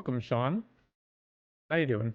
welcome, Shawn. How you doing?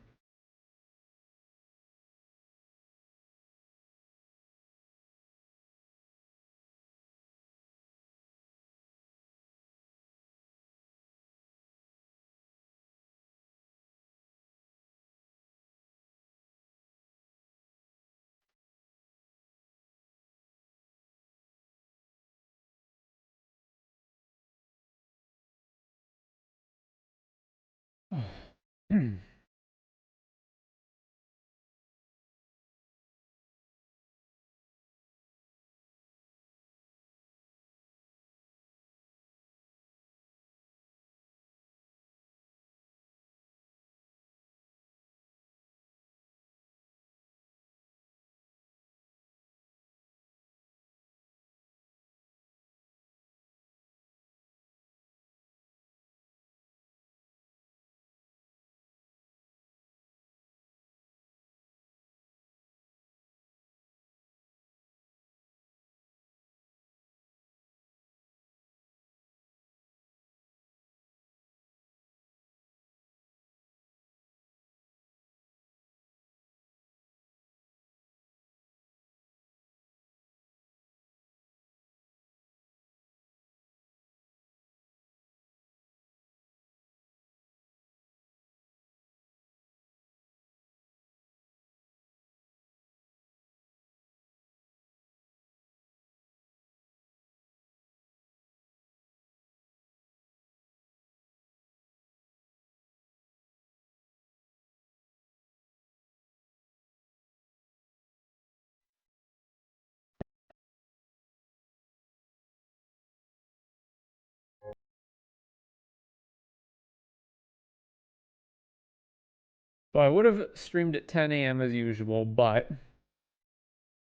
So I would have streamed at 10 a.m. as usual, but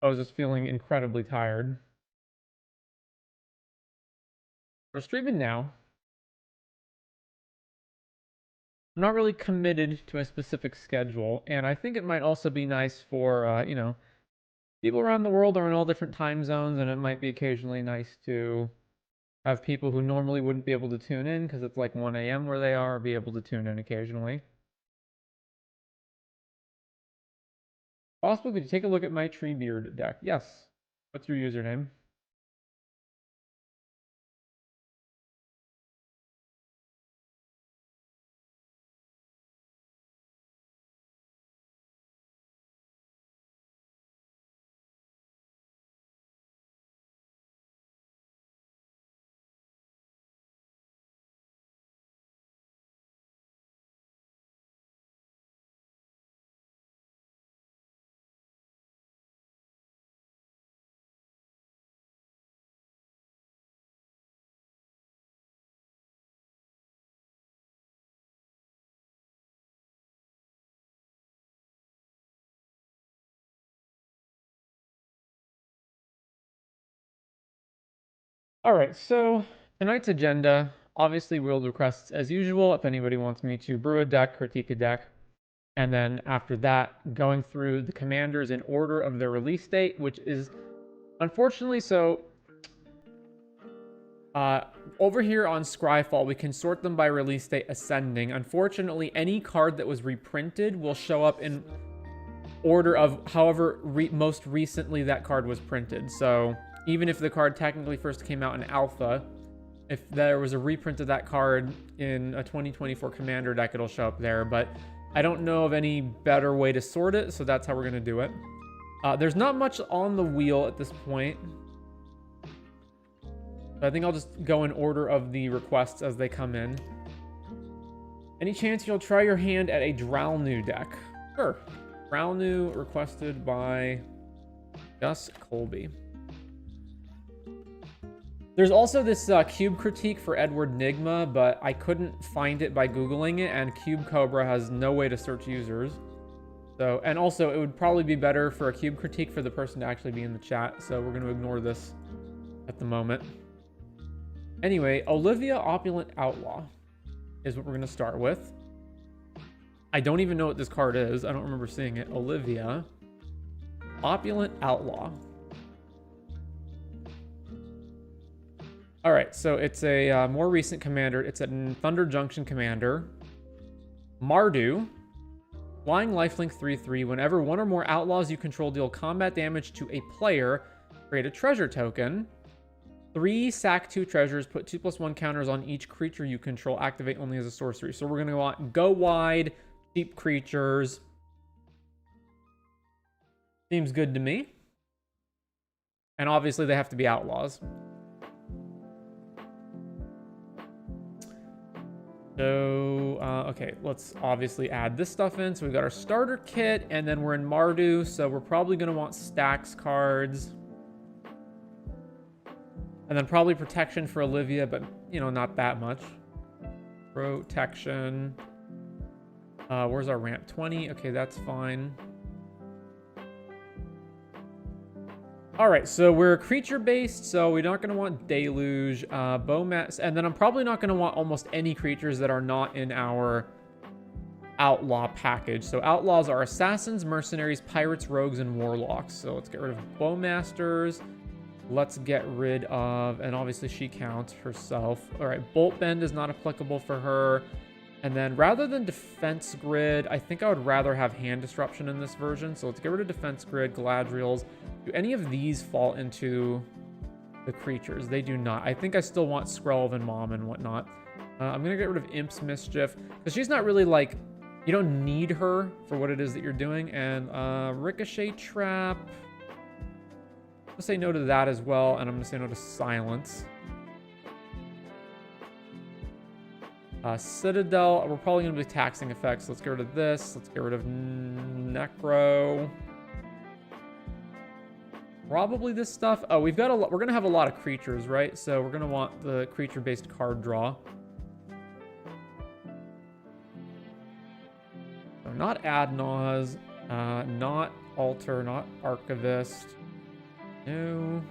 I was just feeling incredibly tired. We're streaming now. I'm not really committed to a specific schedule, and I think it might also be nice for, people around the world are in all different time zones, and it might be occasionally nice to have people who normally wouldn't be able to tune in because it's like 1 a.m. where they are, be able to tune in occasionally. Also, could you take a look at my Treebeard deck? Yes. What's your username? All right, so tonight's agenda, obviously world requests as usual, if anybody wants me to brew a deck, critique a deck, and then after that, going through the commanders in order of their release date, which is unfortunately so. Over here on Scryfall, we can sort them by release date ascending. Unfortunately, any card that was reprinted will show up in order of however most recently that card was printed. So even if the card technically first came out in alpha, if there was a reprint of that card in a 2024 commander deck, it'll show up there. But I don't know of any better way to sort it, so that's how we're going to do it. There's not much on the wheel at this point. So I think I'll just go in order of the requests as they come in. Any chance you'll try your hand at a Dralnu deck? Sure. Dralnu requested by GUs Colby. There's also this cube critique for Edward Nigma, but I couldn't find it by Googling it, and Cube Cobra has no way to search users. So, and also, it would probably be better for a cube critique for the person to actually be in the chat, so we're going to ignore this at the moment. Anyway, Olivia Opulent Outlaw is what we're going to start with. I don't even know what this card is. I don't remember seeing it. Olivia Opulent Outlaw. All right, so it's a more recent commander. It's a Thunder Junction commander. Mardu. Flying lifelink 3/3. Whenever one or more outlaws you control deal combat damage to a player, create a treasure token. 3 sack 2 treasures. Put 2+1 counters on each creature you control. Activate only as a sorcery. So we're going to want go wide, cheap creatures. Seems good to me. And obviously they have to be outlaws. So, okay, let's obviously add this stuff in. So we've got our starter kit, and then we're in Mardu, so we're probably going to want stacks cards. And then probably protection for Olivia, but, you know, not that much. Protection. Where's our ramp? 20. Okay, that's fine. All right, so we're creature-based, so we're not going to want Deluge, Bowmat, and then I'm probably not going to want almost any creatures that are not in our Outlaw package. So Outlaws are Assassins, Mercenaries, Pirates, Rogues, and Warlocks. So let's get rid of Bowmasters. Let's get rid of, and obviously she counts herself. All right, Bolt Bend is not applicable for her. And then rather than Defense Grid, I think I would rather have Hand Disruption in this version. So let's get rid of Defense Grid, Galadriels. Do any of these fall into the creatures? They do not. I think I still want Skrelv and Mom and whatnot. I'm going to get rid of Imp's Mischief, because she's not really like, you don't need her for what it is that you're doing. And Ricochet Trap. I'm going to say no to that as well, and I'm going to say no to Silence. Citadel, we're probably going to be taxing effects. Let's get rid of this. Let's get rid of Necro. Probably this stuff. Oh, we've got a lot. We're going to have a lot of creatures, right? So we're going to want the creature-based card draw. So not Adnaz, not Alter, not Archivist. No.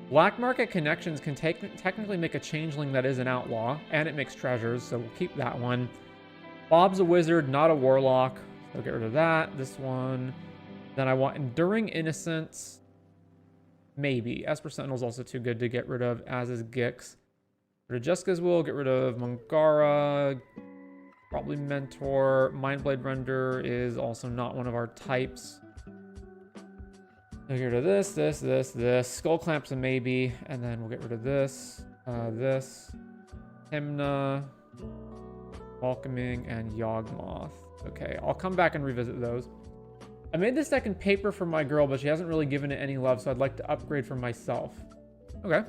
Black Market Connections can technically make a changeling that is an outlaw, and it makes treasures, so we'll keep that one. Bob's a wizard, not a warlock, so get rid of that. This one. Then I want Enduring Innocence. Maybe. Esper Sentinel's also too good to get rid of, as is Gix. Get rid of Jessica's Will, get rid of Mangara. Probably Mentor. Mindblade Render is also not one of our types. Get rid of this. Skull Clamp's a maybe. And then we'll get rid of this, this. Hymna, Welcoming, and Yawgmoth. Okay, I'll come back and revisit those. I made this deck in paper for my girl, but she hasn't really given it any love, so I'd like to upgrade for myself. Okay.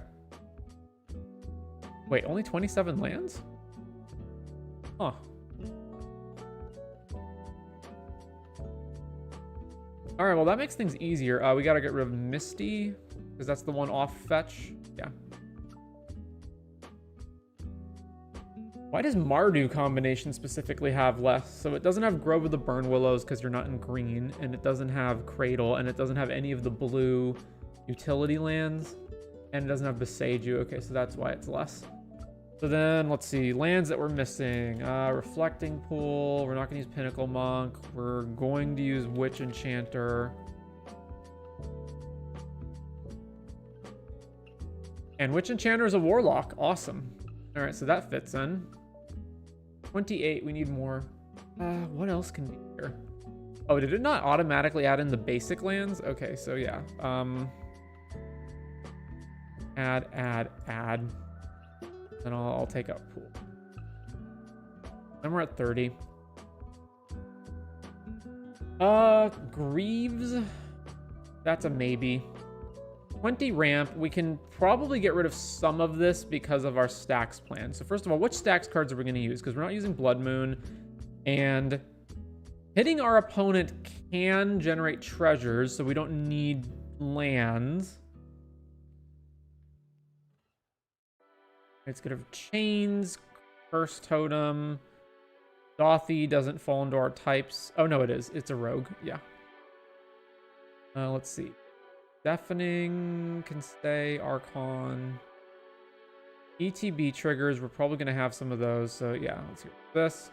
Wait, only 27 lands? Huh. All right, well, that makes things easier. We got to get rid of Misty, because that's the one off fetch. Yeah. Why does Mardu combination specifically have less? So it doesn't have Grove of the Burn Willows because you're not in green, and it doesn't have Cradle, and it doesn't have any of the blue utility lands, and it doesn't have Beseiju. Okay, so that's why it's less. So then, let's see, lands that we're missing. Reflecting Pool, we're not going to use Pinnacle Monk. We're going to use Witch Enchanter. And Witch Enchanter is a Warlock, awesome. All right, so that fits in. 28, we need more. What else can be here? Oh, did it not automatically add in the basic lands? Okay, so yeah. Add. Then I'll take out Pool. Then we're at 30. Greaves. That's a maybe. 20 ramp. We can probably get rid of some of this because of our stacks plan. So first of all, which stacks cards are we going to use? Because we're not using Blood Moon. And hitting our opponent can generate treasures, so we don't need lands. It's good of Chains, Curse Totem. Dothy doesn't fall into our types. Oh, no, it is. It's a rogue. Yeah. Let's see. Deafening can stay. Archon. ETB triggers. We're probably going to have some of those. So, yeah. Let's get rid of this.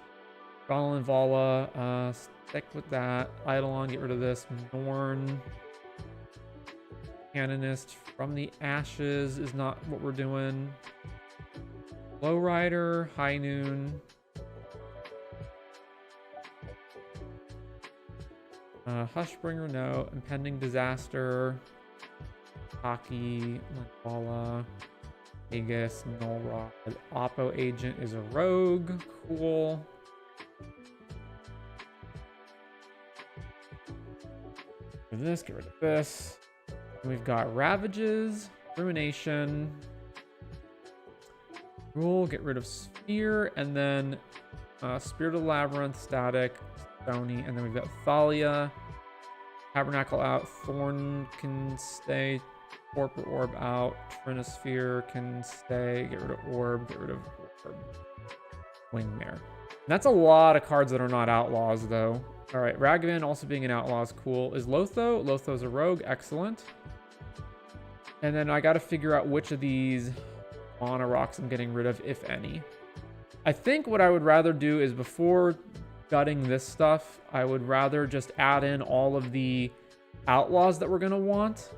Ronald and Vala. Stick with that. Eidolon. Get rid of this. Norn. Canonist from the Ashes is not what we're doing. Lowrider, High Noon. Hushbringer, no. Impending Disaster. Hockey, Lindwalla, Aegis, Nullrod. Oppo Agent is a rogue. Cool. Get rid of this, get rid of this. And we've got Ravages, Rumination. Rule, get rid of Sphere, and then Spirit of the Labyrinth, Static, Stony, and then we've got Thalia. Tabernacle out, Thorn can stay, Corporate Orb out, Trinosphere can stay, get rid of Orb, get rid of Orb. Wingmare. And that's a lot of cards that are not outlaws, though. All right, Ragavan also being an outlaw is cool. Is Lotho? Lotho's a rogue, excellent. And then I got to figure out which of these Mana Rocks I'm getting rid of, if any. I think what I would rather do is before gutting this stuff, I would rather just add in all of the outlaws that we're going to want.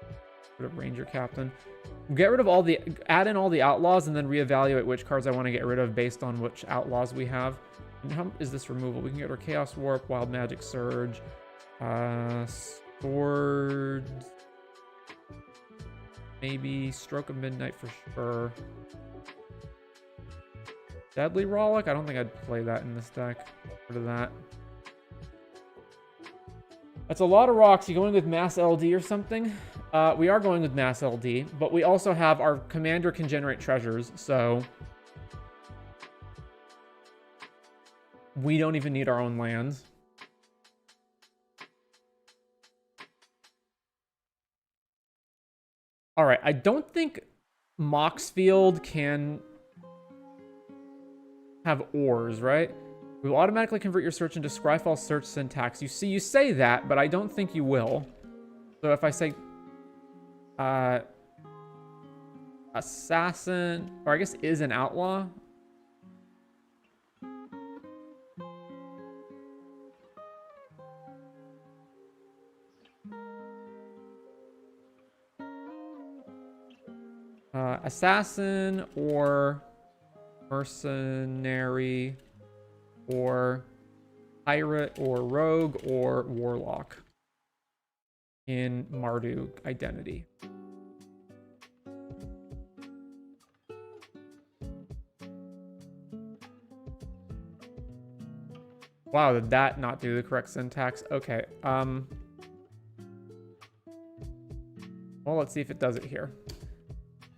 Get rid of Ranger Captain. Get rid of all the, add in all the outlaws and then reevaluate which cards I want to get rid of based on which outlaws we have. And how is this removal? We can get rid of Chaos Warp, Wild Magic Surge, Swords, maybe Stroke of Midnight for sure. Deadly Rollick? I don't think I'd play that in this deck. Get rid of that. That's a lot of rocks. You going with Mass LD or something? We are going with Mass LD, but we also have our commander can generate treasures, so we don't even need our own lands. All right, I don't think Moxfield can have ores, right? We will automatically convert your search into Scryfall search syntax. You see, you say that, but I don't think you will. So if I say assassin, or I guess is an outlaw. Assassin or mercenary or pirate or rogue or warlock in Marduk identity. Wow, did that not do the correct syntax? Okay. Well, let's see if it does it here.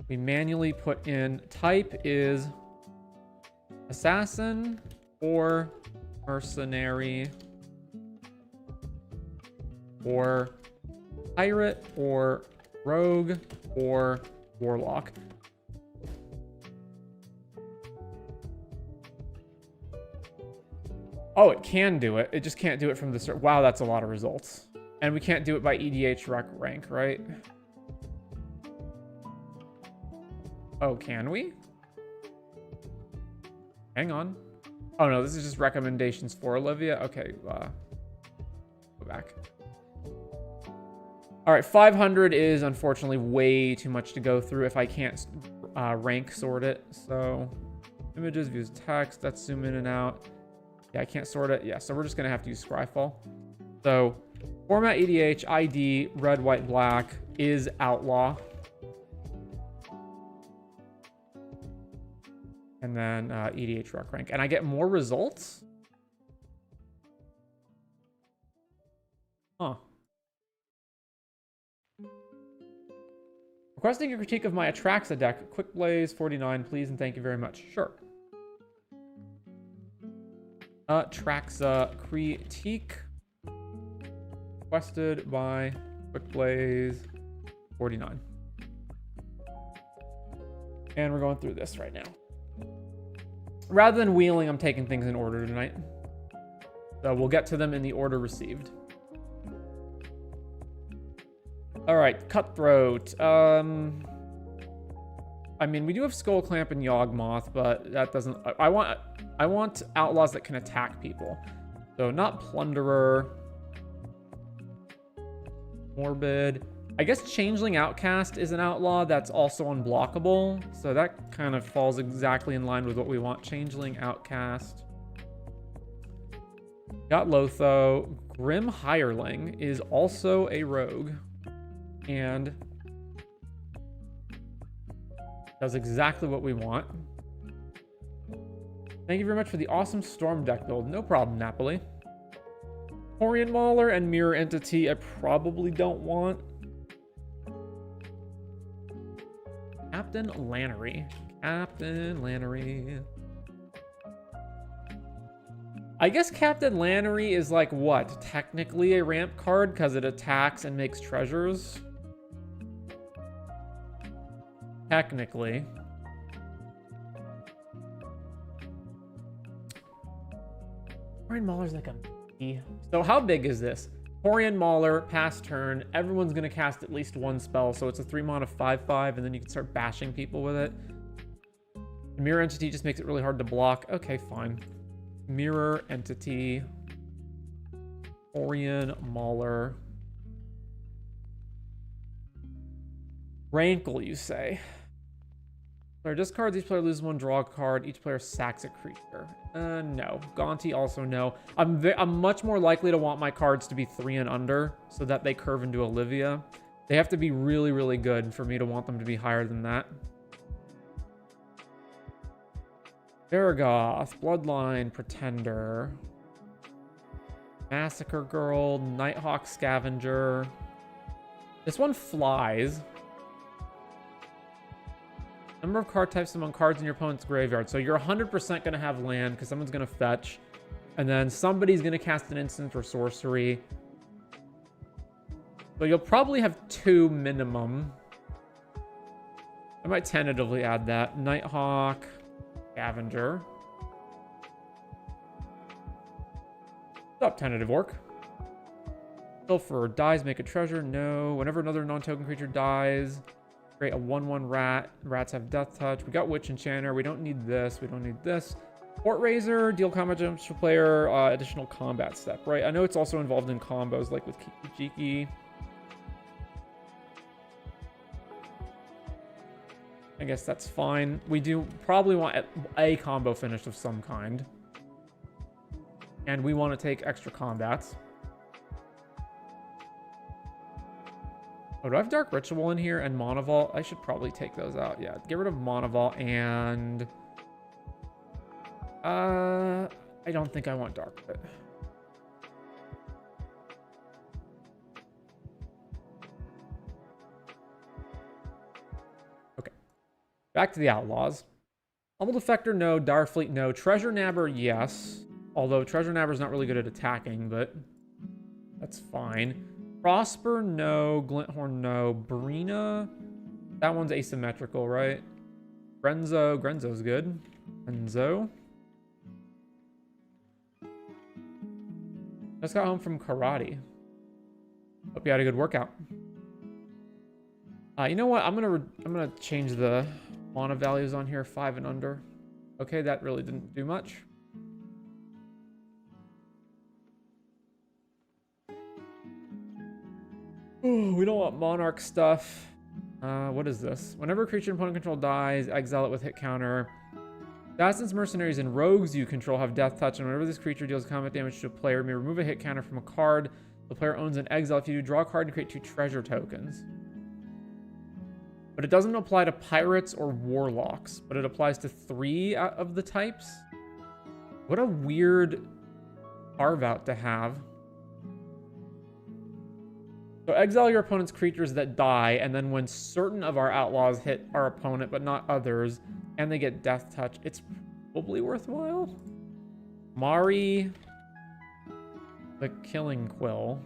We manually put in type is assassin or mercenary or pirate or rogue or warlock. Oh, it can do it. It just can't do it from the start. Wow, that's a lot of results. And we can't do it by EDH rank, right? Oh, can we? Hang on. Oh, no, this is just recommendations for Olivia. Okay, go back. All right, 500 is unfortunately way too much to go through if I can't rank sort it. So images, views, text, that's zoom in and out. Yeah, I can't sort it. Yeah, so we're just going to have to use Scryfall. So format EDH, ID, red, white, black is outlaw. And then EDH rock rank. And I get more results? Huh. Requesting a critique of my Atraxa deck. Quick Blaze 49, please, and thank you very much. Sure. Atraxa critique. Requested by Quick Blaze 49. And we're going through this right now. Rather than wheeling, I'm taking things in order tonight. So we'll get to them in the order received. All right, Cutthroat. I mean, we do have Skull Clamp and Yawgmoth, but that doesn't... I want outlaws that can attack people. So not Plunderer. Morbid. I guess Changeling Outcast is an outlaw that's also unblockable. So that kind of falls exactly in line with what we want. Changeling Outcast. Got Lotho. Grim Hireling is also a rogue. And does exactly what we want. Thank you very much for the awesome Storm deck build. No problem, Napoli. Orient Mauler and Mirror Entity I probably don't want. Captain Lannery. Captain Lannery. I guess Captain Lannery is like what? Technically a ramp card because it attacks and makes treasures. Technically. Orion Mauler's like a... So how big is this? Orion Mauler, pass turn. Everyone's going to cast at least one spell. So it's a 3-mana 5/5, and then you can start bashing people with it. The Mirror Entity just makes it really hard to block. Okay, fine. Mirror Entity. Orion Mauler. Rankle, you say? Player discards, each player loses one, draw a card, each player sacks a creature. No. Gaunty, also no. I'm much more likely to want my cards to be 3 and under so that they curve into Olivia. They have to be really, really good for me to want them to be higher than that. Varagoth, Bloodline, Pretender. Massacre Girl, Nighthawk Scavenger. This one flies. Number of card types among cards in your opponent's graveyard. So you're 100% going to have land because someone's going to fetch. And then somebody's going to cast an instant or sorcery. So you'll probably have 2 minimum. I might tentatively add that. Nighthawk, Scavenger. What's up, TentativeOrch? Pilfer, dies, make a treasure. No. Whenever another non-token creature dies... Create a 1/1 rat. Rats have death touch. We got Witch Enchanter. We don't need this. We don't need this. Port Razor, deal combat jumps to player, additional combat step, right? I know it's also involved in combos like with Kiki. I guess that's fine. We do probably want a combo finish of some kind. And we want to take extra combats. Oh, do I have Dark Ritual in here and Monovault? I should probably take those out. Yeah, get rid of Monovault and... I don't think I want Dark Pit. Okay. Back to the Outlaws. Humble Defector, no. Darfleet, no. Treasure Nabber, yes. Although Treasure Nabber's not really good at attacking, but that's fine. Prosper, no. Glinthorn, no. Brina, that one's asymmetrical, right? Grenzo's good. Grenzo. Just got home from karate. Hope you had a good workout. You know what? I'm gonna change the mana values on here 5 and under. Okay, that really didn't do much. Ooh, we don't want Monarch stuff. What is this? Whenever a creature in opponent control dies, exile it with hit counter. Assassins, Mercenaries, and Rogues you control have death touch, and whenever this creature deals combat damage to a player, may remove a hit counter from a card the player owns in exile. If you do, draw a card and create 2 treasure tokens. But it doesn't apply to Pirates or Warlocks, but it applies to 3 of the types. What a weird carve-out to have. So exile your opponent's creatures that die, and then when certain of our outlaws hit our opponent, but not others, and they get death touch, it's probably worthwhile. Mari, the Killing Quill.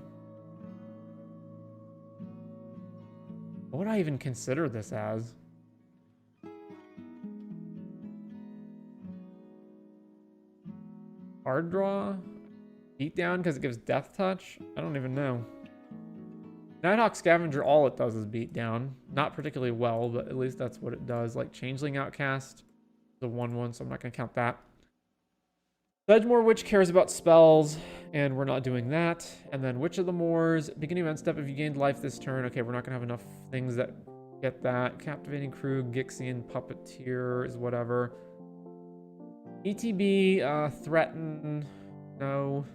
What would I even consider this as? Card draw? Beatdown because it gives death touch? I don't even know. Nighthawk Scavenger, all it does is beat down. Not particularly well, but at least that's what it does. Like Changeling Outcast, the 1/1, so I'm not going to count that. Sedgemoor Witch cares about spells, and we're not doing that. And then Witch of the Moors, beginning event step, if you gained life this turn. Okay, we're not going to have enough things that get that. Captivating Crew, Gixian Puppeteer is whatever. ETB, Threaten, no.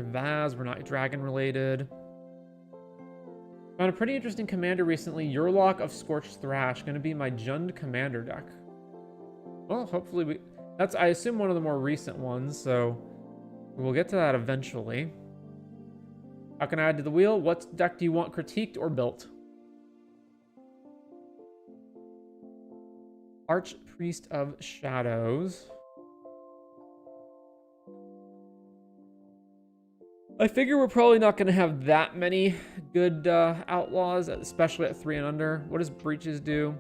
Vaz, we're not dragon related. Found a pretty interesting commander recently. Yurlok of Scorched Thrash. Going to be my Jund commander deck. Well, hopefully we... That's, I assume, one of the more recent ones, so we'll get to that eventually. How can I add to the wheel? What deck do you want critiqued or built? Archpriest of Shadows. I figure we're probably not going to have that many good outlaws, especially at 3 and under. What does Breaches do?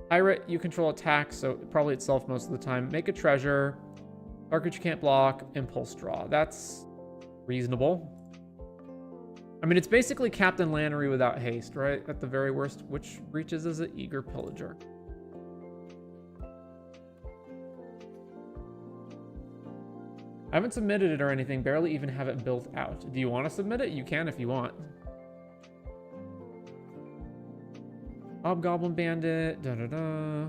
Pirate, you control attack, so probably itself most of the time. Make a treasure. Dark creature can't block. Impulse draw. That's reasonable. I mean, it's basically Captain Lannery without haste, right? At the very worst. Which Breaches is it? Eager Pillager. I haven't submitted it or anything, barely even have it built out. Do you want to submit it? You can if you want. Hobgoblin Bandit, da-da-da.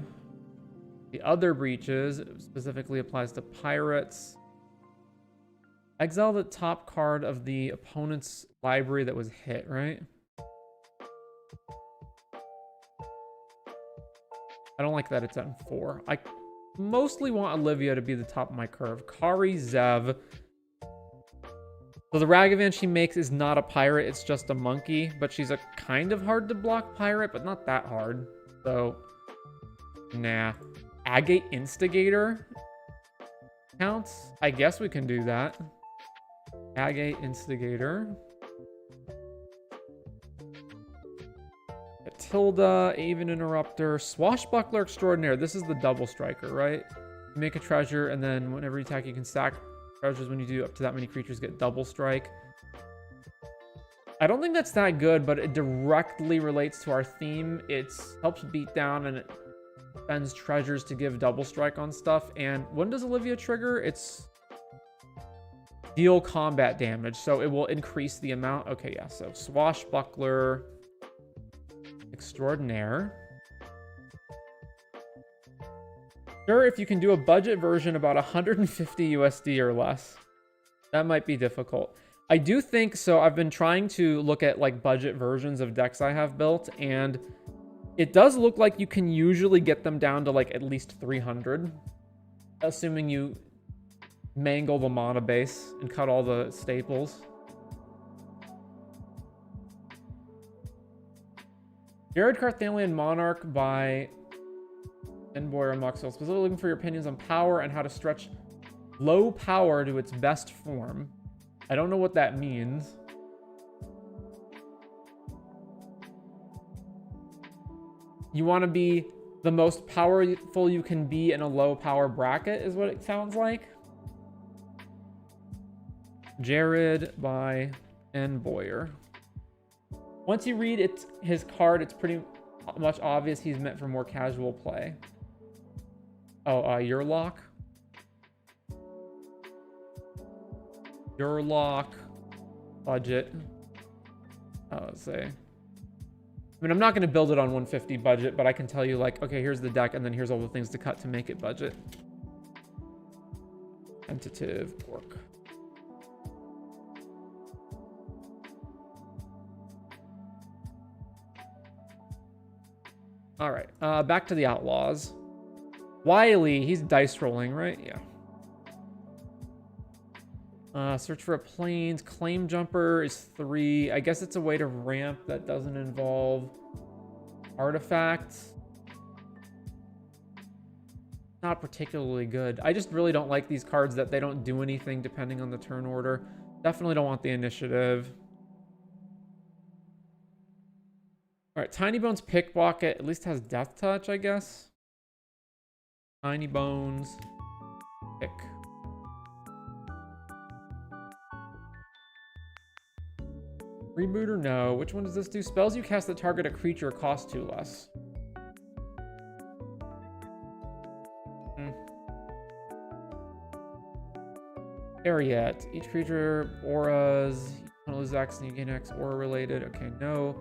The other Breaches specifically applies to pirates. Exile the top card of the opponent's library that was hit, right? I don't like that it's at 4. I mostly want Olivia to be the top of my curve. Kari Zev. So the Ragavan she makes is not a pirate, it's just a monkey, but she's a kind of hard to block pirate, but not that hard. So, nah. Agate Instigator counts? I guess we can do that. Agate Instigator. Tilda, Aven Interrupter, Swashbuckler Extraordinaire. This is the double striker, right? You make a treasure, and then whenever you attack, you can stack treasures. When you do up to that many creatures, get double strike. I don't think that's that good, but it directly relates to our theme. It helps beat down, and it spends treasures to give double strike on stuff. And when does Olivia trigger? It's deal combat damage, so it will increase the amount. Okay, yeah, so Swashbuckler Extraordinaire. Sure, if you can do a budget version about 150 USD or less. That might be difficult. I do think, so I've been trying to look at like budget versions of decks I have built, and it does look like you can usually get them down to like at least 300, assuming you mangle the mana base and cut all the staples. Jared Carthalian Monarch by Nboyer and Moxel. Specifically looking for your opinions on power and how to stretch low power to its best form. I don't know what that means. You want to be the most powerful you can be in a low power bracket is what it sounds like. Jared by Nboyer. Once you read his card, it's pretty much obvious he's meant for more casual play. Oh, Yurlok. Yurlok. Budget. Let's say. I mean, I'm not going to build it on 150 budget, but I can tell you, like, okay, here's the deck, and then here's all the things to cut to make it budget. TentativeOrch. All right, back to the Outlaws. Wiley, he's dice rolling, right? Yeah. Search for a plains. Claim Jumper is 3. I guess it's a way to ramp that doesn't involve artifacts. Not particularly good. I just really don't like these cards that they don't do anything depending on the turn order. Definitely don't want the initiative. All right, Tiny Bones Pickpocket at least has Death Touch, I guess. Tiny Bones Pick. Rebooter, no. Which one does this do? Spells you cast that target a creature cost 2 less. Ariet. Each creature, auras. You can lose X and you gain X aura related. Okay, no.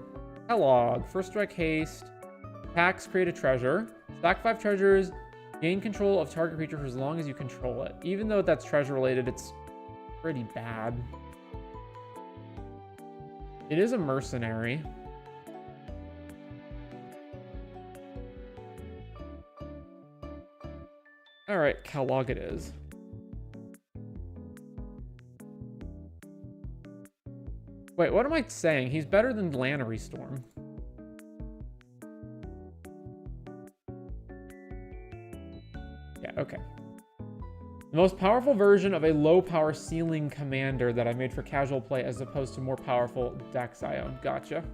Kellogg. First strike haste. Attacks, create a treasure. Stack 5 treasures. Gain control of target creature for as long as you control it. Even though that's treasure related, it's pretty bad. It is a mercenary. All right, Kalog it is. Wait, what am I saying? He's better than Lannery Storm. Yeah, okay. The most powerful version of a low-power ceiling commander that I made for casual play as opposed to more powerful decks I own. Gotcha.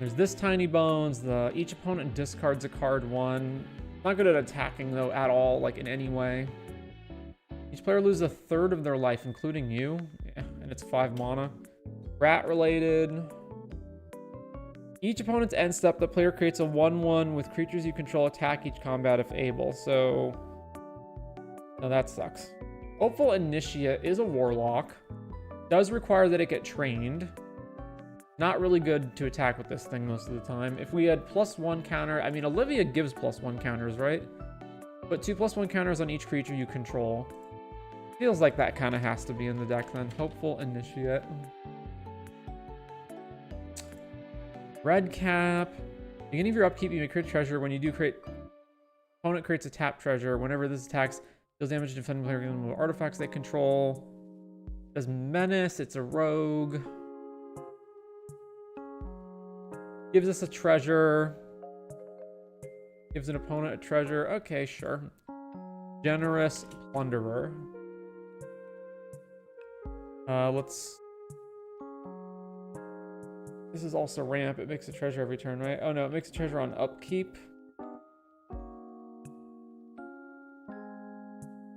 There's this Tiny Bones. Each opponent discards a card 1. Not good at attacking, though, at all, like in any way. Each player loses a third of their life, including you. Yeah, and it's 5 mana. Rat-related. Each opponent's end step, the player creates a 1/1 with creatures you control attack each combat if able. So, no, that sucks. Hopeful Initiate is a Warlock. Does require that it get trained. Not really good to attack with this thing most of the time. If we had +1 counter, I mean, Olivia gives +1 counters, right? But 2 +1 counters on each creature you control. Feels like that kind of has to be in the deck then. Hopeful Initiate. Red Cap. Beginning of your upkeep, you may create a treasure. When you do create, opponent creates a tap treasure. Whenever this attacks, deals damage to defending player with artifacts they control. Does menace. It's a rogue. Gives us a treasure. Gives an opponent a treasure. Okay, sure. Generous Plunderer. Let's... This is also ramp. It makes a treasure every turn, right? Oh no, it makes a treasure on upkeep.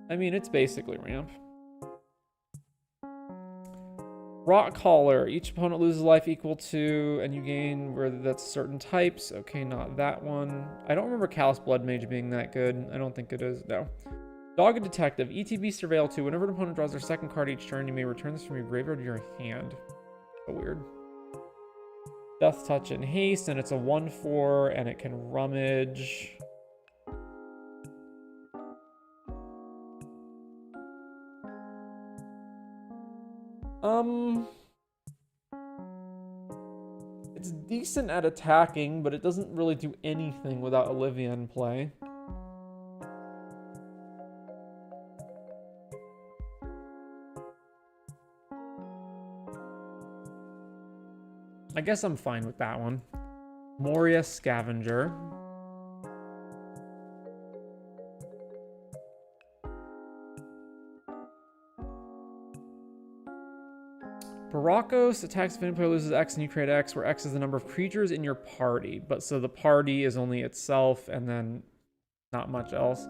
I mean, it's basically ramp. Rock Caller. Each opponent loses life equal to, and you gain where that's certain types. Okay, not that one. I don't remember Callous Blood Mage being that good. I don't think it is. No. Dogged Detective. ETB Surveil 2. Whenever an opponent draws their second card each turn, you may return this from your graveyard to your hand. So weird. Death Touch and Haste, and it's a 1/4, and it can rummage. It's decent at attacking, but it doesn't really do anything without Olivia in play. I guess I'm fine with that one. Moria Scavenger. Barakos attacks if any player loses X and you create X, where X is the number of creatures in your party. But so the party is only itself and then not much else.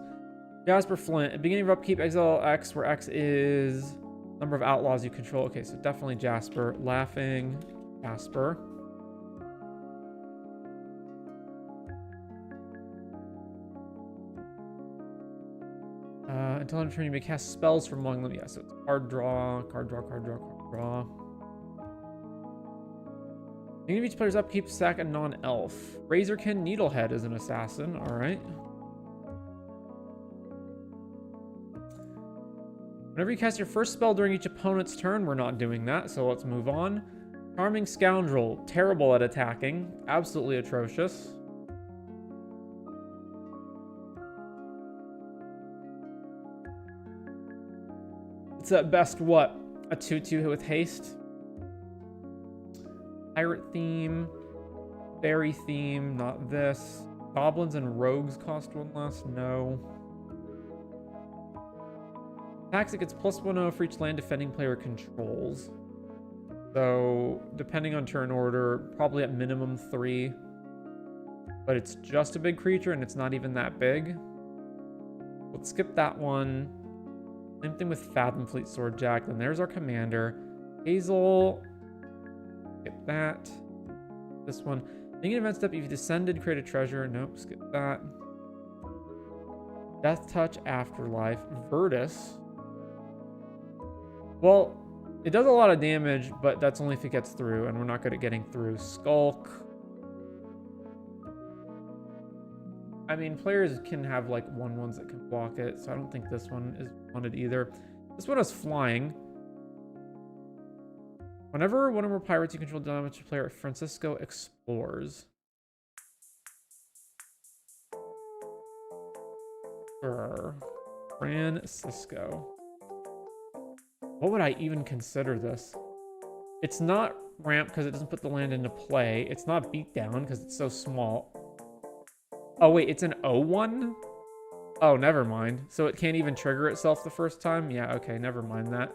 Jasper Flint. At the beginning of upkeep, exile X, where X is number of outlaws you control. Okay, so definitely Jasper. Laughing Jasper. Until I'm turn, you may cast spells from among them. Yeah, so it's card draw, card draw, card draw, card draw. Beginning of each player's upkeep, sack a non-elf. Razorkin Needlehead is an assassin. All right. Whenever you cast your first spell during each opponent's turn, we're not doing that, so let's move on. Charming Scoundrel. Terrible at attacking. Absolutely atrocious. It's at best, what? A 2/2 with haste? Pirate theme. Fairy theme. Not this. Goblins and rogues cost 1 less? No. Attacks, it gets +1/0 for each land defending player controls. So, depending on turn order, probably at minimum 3. But it's just a big creature and it's not even that big. Let's skip that one. Same thing with Fathomfleet Swordjack. Then there's our commander. Hazel. Skip that. This one. Beginning event step, if you descended, create a treasure. Nope, skip that. Death Touch Afterlife. Virtus. Well, it does a lot of damage, but that's only if it gets through, and we're not good at getting through. Skulk. I mean, players can have like 1/1s that can block it, so I don't think this one is wanted either. This one has flying. Whenever one or more pirates you control damage to player, Francisco explores. Francisco. What would I even consider this? It's not ramp because it doesn't put the land into play. It's not beatdown because it's so small. Oh, wait, it's an O1? Oh, never mind. So it can't even trigger itself the first time? Yeah, okay, never mind that.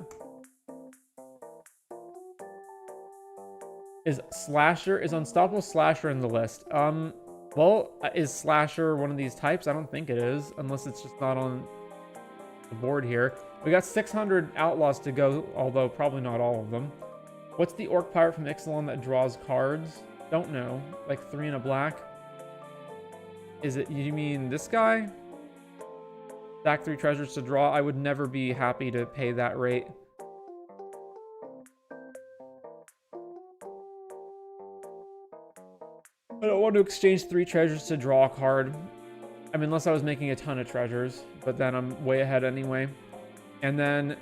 Is Unstoppable Slasher in the list? Well, is Slasher one of these types? I don't think it is, unless it's just not on the board here. We got 600 Outlaws to go, although probably not all of them. What's the Orc Pirate from Ixalan that draws cards? Don't know. Like 3 and a black? Is it, you mean this guy? Stack 3 treasures to draw? I would never be happy to pay that rate. I don't want to exchange 3 treasures to draw a card. I mean, unless I was making a ton of treasures, but then I'm way ahead anyway. And then,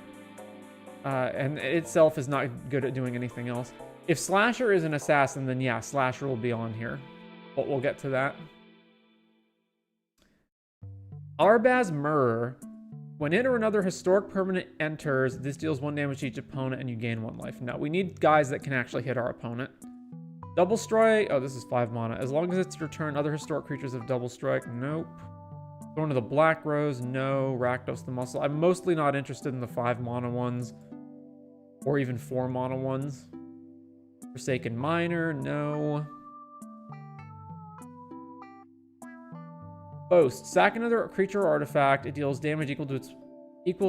and it itself is not good at doing anything else. If Slasher is an assassin, then yeah, Slasher will be on here. But we'll get to that. Arbaz Mirror. When it or another historic permanent enters, this deals 1 damage to each opponent and you gain 1 life. Now, we need guys that can actually hit our opponent. Double Strike. Oh, this is 5 mana. As long as it's your turn, other historic creatures have Double Strike. Nope. Going to the Black Rose. No. Rakdos the Muscle. I'm mostly not interested in the 5 mana ones. Or even 4 mana ones. Forsaken Miner. No. Boast. Sack another creature or artifact. It deals damage equal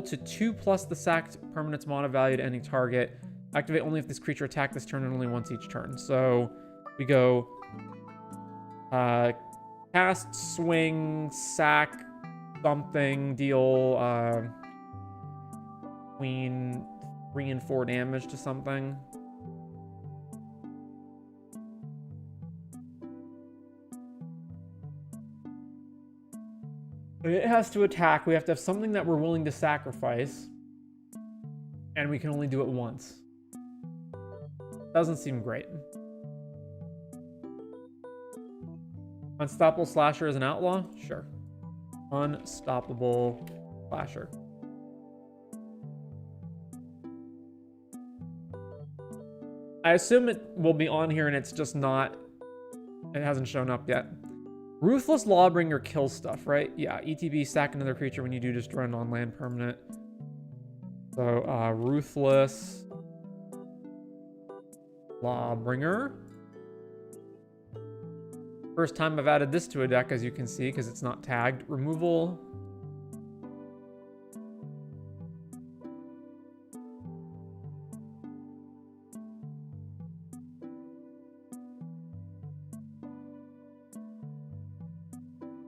to 2 plus the sacked permanent's mana value to any target. Activate only if this creature attacked this turn and only once each turn. So we go cast, swing, sack, something, deal between 3 and 4 damage to something. It has to attack. We have to have something that we're willing to sacrifice. And we can only do it once. Doesn't seem great. Unstoppable Slasher is an outlaw? Sure. Unstoppable Slasher. I assume it will be on here and it's just not... It hasn't shown up yet. Ruthless Lawbringer kills stuff, right? Yeah, ETB, sack another creature. When you do, destroy a non-land permanent. So, Ruthless Lawbringer. First time I've added this to a deck, as you can see, because it's not tagged. Removal.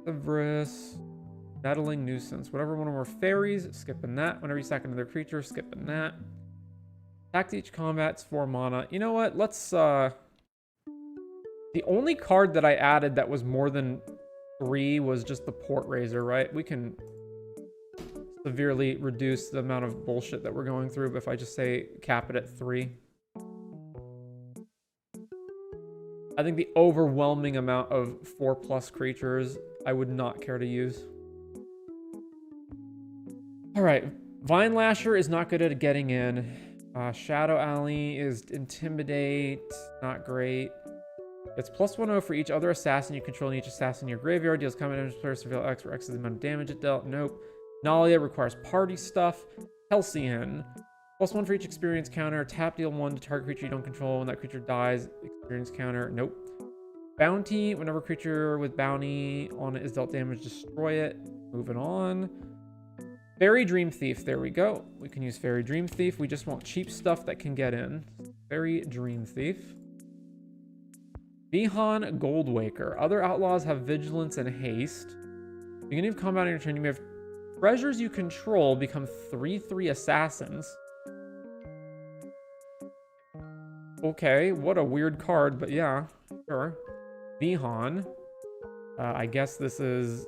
Severus. Battling Nuisance. Whatever one or more fairies, skipping that. Whenever you sack another creature, skipping that. Attack to each combat, it's 4 mana. You know what? Let's, the only card that I added that was more than 3 was just the Port Raiser, right? We can severely reduce the amount of bullshit that we're going through, but if I just say cap it at 3. I think the overwhelming amount of 4+ creatures I would not care to use. Alright, Vine Lasher is not good at getting in. Shadow Alley is Intimidate, not great. It's +1/0 for each other assassin you control in each assassin in your graveyard. Deals combat damage to players to X, where X is the amount of damage it dealt. Nope. Nalia requires party stuff. Halcyon. +1 for each experience counter. Tap, deal 1 to target creature you don't control. When that creature dies, experience counter. Nope. Bounty. Whenever creature with bounty on it is dealt damage, destroy it. Moving on. Fairy Dream Thief. There we go. We can use Fairy Dream Thief. We just want cheap stuff that can get in. Fairy Dream Thief. Vihan Goldwaker. Other outlaws have vigilance and haste. Beginning of combat on your turn, you may have treasures you control become 3/3 assassins. Okay, what a weird card, but yeah, sure. Vihan. I guess this is...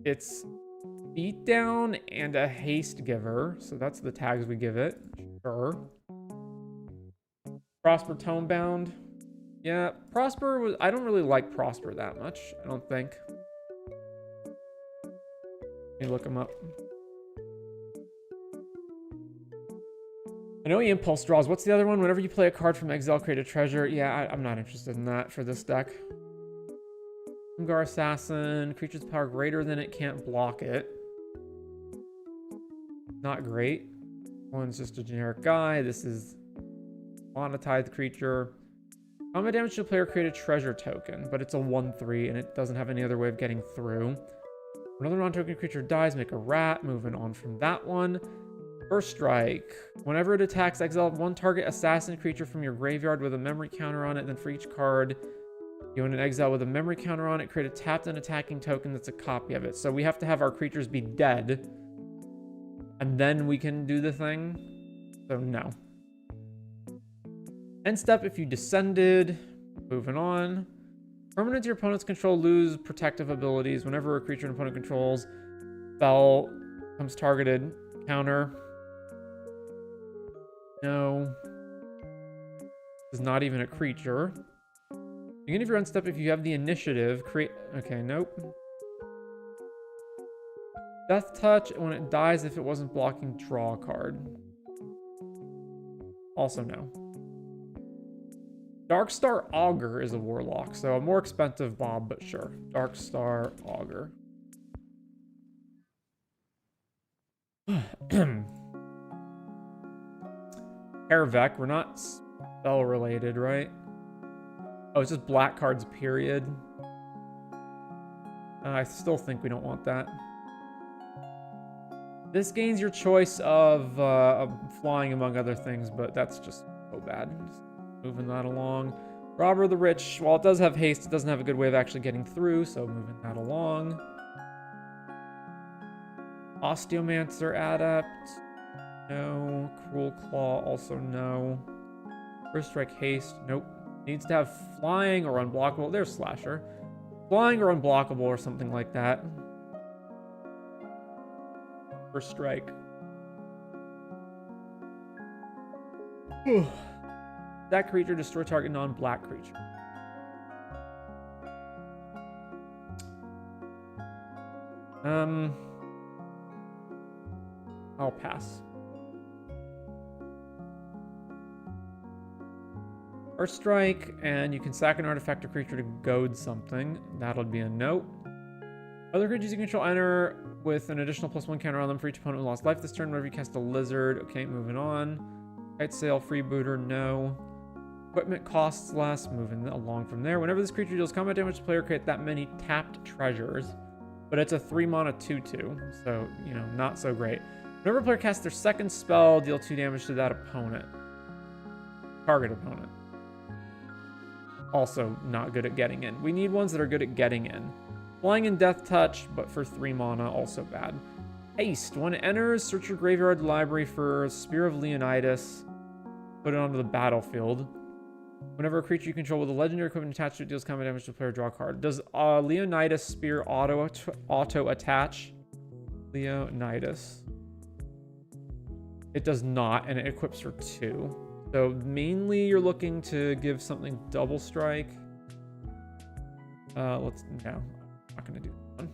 It's beatdown and a haste giver. So that's the tags we give it. Sure. Prosper Tomebound. Yeah, Prosper was... I don't really like Prosper that much, I don't think. Let me look him up. I know he impulse draws. What's the other one? Whenever you play a card from exile, create a treasure. Yeah, I'm not interested in that for this deck. Umgar Assassin. Creature's power greater than it, can't block it. Not great. One's just a generic guy. This is monetized creature. Combat damage to the player, create a treasure token, but it's a 1/3 and it doesn't have any other way of getting through. Another non-token creature dies, make a rat. Moving on from that one. First strike. Whenever it attacks, exile one target assassin creature from your graveyard with a memory counter on it. Then for each card you own an exile with a memory counter on it, create a tapped and attacking token that's a copy of it. So we have to have our creatures be dead, and then we can do the thing. So no. End step, if you descended. Moving on. Permanents your opponent's control lose protective abilities. Whenever a creature an opponent controls, spell becomes targeted. Counter. No. This is not even a creature. Beginning of your end step, if you have the initiative, create... Okay, nope. Death Touch, when it dies, if it wasn't blocking, draw a card. Also no. Darkstar Augur is a warlock, so a more expensive Bob, but sure. Darkstar Augur. Hervek, we're not spell related, right? Oh, it's just black cards, period. I still think we don't want that. This gains your choice of flying, among other things, but that's just so bad. Just moving that along. Robber of the Rich, while it does have haste, it doesn't have a good way of actually getting through, so moving that along. Osteomancer Adept. No. Cruel Claw, also no. First Strike Haste, nope. Needs to have flying or unblockable. There's Slasher. Flying or unblockable or something like that. First Strike. That creature, destroy target non-black creature. I'll pass. First strike, and you can sack an artifact or creature to goad something. That'll be a note. Other creatures you control enter with an additional +1 counter on them for each opponent who lost life this turn. Whenever you cast a lizard. Okay, moving on. Kite Sail, Freebooter, no. Equipment costs less. Moving along from there. Whenever this creature deals combat damage to player, create that many tapped treasures. But it's a 3-mana 2/2, so, you know, not so great. Whenever a player casts their second spell, deal 2 damage to that opponent. Target opponent. Also not good at getting in. We need ones that are good at getting in. Flying and Death Touch, but for 3 mana, also bad. Haste. When it enters, search your graveyard library for Spear of Leonidas. Put it onto the battlefield. Whenever a creature you control with a legendary equipment attached to it deals combat damage to the player, draw a card. Does Leonidas Spear auto attach? Leonidas. It does not, and it equips for 2. So mainly you're looking to give something double strike. No, I'm not gonna do that one.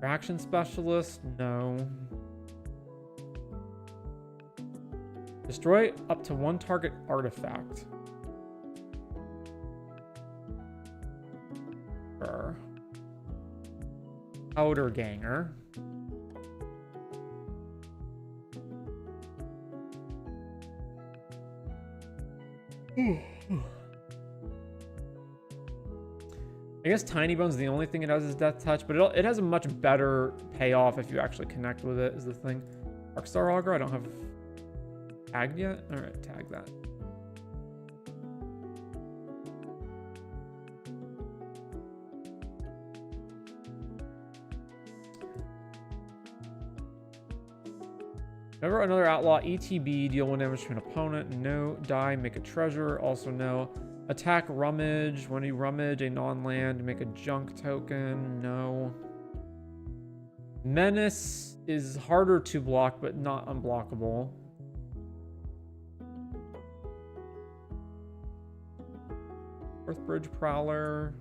Action Specialist, no. Destroy up to 1 target artifact. Sure. Outer Ganger. I guess Tiny Bone's the only thing it has is Death Touch, but it has a much better payoff if you actually connect with it, is the thing. Darkstar Augur, I don't have tagged yet. Alright, tag that. Remember another outlaw, ETB, deal 1 damage to an opponent. No. Die, make a treasure. Also no. Attack rummage. When you rummage a non-land, make a junk token. No. Menace is harder to block, but not unblockable. Earthbridge Prowler.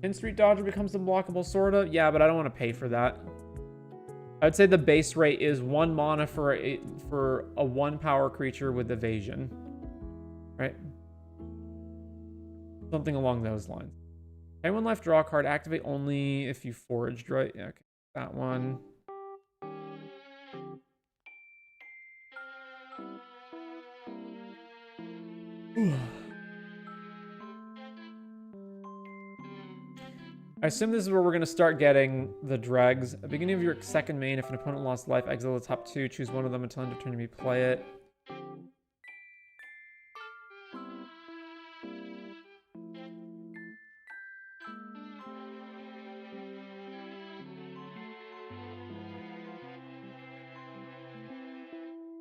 In Street Dodger becomes unblockable, sorta. Yeah, but I don't want to pay for that. I'd say the base rate is 1 mana for a 1 power creature with evasion. Right? Something along those lines. Pay 1 life, draw a card, activate only if you foraged, right? Yeah, okay. That one. I assume this is where we're going to start getting the dregs. At the beginning of your second main, if an opponent lost life, exile the top 2. Choose one of them until end of turn to replay it.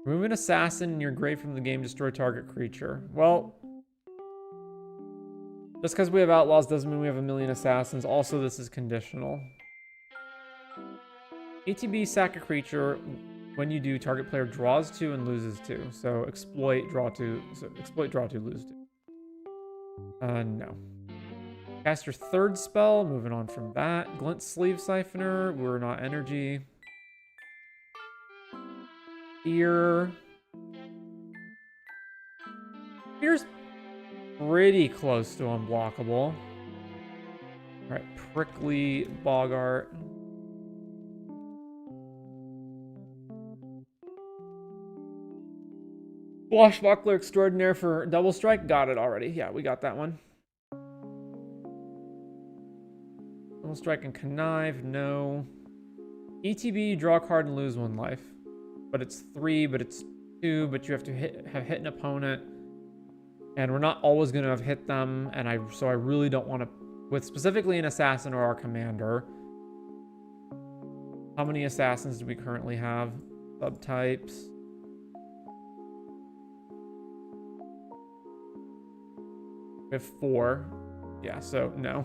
Remove an assassin in your grave from the game, destroy target creature. Well, just because we have outlaws doesn't mean we have a million assassins. Also, this is conditional. ETB, sack a creature. When you do, target player draws 2 and loses 2. So exploit, draw 2. So exploit, draw 2, lose 2. No. Cast your 3rd spell. Moving on from that. Glint Sleeve Siphoner. We're not energy. Fear. Fear's pretty close to unblockable. All right, Prickly Bogart. Swashbuckler Extraordinaire for double strike. Got it already. Yeah, we got that one. Double strike and connive. No. ETB, draw a card and lose 1 life. But it's 3, but it's 2, but you have to have hit an opponent. And we're not always going to have hit them, and so I really don't want to, with specifically an assassin or our commander. How many assassins do we currently have? Subtypes. We have 4. Yeah, so no.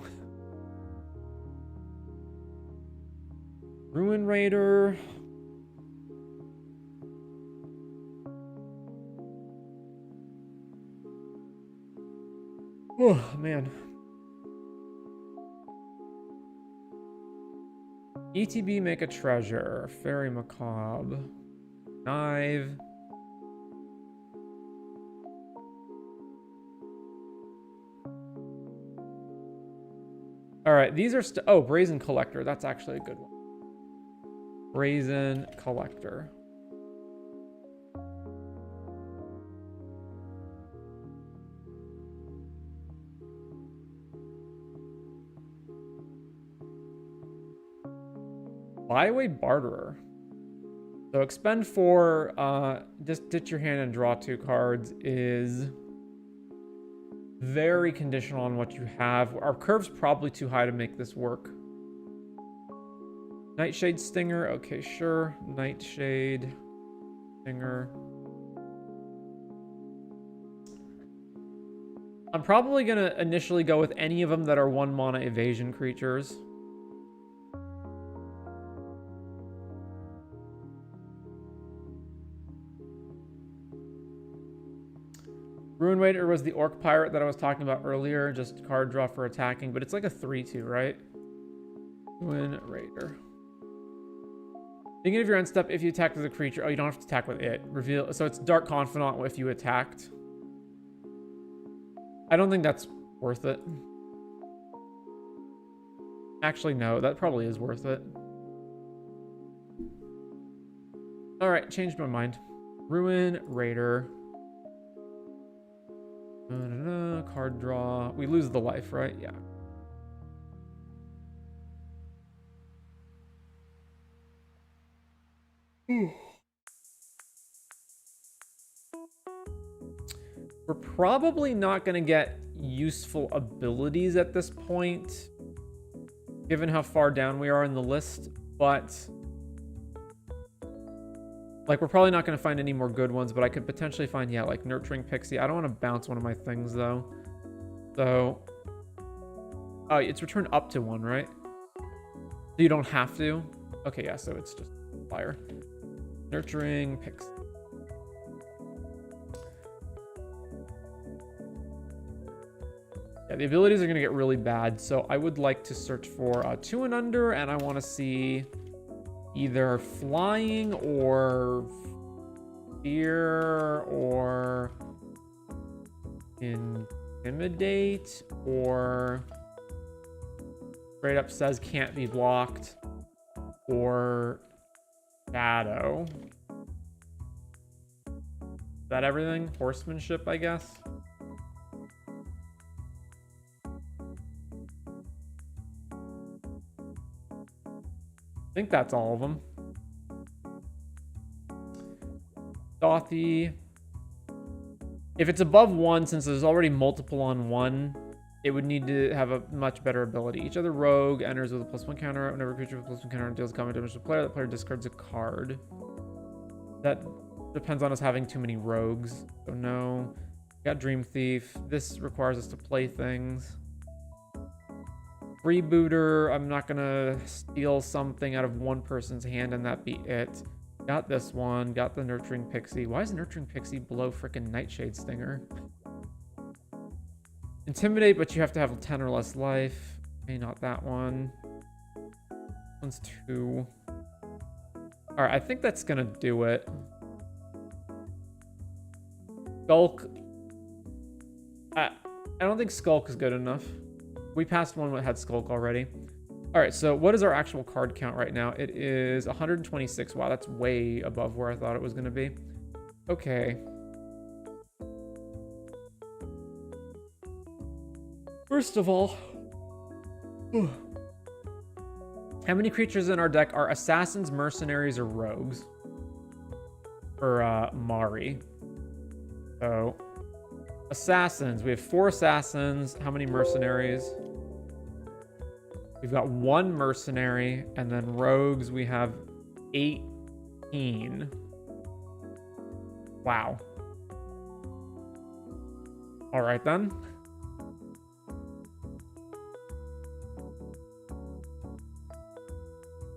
Ruin Raider. Oh, man. ETB, make a treasure. Fairy Macabre. Knive. Alright, these are... oh, Brazen Collector. That's actually a good one. Brazen Collector. Byway Barterer. So expend 4, just ditch your hand and draw 2 cards is very conditional on what you have. Our curve's probably too high to make this work. Nightshade Stinger. Okay, sure. Nightshade Stinger. I'm probably going to initially go with any of them that are 1 mana evasion creatures. Ruin Raider was the Orc Pirate that I was talking about earlier. Just card draw for attacking, but it's like a 3/2, right? Ruin Raider. Beginning of your end step, if you attack with a creature... oh, you don't have to attack with it. Reveal... so it's Dark Confidant if you attacked. I don't think that's worth it. Actually, no. That probably is worth it. Alright, changed my mind. Ruin Raider. Card draw. We lose the life, right? Yeah. We're probably not going to get useful abilities at this point, given how far down we are in the list, but Like, we're probably not going to find any more good ones, but I could potentially find, yeah, like Nurturing Pixie. I don't want to bounce one of my things, though. So, oh, it's returned up to 1, right? So you don't have to? Okay, yeah, so it's just fire. Nurturing Pixie. Yeah, the abilities are going to get really bad, so I would like to search for 2 and under, and I want to see either flying or fear or intimidate or straight up says can't be blocked or shadow. Is that everything? Horsemanship, I guess. I think that's all of them. Stothy. If it's above 1, since there's already multiple on 1, it would need to have a much better ability. Each other rogue enters with a +1 counter. Whenever a creature with a +1 counter deals combat damage to the player, that player discards a card. That depends on us having too many rogues. So no. Got Dream Thief. This requires us to play things. Freebooter, I'm not gonna steal something out of one person's hand and that be it. Got this one, got the Nurturing Pixie. Why is Nurturing Pixie below frickin' Nightshade Stinger? Intimidate, but you have to have 10 or less life. Okay, not that one. One's 2. Alright, I think that's gonna do it. Skulk. I don't think Skulk is good enough. We passed one that had Skulk already. All right, so what is our actual card count right now? It is 126. Wow, that's way above where I thought it was going to be. Okay. First of all, how many creatures in our deck are assassins, mercenaries, or rogues? For Mari. So, assassins. We have 4 assassins. How many mercenaries? We've got 1 mercenary, and then rogues, we have 18. Wow. All right, then.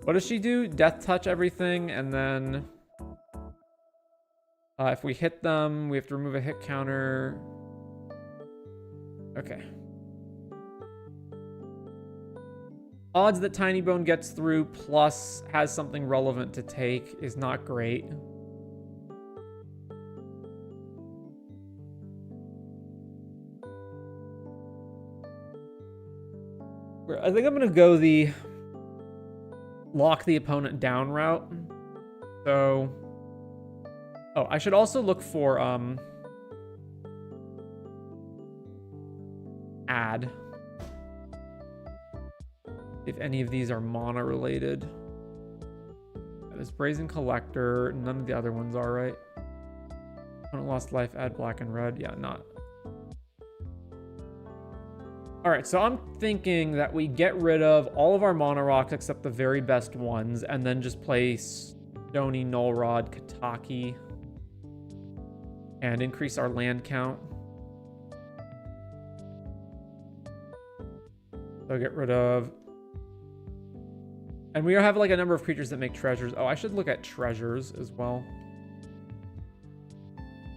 What does she do? Death touch everything, and then if we hit them, we have to remove a hit counter. Okay. Odds that Tiny Bone gets through plus has something relevant to take is not great. I think I'm going to go the lock the opponent down route. So, oh, I should also look for add. If any of these are mana related. That is Brazen Collector. None of the other ones are, right? Opponent lost life, add black and red. Yeah, not. Alright, so I'm thinking that we get rid of all of our mana rocks except the very best ones, and then just play Stony, Null Rod, Kataki, and increase our land count. So get rid of... And we have like a number of creatures that make treasures. Oh, I should look at treasures as well.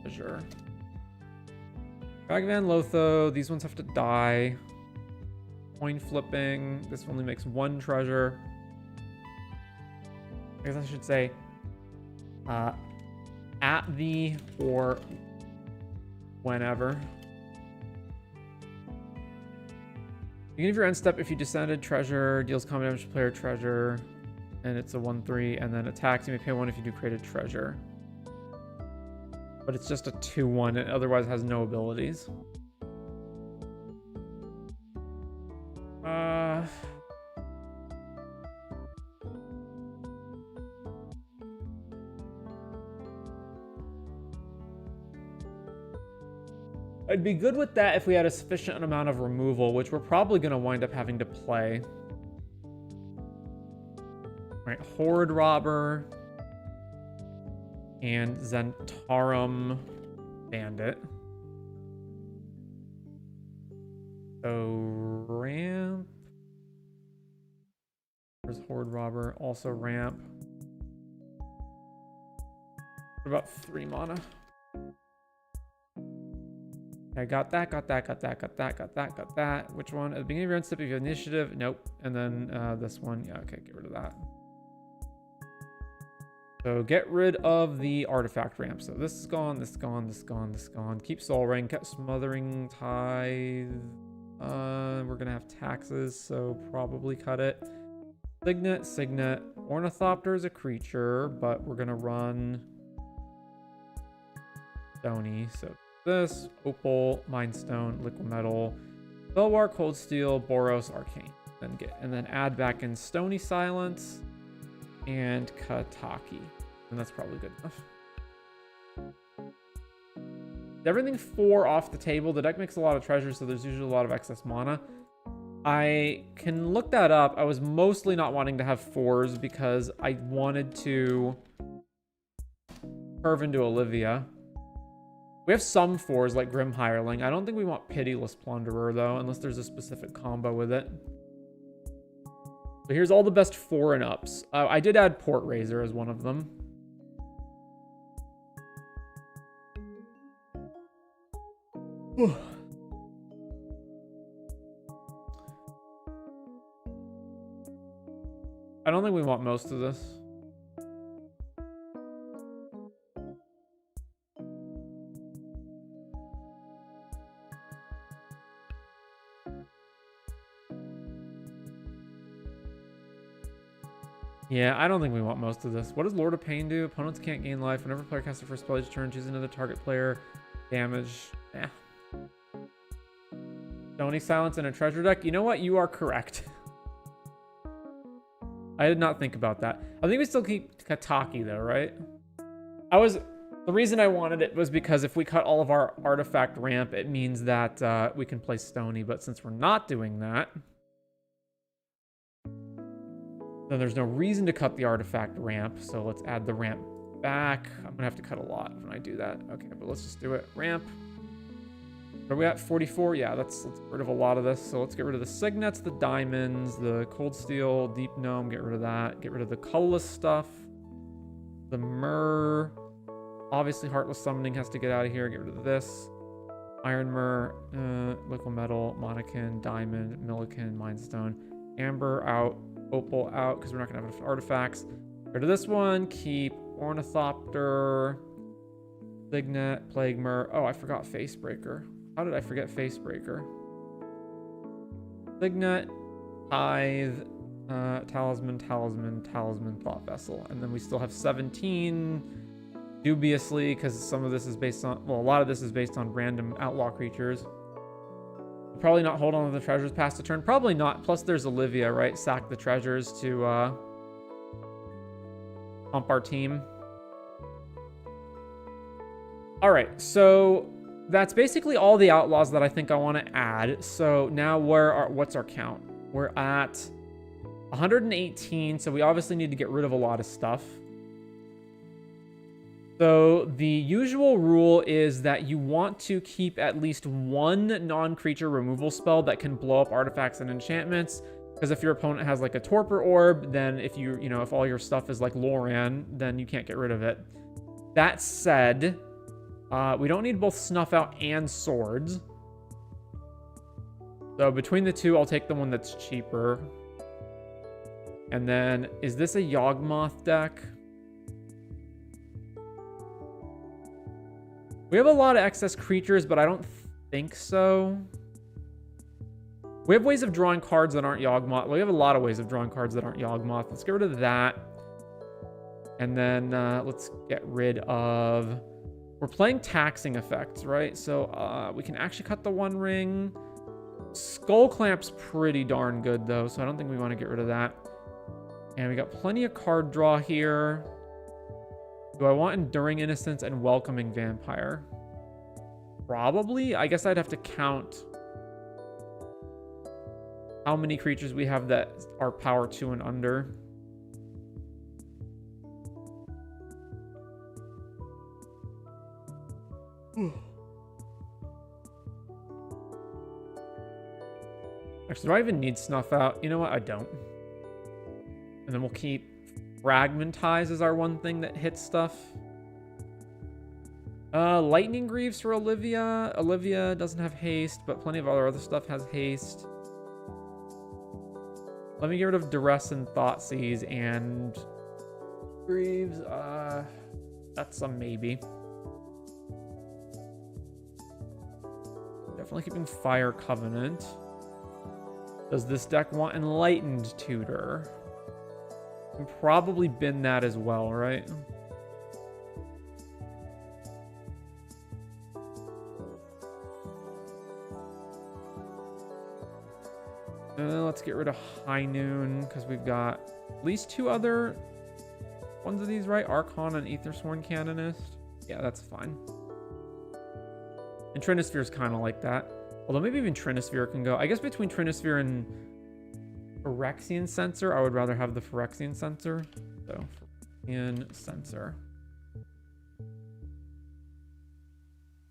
Treasure. Ragavan, Lotho, these ones have to die. Coin flipping. This only makes 1 treasure. I guess I should say at the or whenever. Beginning of your end step, if you descended treasure, deals combat damage to player treasure, and it's a 1/3, and then attacks, you may pay 1 if you do create a treasure. But it's just a 2/1, and otherwise has no abilities. I'd be good with that if we had a sufficient amount of removal, which we're probably going to wind up having to play. All right, Horde Robber. and Zentarum Bandit. So ramp. There's Horde Robber, also ramp. What about 3 mana? I got that, got that, got that, got that, got that, got that. Which one? At the beginning of your own step, if you have initiative, nope. And then this one, yeah, okay, get rid of that. So get rid of the artifact ramp. So this is gone, this is gone, this is gone, this is gone. Keep Soul Ring, kept Smothering Tithe. We're gonna have taxes, so probably cut it. Signet, Signet. Ornithopter is a creature, but we're gonna run Stony. So this, Opal, Mindstone, Liquid Metal, Belwar, Cold Steel, Boros, Arcane. And then add back in Stony Silence and Kataki. And that's probably good enough. Everything 4 off the table. The deck makes a lot of treasures, so there's usually a lot of excess mana. I can look that up. I was mostly not wanting to have 4s because I wanted to curve into Olivia. We have some 4s like Grim Hireling. I don't think we want Pitiless Plunderer though, unless there's a specific combo with it. So here's all the best 4 and ups. I did add Port Razor as one of them. I don't think we want most of this. Yeah, I don't think we want most of this. What does Lord of Pain do? Opponents can't gain life. Whenever player casts their first spell each turn, choose another target player. Damage. Yeah. Stony Silence in a treasure deck. You know what? You are correct. I did not think about that. I think we still keep Kataki though, right? The reason I wanted it was because if we cut all of our artifact ramp, it means that we can play Stony. But since we're not doing that, then there's no reason to cut the artifact ramp. So let's add the ramp back. I'm gonna have to cut a lot when I do that. Okay, but let's just do it. Ramp. Are we at 44? Yeah, let's get rid of a lot of this. So let's get rid of the Signets, the Diamonds, the Cold Steel, Deep Gnome, get rid of that. Get rid of the colorless stuff. The Myrrh. Obviously, Heartless Summoning has to get out of here. Get rid of this. Iron Myrrh, Liquid Metal, Monacan, Diamond, Millican, Mindstone. Amber out. Opal out, because we're not going to have enough artifacts. Get rid of this one. Keep Ornithopter, Signet, Plague Myrrh. Oh, I forgot Facebreaker. How did I forget Facebreaker? Signet, Tithe, Talisman, Talisman, Talisman, Thought Vessel. And then we still have 17, dubiously, because some of this is based on, well, a lot of this is based on random outlaw creatures. Probably not hold on to the treasures past the turn. Probably not. Plus there's Olivia, right? Sack the treasures to pump our team. All right, so that's basically all the outlaws that I think I want to add. So now what's our count? We're at 118, so we obviously need to get rid of a lot of stuff. So the usual rule is that you want to keep at least one non-creature removal spell that can blow up artifacts and enchantments. Because if your opponent has like a Torpor Orb, then if if all your stuff is like Loran, then you can't get rid of it. That said, we don't need both Snuff Out and Swords. So between the two, I'll take the one that's cheaper. And then, is this a Yawgmoth deck? We have a lot of excess creatures, but I don't think so. We have ways of drawing cards that aren't Yawgmoth. We have a lot of ways of drawing cards that aren't Yawgmoth. Let's get rid of that. And then let's get rid of... We're playing taxing effects, right? So we can actually cut the One Ring. Skull Clamp's pretty darn good, though, so I don't think we want to get rid of that. And we got plenty of card draw here. Do I want Enduring Innocence and Welcoming Vampire? Probably. I guess I'd have to count how many creatures we have that are power 2 and under. Actually, do I even need Snuff Out? You know what? I don't. And then we'll keep Fragmentize as our one thing that hits stuff. Lightning Greaves for Olivia. Olivia doesn't have haste, but plenty of other stuff has haste. Let me get rid of Duress and Thoughtseize and Greaves. That's a maybe. Definitely keeping Fire Covenant. Does this deck want Enlightened Tutor? Can probably bin that as well, right? Let's get rid of High Noon, because we've got at least 2 other ones of these, right? Archon and Aethersworn Canonist. Yeah, that's fine. And Trinisphere is kind of like that. Although maybe even Trinisphere can go. I guess between Trinisphere and Phyrexian Censor, I would rather have the Phyrexian Censor. So, Phyrexian Censor.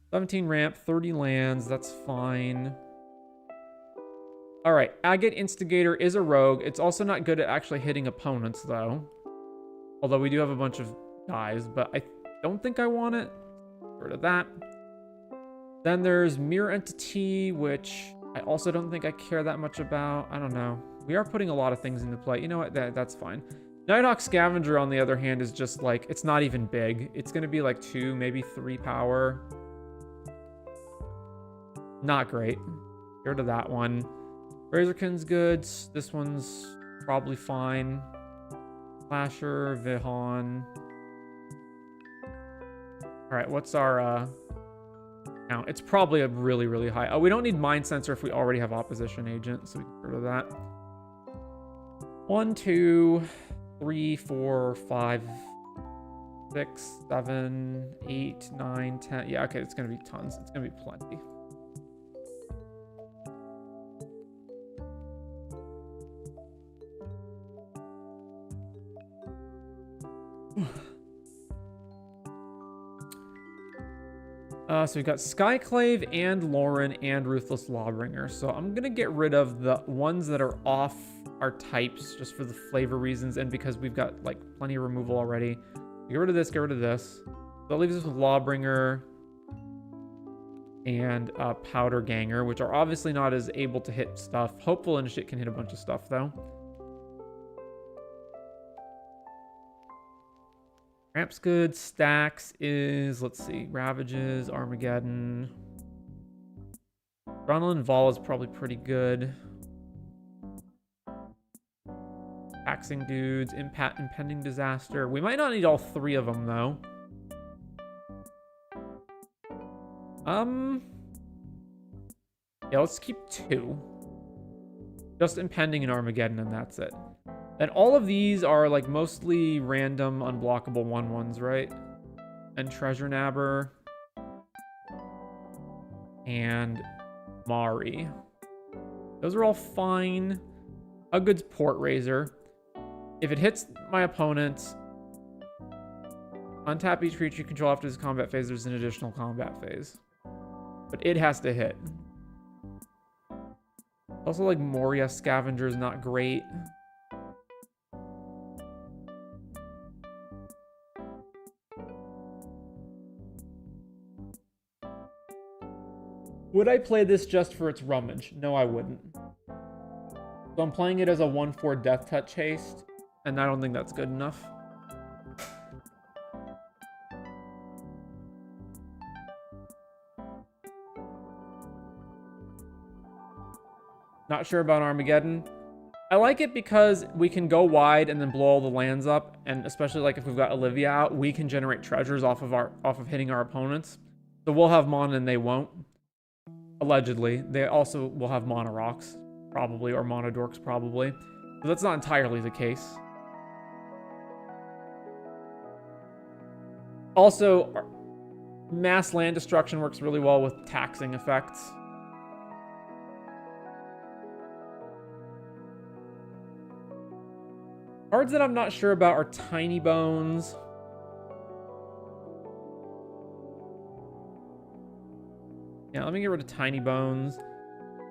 17 ramp, 30 lands, that's fine. Alright, Agate Instigator is a rogue. It's also not good at actually hitting opponents, though. Although we do have a bunch of guys, but I don't think I want it. Get rid of that. Then there's Mirror Entity, which I also don't think I care that much about. I don't know. We are putting a lot of things into play. You know what? That's fine. Nighthawk Scavenger, on the other hand, is just like, it's not even big. It's going to be like 2, maybe 3 power. Not great. Get rid of that one. Razorkin's good. This one's probably fine. Flasher, Vihan. Alright, what's our count? It's probably a really, really high. Oh, we don't need Mind Sensor if we already have Opposition Agent, so we can get rid of that. 1, 2, 3, 4, 5, 6, 7, 8, 9, 10. Yeah, okay, it's going to be tons. It's going to be plenty. So we've got Skyclave and Lauren and Ruthless Lawbringer. So I'm going to get rid of the ones that are off our types just for the flavor reasons and because we've got like plenty of removal already. Get rid of this, get rid of this. So that leaves us with Lawbringer and Powder Ganger, which are obviously not as able to hit stuff. Hopeful and shit can hit a bunch of stuff though. Ramp's good. Stacks is, let's see, Ravages, Armageddon. Adrenaline Vol is probably pretty good. Taxing Dudes, Impending Disaster. We might not need all 3 of them, though. Yeah, let's keep 2. Just Impending and Armageddon, and that's it. And all of these are like mostly random unblockable 1/1s, right? And Treasure Nabber. And Mari. Those are all fine. A good Port Razor. If it hits my opponent, untap each creature you control after this combat phase, there's an additional combat phase. But it has to hit. Also, like, Moria Scavenger is not great. Would I play this just for its rummage? No, I wouldn't. So I'm playing it as a 1/4 Death Touch haste, and I don't think that's good enough. Not sure about Armageddon. I like it because we can go wide and then blow all the lands up, and especially like if we've got Olivia out, we can generate treasures off of hitting our opponents. So we'll have mana and they won't. Allegedly. They also will have Mana Rocks, probably, or Mana Dorks, probably. But that's not entirely the case. Also, mass land destruction works really well with taxing effects. Cards that I'm not sure about are Tiny Bones. Yeah, let me get rid of Tiny Bones.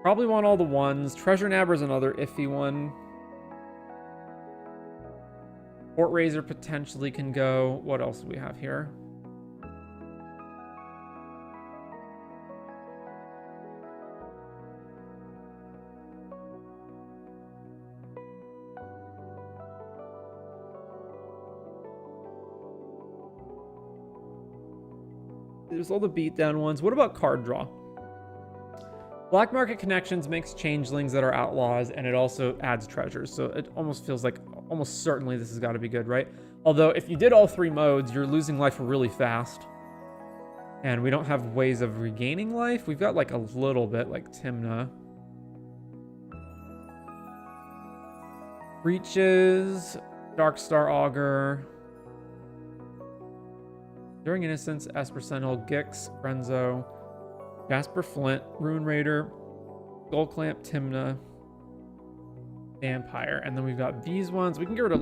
Probably want all the ones. Treasure Nabber's another iffy one. Port Razor potentially can go. What else do we have here? There's all the beatdown ones. What about card draw? Black Market Connections makes changelings that are outlaws, and it also adds treasures. So it almost feels like, almost certainly this has got to be good, right? Although if you did all 3 modes, you're losing life really fast. And we don't have ways of regaining life. We've got like a little bit, like Timna. Breaches, Darkstar Augur. During Innocence, Esper Sentinel, Gix, Renzo, Jasper Flint, Rune Raider, Skull Clamp, Timna, Vampire. And then we've got these ones. We can get rid of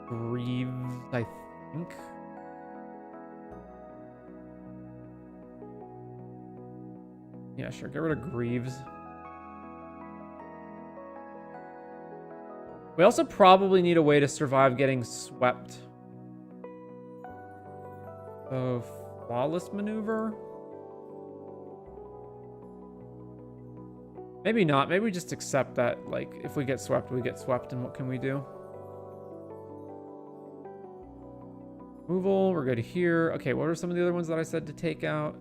Greaves, I think. Yeah, sure. Get rid of Greaves. We also probably need a way to survive getting swept. So, Flawless Maneuver? Maybe not. Maybe we just accept that, like, if we get swept, we get swept, and what can we do? Removal, we're good here. Okay, what are some of the other ones that I said to take out?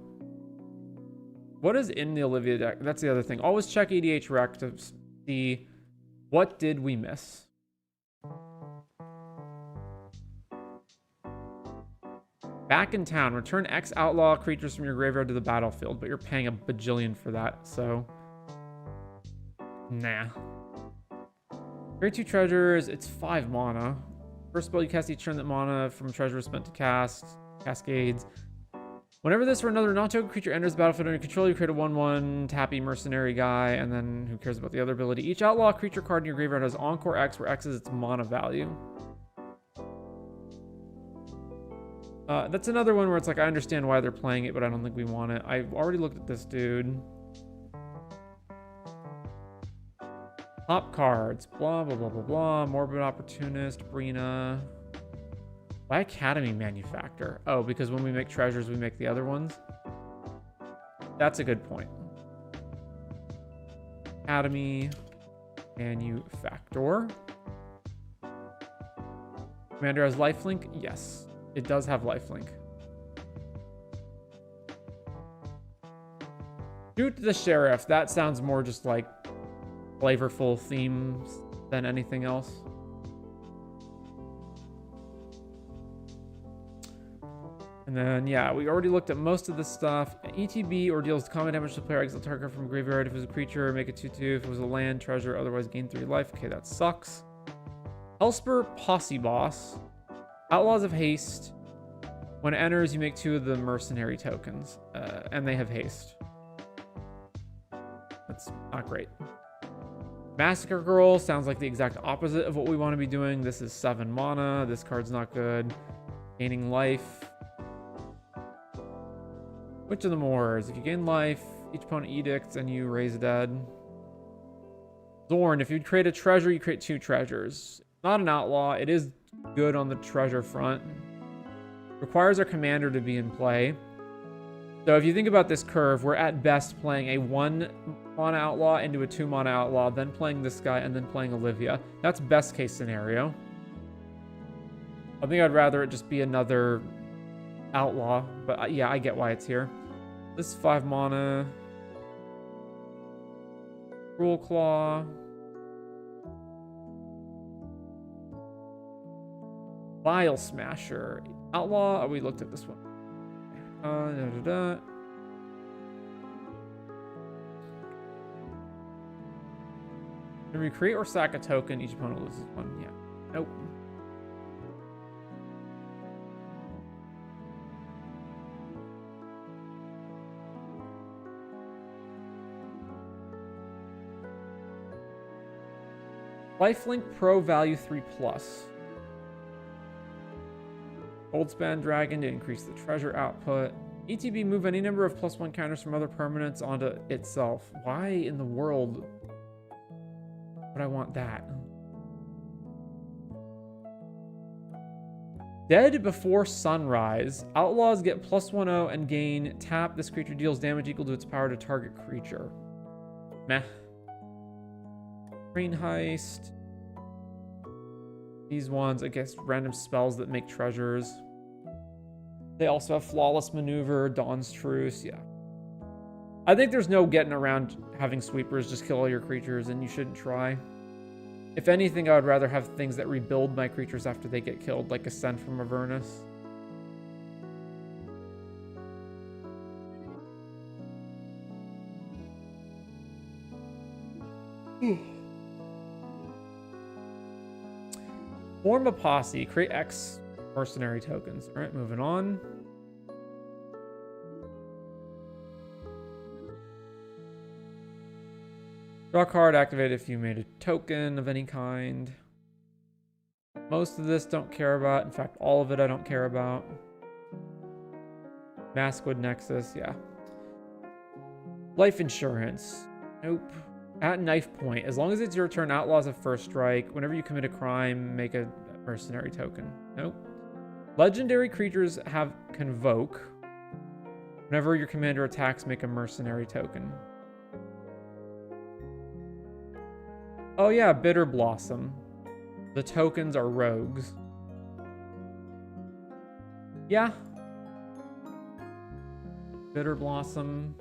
What is in the Olivia deck? That's the other thing. Always check EDH Rec to see what did we miss. Back in town. Return X outlaw creatures from your graveyard to the battlefield, but you're paying a bajillion for that, so... Nah. Create 2 treasures. It's 5 mana. First spell you cast each turn that mana from treasure is spent to cast. Cascades. Whenever this or another non-token creature enters the battlefield under your control, you create a 1/1 tappy mercenary guy, and then who cares about the other ability? Each outlaw creature card in your graveyard has Encore X, where X is its mana value. That's another one where it's like, I understand why they're playing it, but I don't think we want it. I've already looked at this dude. Top cards. Blah, blah, blah, blah, blah. Morbid Opportunist. Brina. Why Academy Manufactor? Oh, because when we make treasures, we make the other ones? That's a good point. Academy Manufactor. Commander has lifelink? Yes. It does have lifelink. Shoot the Sheriff. That sounds more just like flavorful themes than anything else. And then, yeah, we already looked at most of this stuff. ETB or deals combat damage to player, exile target from graveyard. If it was a creature, make it 2/2. If it was a land, treasure, otherwise gain 3 life. Okay, that sucks. Elspur Posse Boss. Outlaws of Haste. When it enters, you make 2 of the mercenary tokens, and they have haste. That's not great. Massacre Girl sounds like the exact opposite of what we want to be doing. This is 7 mana. This card's not good. Gaining life. Which of the mores? If you gain life, each opponent edicts and you raise dead. Zorn, if you create a treasure, you create 2 treasures. Not an outlaw. It is good on the treasure front. Requires our commander to be in play. So if you think about this curve, we're at best playing a 1 mana outlaw into a 2 mana outlaw, then playing this guy, and then playing Olivia. That's best case scenario. I think I'd rather it just be another outlaw, but yeah, I get why it's here. This is 5 mana. Cruel Claw. Vile Smasher. Outlaw. Oh, we looked at this one. Can we create or sack a token? Each opponent loses 1. Yeah. Nope. Lifelink Pro value 3+. Goldspan Dragon to increase the treasure output. ETB, move any number of +1 counters from other permanents onto itself. Why in the world would I want that? Dead before sunrise. Outlaws get +1/0 and gain tap. This creature deals damage equal to its power to target creature. Meh. Train heist. These ones against random spells that make treasures. They also have flawless maneuver, Dawn's Truce. Yeah. I think there's no getting around having sweepers just kill all your creatures, and you shouldn't try. If anything, I would rather have things that rebuild my creatures after they get killed, like Ascend from Avernus. Form a posse. Create X mercenary tokens. All right, moving on. Draw a card, activate if you made a token of any kind. Most of this don't care about. In fact, all of it I don't care about. Maskwood Nexus, yeah. Life insurance. Nope. At knife point. As long as it's your turn, Outlaws have first strike. Whenever you commit a crime, make a mercenary token. Nope. Legendary creatures have Convoke. Whenever your commander attacks, make a mercenary token. Oh yeah, Bitter Blossom. The tokens are rogues. Yeah. Bitter Blossom.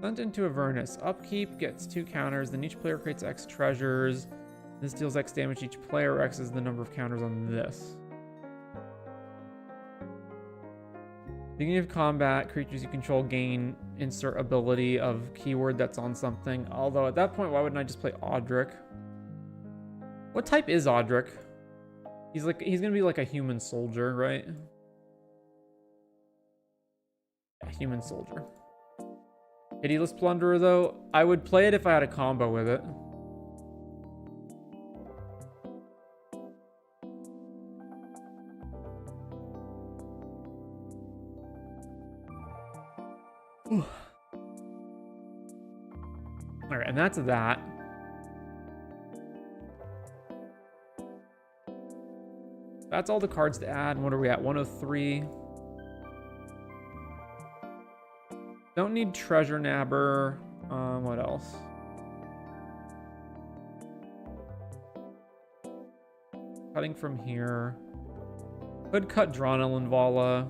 Sent into Avernus. Upkeep gets 2 counters, then each player creates X treasures. This deals X damage to each player. X is the number of counters on this. Beginning of combat, creatures you control gain insert ability of keyword that's on something. Although at that point, why wouldn't I just play Audric? What type is Audric? He's gonna be like a human soldier, right? Yeah, human soldier. Pitiless Plunderer, though, I would play it if I had a combo with it. Alright, and that's that. That's all the cards to add. What are we at? 103. Don't need Treasure Nabber. What else? Cutting from here. Could cut Dralnu and Vala.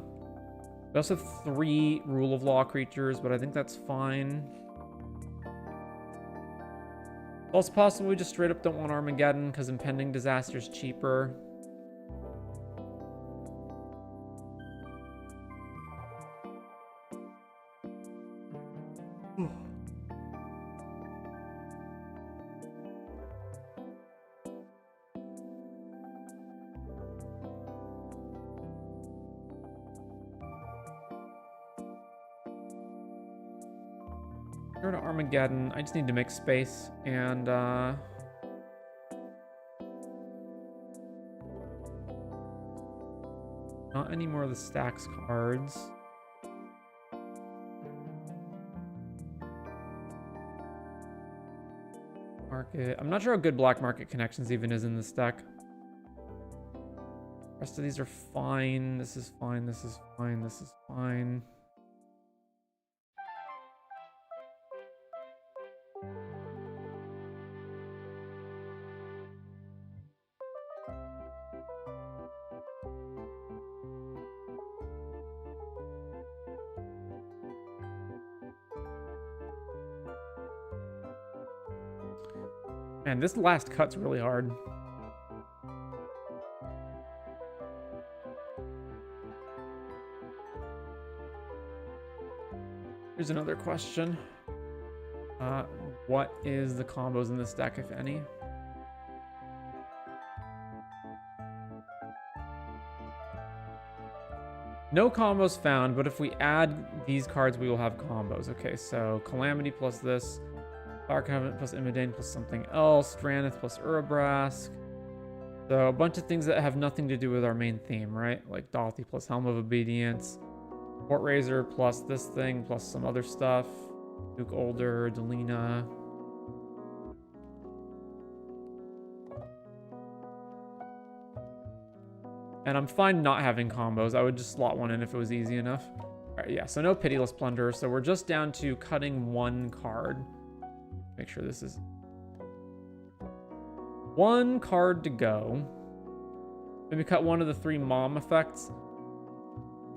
We also have 3 Rule of Law creatures, but I think that's fine. Also possible we just straight up don't want Armageddon because Impending Disaster is cheaper. Go to Armageddon. I just need to make space and not any more of the stacks cards. Market. I'm not sure how good Black Market Connections even is in this deck. The rest of these are fine. This is fine. This is fine. This is fine. Man, this last cut's really hard. Here's another question. What is the combos in this deck, if any? No combos found, but if we add these cards, we will have combos. Okay, so Calamity plus this, Dark Covenant plus Imidane plus something else, Stranath plus Urabrask. So a bunch of things that have nothing to do with our main theme, right? Like Dalthi plus Helm of Obedience, Port Razor plus this thing plus some other stuff, Duke Older, Delina. And I'm fine not having combos. I would just slot one in if it was easy enough. All right, yeah, so no Pitiless Plunder. So we're just down to cutting one card. Make sure this is... one card to go. Maybe cut one of the 3 Mom effects.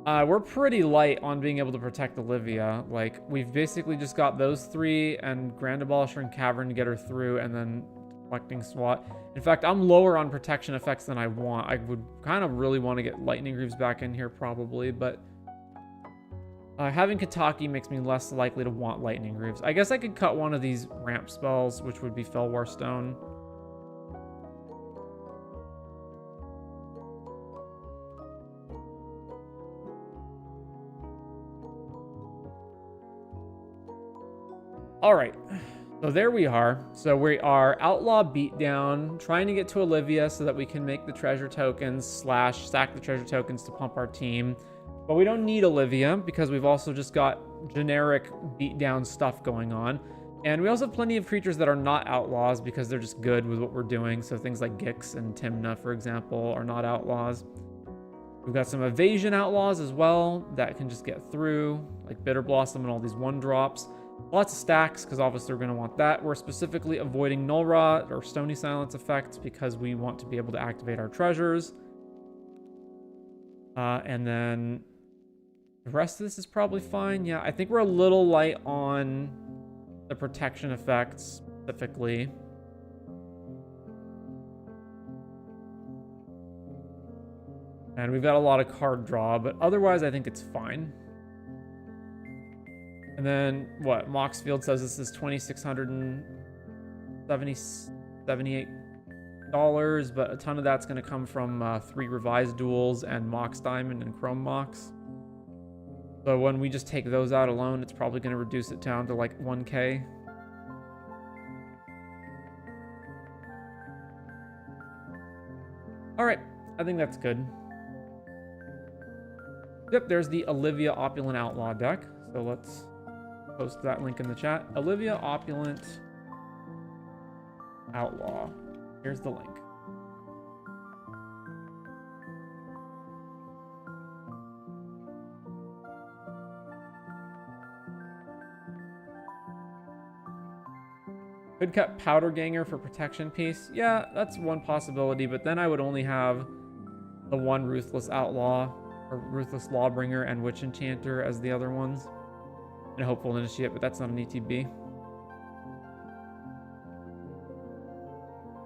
We're pretty light on being able to protect Olivia. Like, we've basically just got those 3 and Grand Abolisher and Cavern to get her through, and then Deflecting SWAT. In fact, I'm lower on protection effects than I want. I would kind of really want to get Lightning Greaves back in here probably, but having Kataki makes me less likely to want Lightning Greaves. I guess I could cut one of these ramp spells, which would be Fellwar Stone. All right. So there we are. So we are Outlaw Beatdown, trying to get to Olivia so that we can make the treasure tokens / stack the treasure tokens to pump our team. But we don't need Olivia because we've also just got generic beatdown stuff going on. And we also have plenty of creatures that are not outlaws because they're just good with what we're doing. So things like Gix and Timna, for example, are not outlaws. We've got some evasion outlaws as well that can just get through, like Bitter Blossom and all these 1-drops. Lots of stacks, because obviously we're going to want that. We're specifically avoiding Null Rot or Stony Silence effects because we want to be able to activate our treasures. And then the rest of this is probably fine. Yeah, I think we're a little light on the protection effects specifically. And we've got a lot of card draw, but otherwise I think it's fine. And then, what, Moxfield says this is $2,678, but a ton of that's going to come from 3 revised duels and Mox Diamond and Chrome Mox. So when we just take those out alone, it's probably going to reduce it down to like 1K. All right, I think that's good. Yep, there's the Olivia Opulent Outlaw deck. So let's post that link in the chat. Olivia Opulent Outlaw. Here's the link. Could cut Powder Ganger for protection piece. Yeah, that's one possibility, but then I would only have the one Ruthless Outlaw, or Ruthless Lawbringer and Witch Enchanter as the other ones. And Hopeful Initiate, but that's not an ETB.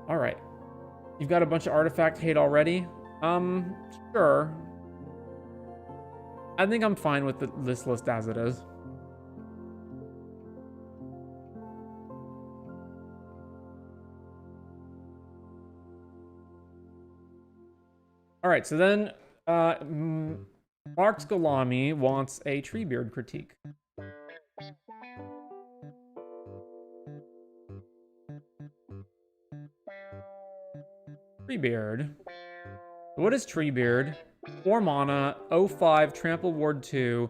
Alright. You've got a bunch of artifact hate already? Sure. I think I'm fine with this list as it is. Alright, so then MarxGorlami wants a Treebeard critique. Treebeard. What is Treebeard? 4 mana, 0/5, Trample Ward 2.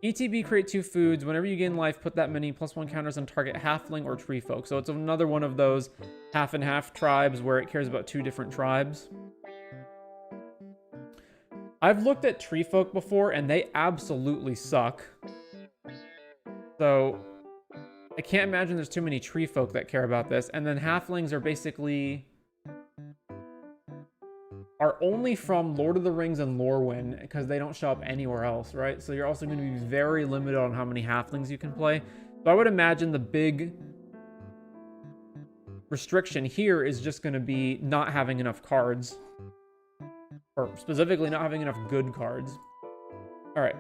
ETB, create 2 foods. Whenever you gain life, put that many +1 counters on target halfling or tree folk. So it's another one of those half and half tribes where it cares about 2 different tribes. I've looked at tree folk before and they absolutely suck. So I can't imagine there's too many tree folk that care about this. And then halflings are basically only from Lord of the Rings and Lorwyn because they don't show up anywhere else, right? So you're also going to be very limited on how many halflings you can play. So I would imagine the big restriction here is just going to be not having enough cards. Or specifically not having enough good cards. Alright.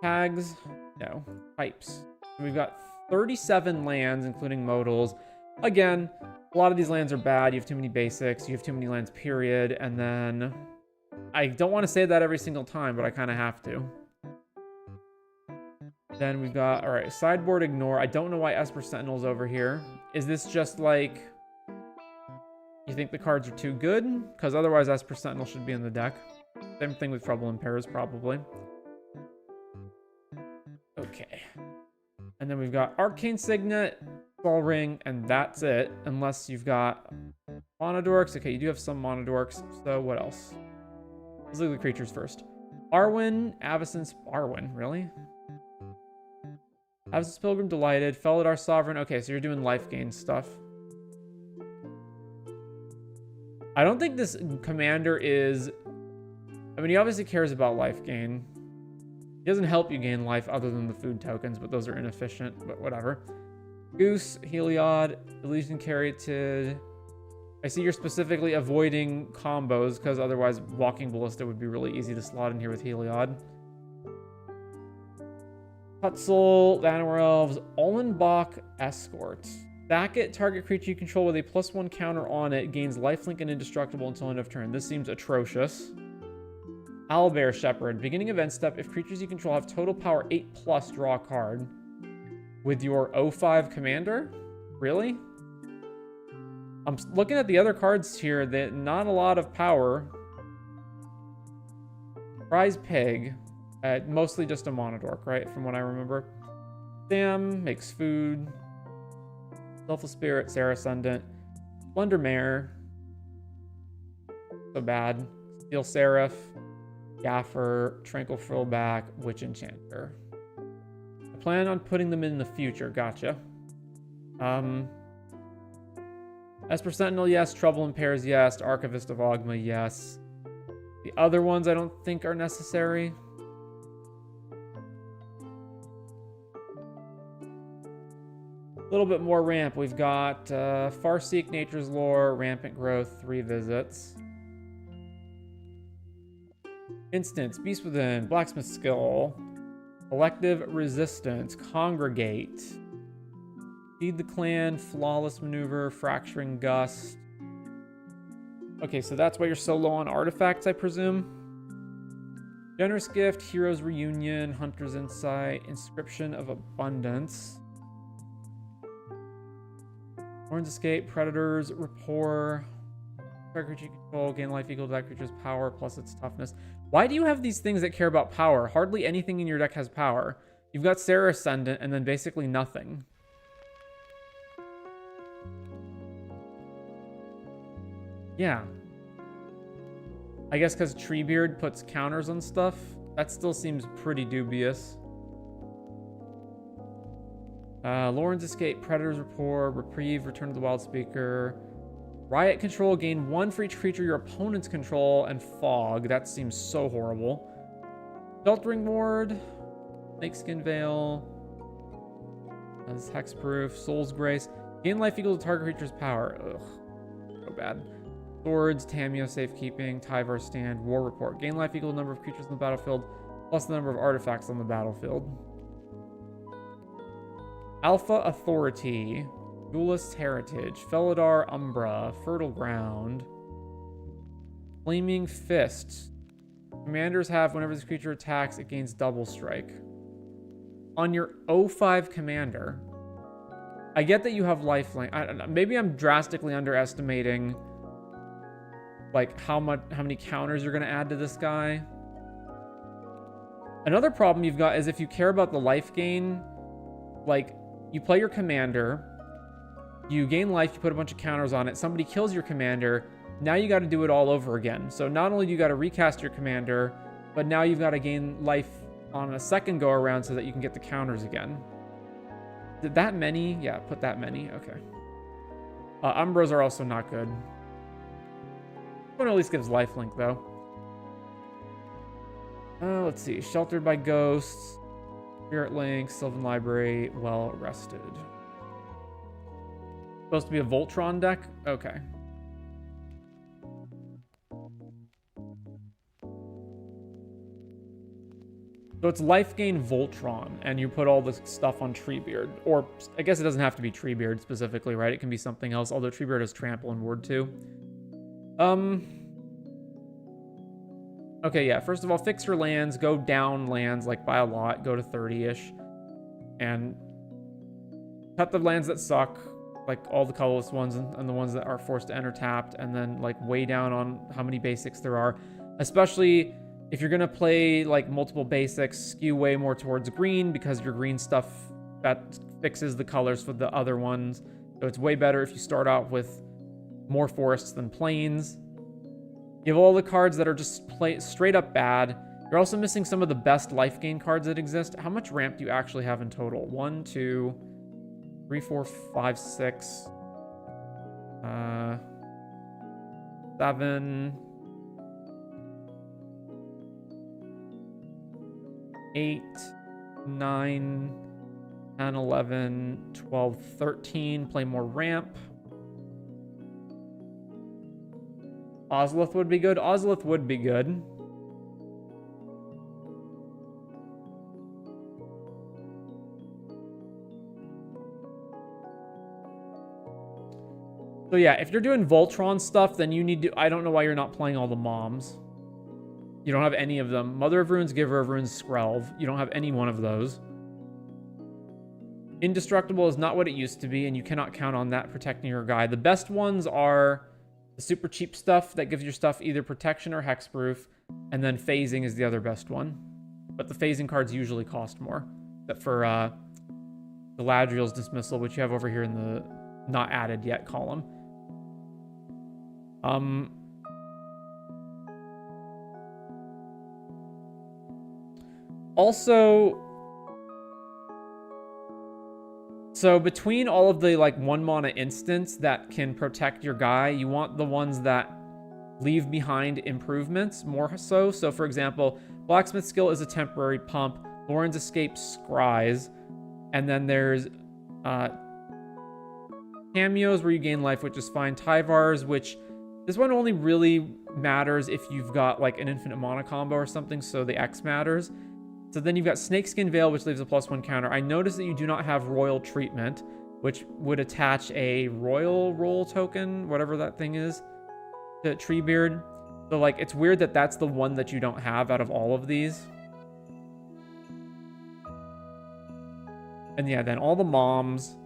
Tags. No. Types. We've got 37 lands, including modals. Again, a lot of these lands are bad. You have too many basics. You have too many lands, period. And then I don't want to say that every single time, but I kind of have to. Then we've got, all right, sideboard ignore. I don't know why Esper Sentinel's over here. Is this just like, you think the cards are too good? Because otherwise Esper Sentinel should be in the deck. Same thing with Trouble in Pairs, probably. Okay. And then we've got Arcane Signet, Ball Ring, and that's it. Unless you've got Monodorks. Okay, you do have some Monodorks. So what else? Let's look at the creatures first. Arwen, Avacyn's Arwen, really? Avacyn's Pilgrim Delighted, Felidar Sovereign. Okay, so you're doing life gain stuff. I don't think this commander is... I mean, he obviously cares about life gain. He doesn't help you gain life other than the food tokens, but those are inefficient, but whatever. Goose, Heliod, Elysian Caryatid. I see you're specifically avoiding combos, because otherwise Walking Ballista would be really easy to slot in here with Heliod. Hutzel, Llanowar Elves, Ollenbach Escort. Back it, target creature you control with a +1 counter on it, gains lifelink and indestructible until end of turn. This seems atrocious. Owlbear Shepherd. Beginning event step, if creatures you control have total power 8+, draw a card. With your 05 commander? Really? I'm looking at the other cards here, that not a lot of power. Prize Pig. Mostly just a Monodork, right? From what I remember. Sam makes food. Selfless Spirit, Sarah Ascendant. Splendor Mare. So bad. Steel Seraph. Gaffer, Tranquil Frillback, Witch Enchanter. I plan on putting them in the future. Gotcha. Esper Sentinel, yes. Trouble in Pairs, yes. Archivist of Ogma, yes. The other ones I don't think are necessary. A little bit more ramp. We've got Farseek, Nature's Lore, Rampant Growth, 3 visits. Instance, Beast Within, Blacksmith Skill, Elective Resistance, Congregate, Feed the Clan, Flawless Maneuver, Fracturing Gust. Okay, so that's why you're so low on artifacts, I presume. Generous Gift, Heroes Reunion, Hunter's Insight, Inscription of Abundance. Horns Escape, Predators, Rapport. Target creature you control, gain life equal to that creature's power plus its toughness. Why do you have these things that care about power? Hardly anything in your deck has power. You've got Sarah Ascendant and then basically nothing. Yeah. I guess because Treebeard puts counters on stuff. That still seems pretty dubious. Lauren's Escape, Predator's Rapport, Reprieve, Return to the Wild Speaker. Riot Control, gain 1 for each creature your opponents control, and Fog. That seems so horrible. Sheltering Ward, Snakeskin Veil, that's Hexproof, Soul's Grace. Gain life equal to target creature's power. Ugh, so bad. Swords, Tameo Safekeeping, Tyvar Stand, War Report. Gain life equal to the number of creatures on the battlefield, plus the number of artifacts on the battlefield. Alpha Authority. Duelist Heritage, Felidar Umbra, Fertile Ground, Flaming Fist. Commanders have, whenever this creature attacks, it gains double strike. On your 05 commander, I get that you have lifelink. I don't know, maybe I'm drastically underestimating like how many counters you're gonna add to this guy. Another problem you've got is if you care about the life gain, like you play your commander. You gain life, you put a bunch of counters on it, somebody kills your commander, now you got to do it all over again. So not only do you got to recast your commander, but now you've got to gain life on a second go around so that you can get the counters again. Did that many? Yeah, put that many. Okay. Umbras are also not good. This one at least gives lifelink though. Let's see. Sheltered by Ghosts, Spirit Link, Sylvan Library, Well Rested. Supposed to be a Voltron deck? Okay. So it's life gain Voltron, and you put all this stuff on Treebeard. Or, I guess it doesn't have to be Treebeard specifically, right? It can be something else, although Treebeard has Trample and Ward too. Okay, yeah. First of all, fix your lands. Go down lands, like by a lot. Go to 30-ish. and cut the lands that suck, like all the colorless ones and the ones that are forced to enter tapped, and then like weigh down on how many basics there are. Especially if you're gonna play like multiple basics, skew way more towards green because your green stuff that fixes the colors for the other ones. So it's way better if you start out with more forests than plains. You have all the cards that are just straight up bad. You're also missing some of the best life gain cards that exist. How much ramp do you actually have in total? 1, 2, 3, 4, 5, 6, 7, 8, 9, 10, 11, 12, 13. Play more ramp. Ozlith would be good. Ozlith would be good. So yeah, if you're doing Voltron stuff, then you need to... I don't know why you're not playing all the moms. You don't have any of them. Mother of Runes, Giver of Runes, Skrelv. You don't have any one of those. Indestructible is not what it used to be, and you cannot count on that protecting your guy. The best ones are the super cheap stuff that gives your stuff either protection or hexproof, and then phasing is the other best one. But the phasing cards usually cost more. Except for Galadriel's Dismissal, which you have over here in the not added yet column. Also, so between all of the like 1 mana instants that can protect your guy, you want the ones that leave behind improvements more so. So for example, Blacksmith Skill is a temporary pump, Lauren's Escape scries, and then there's cameos where you gain life, which is fine. Tyvar's, which this one only really matters if you've got like an infinite mana combo or something, so the X matters. So then you've got Snakeskin Veil, which leaves a +1 counter. I noticed that you do not have Royal Treatment, which would attach a Royal Roll token, whatever that thing is, to Treebeard. So like, it's weird that that's the one that you don't have out of all of these. And yeah, then all the moms.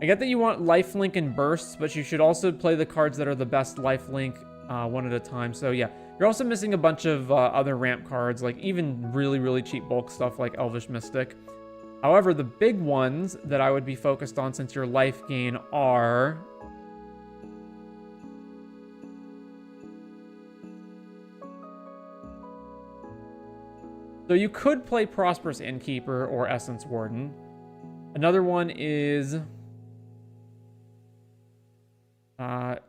I get that you want lifelink and bursts, but you should also play the cards that are the best lifelink one at a time. So yeah, you're also missing a bunch of other ramp cards, like even really, really cheap bulk stuff like Elvish Mystic. However, the big ones that I would be focused on since your life gain are... So you could play Prosperous Innkeeper or Essence Warden. Another one is...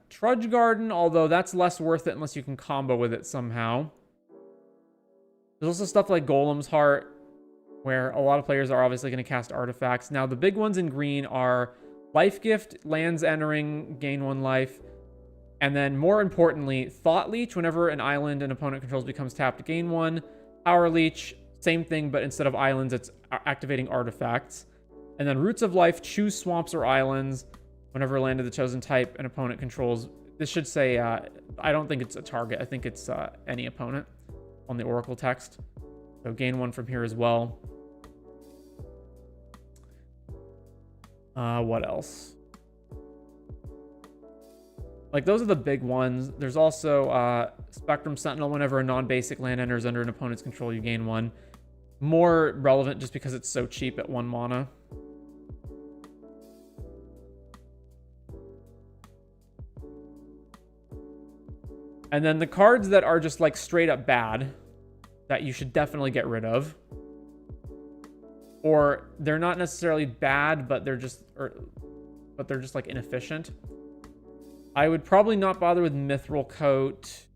Trudge Garden, although that's less worth it unless you can combo with it somehow. There's also stuff like Golem's Heart, where a lot of players are obviously going to cast artifacts. Now, the big ones in green are Life Gift, lands entering, gain 1 life. And then, more importantly, Thought Leech, whenever an island an opponent controls becomes tapped, gain 1. Power Leech, same thing, but instead of islands, it's activating artifacts. And then Roots of Life, choose swamps or islands. Whenever a land of the chosen type an opponent controls, this should say, I don't think it's a target. I think it's any opponent on the Oracle text. So gain 1 from here as well. What else? Like, those are the big ones. There's also Spectrum Sentinel. Whenever a non-basic land enters under an opponent's control, you gain 1. More relevant just because it's so cheap at 1 mana. And then the cards that are just like straight up bad that you should definitely get rid of. Or they're not necessarily bad, but they're just like inefficient. I would probably not bother with Mithril Coat.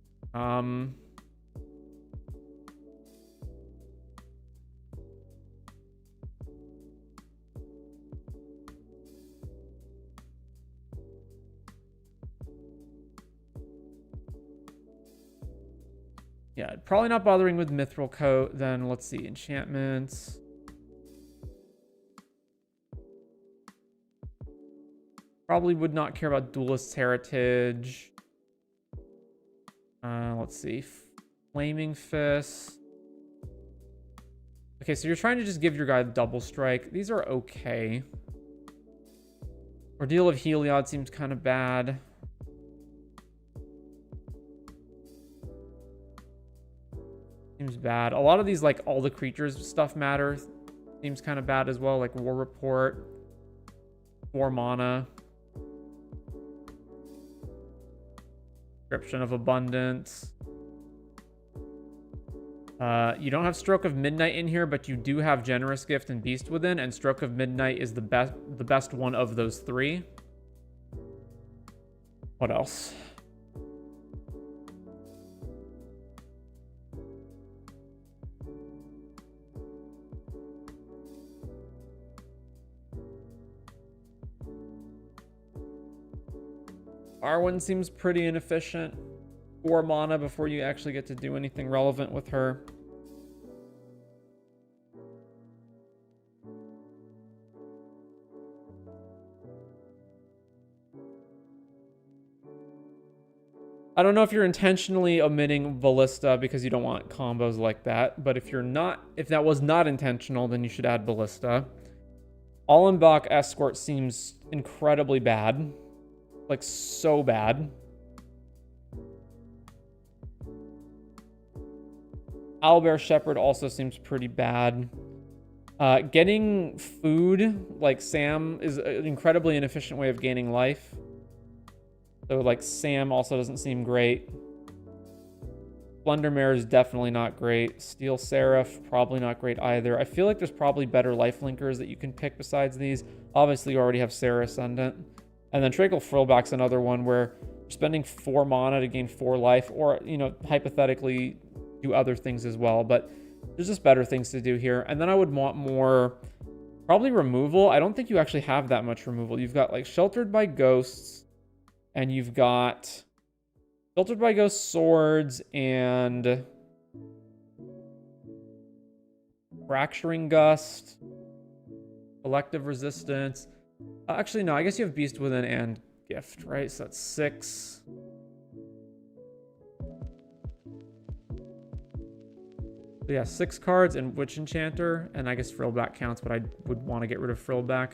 Yeah, probably not bothering with Mithril Coat. Then let's see, enchantments. Probably would not care about Duelist's Heritage. Let's see. Flaming Fist. Okay, so you're trying to just give your guy double strike. These are okay. Ordeal of Heliod seems kind of bad. Seems bad. A lot of these, like, all the creatures stuff matter. Seems kind of bad as well, like War Report. 4 mana. Description of Abundance. You don't have Stroke of Midnight in here, but you do have Generous Gift and Beast Within, and Stroke of Midnight is the best one of those 3. What else? R1 seems pretty inefficient. 4 mana before you actually get to do anything relevant with her. I don't know if you're intentionally omitting Ballista because you don't want combos like that, but if that was not intentional, then you should add Ballista. Allenbach Escort seems incredibly bad. Like, so bad. Owlbear Shepherd also seems pretty bad. Getting food, like Sam, is an incredibly inefficient way of gaining life. So, like, Sam also doesn't seem great. Blundermare is definitely not great. Steel Seraph, probably not great either. I feel like there's probably better life linkers that you can pick besides these. Obviously, you already have Sarah Ascendant. And then Trakel Frillback's another one where you're spending 4 mana to gain 4 life, or, you know, hypothetically do other things as well. But there's just better things to do here. And then I would want more, probably removal. I don't think you actually have that much removal. You've got, like, Sheltered by Ghosts, and you've got Sheltered by Ghosts, Swords, and Fracturing Gust, Collective Resistance. Actually, no, I guess you have Beast Within and Gift, right? So that's 6. So yeah, 6 cards and Witch Enchanter, and I guess Frillback counts, but I would want to get rid of Frillback.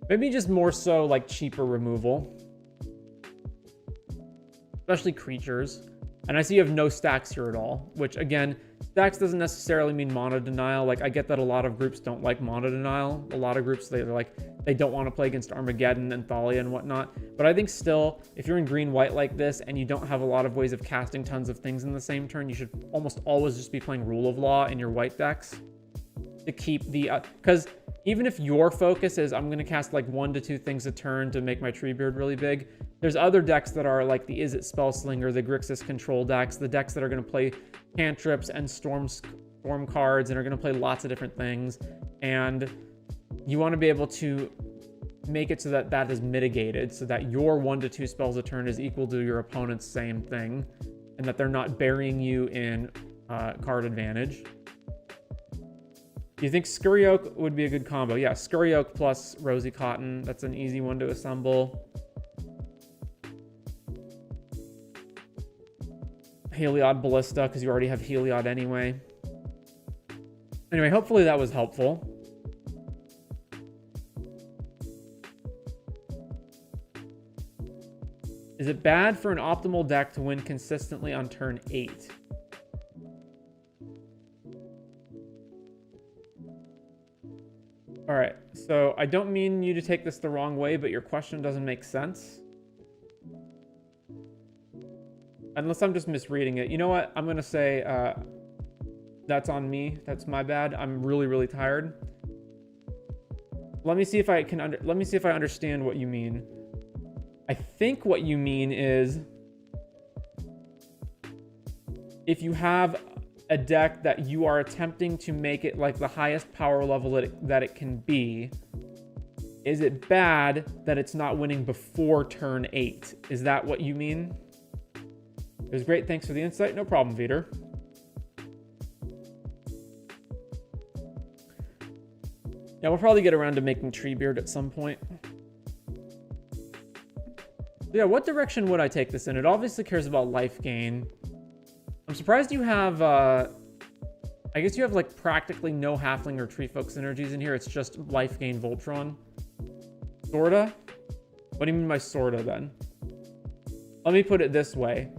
Maybe just more so like cheaper removal. Especially creatures. And I see you have no stacks here at all, which again, stacks doesn't necessarily mean mono denial. Like, I get that a lot of groups don't like mono denial. A lot of groups, they don't want to play against Armageddon and Thalia and whatnot. But I think still, if you're in green-white like this and you don't have a lot of ways of casting tons of things in the same turn, you should almost always just be playing Rule of Law in your white decks to keep the... Because even if your focus is, I'm going to cast like 1 to 2 things a turn to make my Treebeard really big, there's other decks that are like the Izzet Spellslinger, the Grixis Control decks, the decks that are going to play cantrips and storm cards and are going to play lots of different things. And you want to be able to make it so that that is mitigated, so that your 1 to 2 spells a turn is equal to your opponent's same thing, and that they're not burying you in card advantage. Do you think Scurry Oak would be a good combo? Yeah, Scurry Oak plus Rosy Cotton. That's an easy one to assemble. Heliod Ballista, because you already have Heliod anyway. Anyway, hopefully that was helpful. Is it bad for an optimal deck to win consistently on turn 8? All right, so I don't mean you to take this the wrong way, but your question doesn't make sense. Unless I'm just misreading it. You know what? I'm going to say that's on me. That's my bad. I'm really, really tired. Let me see if I can let me see if I understand what you mean. I think what you mean is if you have a deck that you are attempting to make it like the highest power level that it can be, is it bad that it's not winning before turn 8? Is that what you mean? It was great. Thanks for the insight. No problem, Veter. Yeah, we'll probably get around to making Treebeard at some point. Yeah, what direction would I take this in? It obviously cares about life gain. I'm surprised you have, I guess you have like practically no Halfling or Tree Folk synergies in here. It's just life gain Voltron. Sorta? What do you mean by sorta then? Let me put it this way.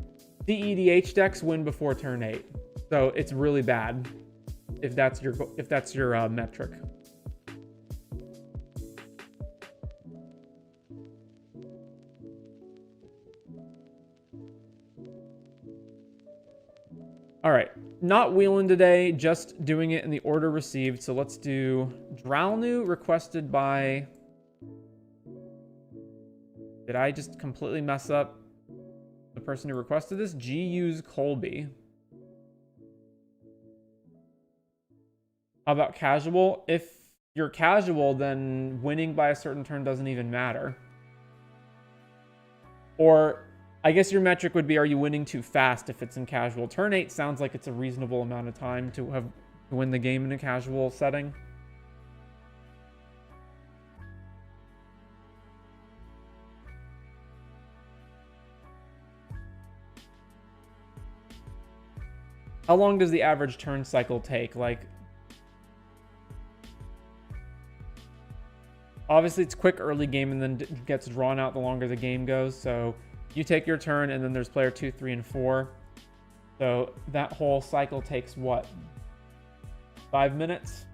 The EDH decks win before turn 8. So it's really bad if that's your metric. All right, not wheeling today, just doing it in the order received. So let's do Dralnu requested by... Did I just completely mess up the person who requested this? GUs Colby. How about casual? If you're casual, then winning by a certain turn doesn't even matter. Or... I guess your metric would be, are you winning too fast if it's in casual? Turn 8 sounds like it's a reasonable amount of time to win the game in a casual setting. How long does the average turn cycle take? Like, obviously it's quick early game and then gets drawn out the longer the game goes, so... You take your turn, and then there's player 2, 3, and 4. So that whole cycle takes what? 5 minutes?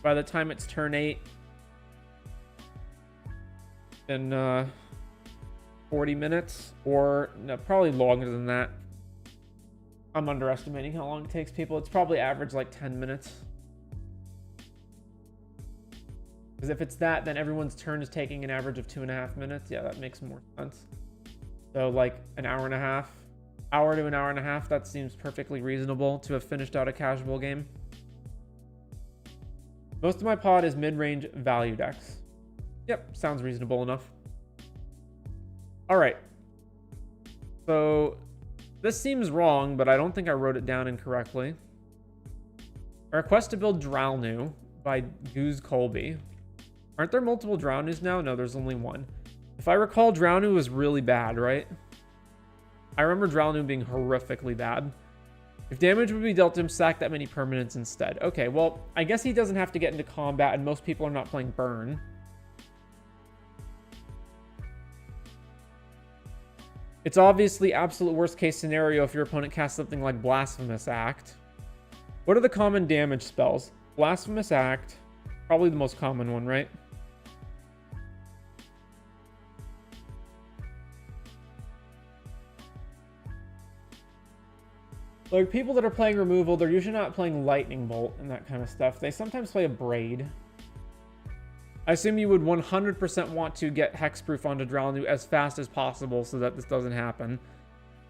By the time it's turn 8, then 40 minutes, or no, probably longer than that. I'm underestimating how long it takes people. It's probably average like 10 minutes. Because if it's that, then everyone's turn is taking an average of 2.5 minutes. Yeah, that makes more sense. So like an hour and a half. Hour to an hour and a half, that seems perfectly reasonable to have finished out a casual game. Most of my pod is mid-range value decks. Yep, sounds reasonable enough. All right. So... This seems wrong, but I don't think I wrote it down incorrectly. A request to build Dralnu by GUs Colby. Aren't there multiple Dralnus now? No, there's only one. If I recall, Dralnu was really bad, right? I remember Dralnu being horrifically bad. If damage would be dealt to him, sack that many permanents instead. Okay, well, I guess he doesn't have to get into combat, and most people are not playing Burn. It's obviously absolute worst case scenario if your opponent casts something like Blasphemous Act. What are the common damage spells? Blasphemous Act, probably the most common one, right? Like, people that are playing removal, they're usually not playing Lightning Bolt and that kind of stuff. They sometimes play a Braid. I assume you would 100% want to get Hexproof onto Dralnu as fast as possible so that this doesn't happen.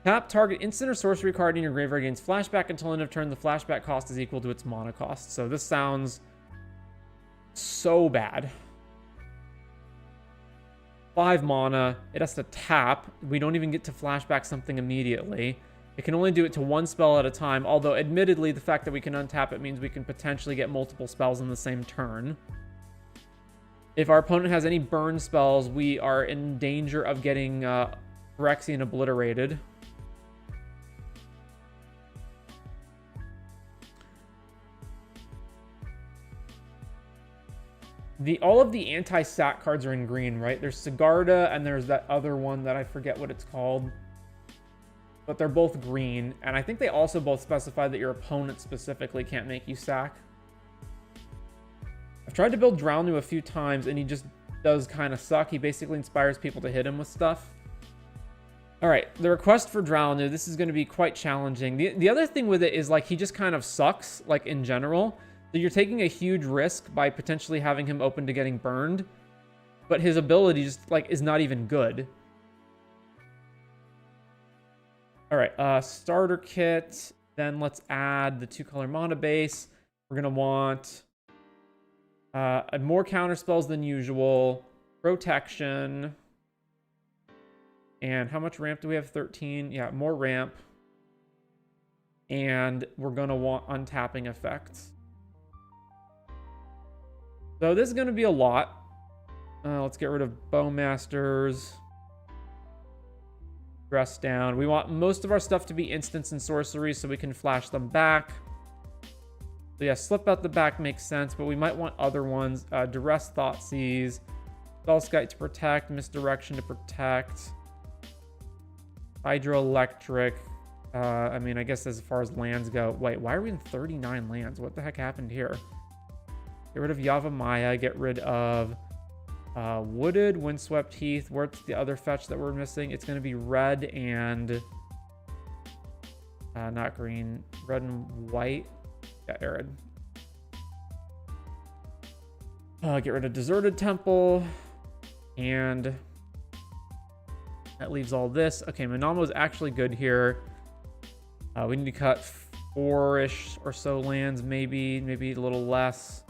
Tap target instant or sorcery card in your graveyard gains flashback until end of turn. The flashback cost is equal to its mana cost. So this sounds so bad. 5 mana. It has to tap. We don't even get to flashback something immediately. It can only do it to one spell at a time, although admittedly the fact that we can untap it means we can potentially get multiple spells in the same turn. If our opponent has any burn spells, we are in danger of getting Phyrexian obliterated. All of the anti-sack cards are in green, right? There's Sigarda and there's that other one that I forget what it's called. But they're both green, and I think they also both specify that your opponent specifically can't make you sack. I've tried to build Dralnu a few times, and he just does kind of suck. He basically inspires people to hit him with stuff. All right, the request for Dralnu, this is going to be quite challenging. The other thing with it is, like, he just kind of sucks, like, in general. So you're taking a huge risk by potentially having him open to getting burned, but his ability just, like, is not even good. All right, starter kit. Then let's add the 2-color mana base. We're going to want... more counter spells than usual. Protection. And how much ramp do we have? 13. Yeah, more ramp. And we're going to want untapping effects. So this is going to be a lot. Let's get rid of Bowmasters. Dress down. We want most of our stuff to be instants and sorceries so we can flash them back. So yeah, slip out the back makes sense, but we might want other ones. Duress, Thoughtseize, Spellskite to protect, Misdirection to protect, Hydroelectric. I mean, I guess as far as lands go. Wait, why are we in 39 lands? What the heck happened here? Get rid of Yavimaya, get rid of Wooded, Windswept Heath. What's the other fetch that we're missing? It's going to be red and... not green. Red and white. Yeah, Arid. Get rid of Deserted Temple. And... that leaves all this. Okay, Manamo is actually good here. We need to cut 4-ish or so lands, maybe a little less.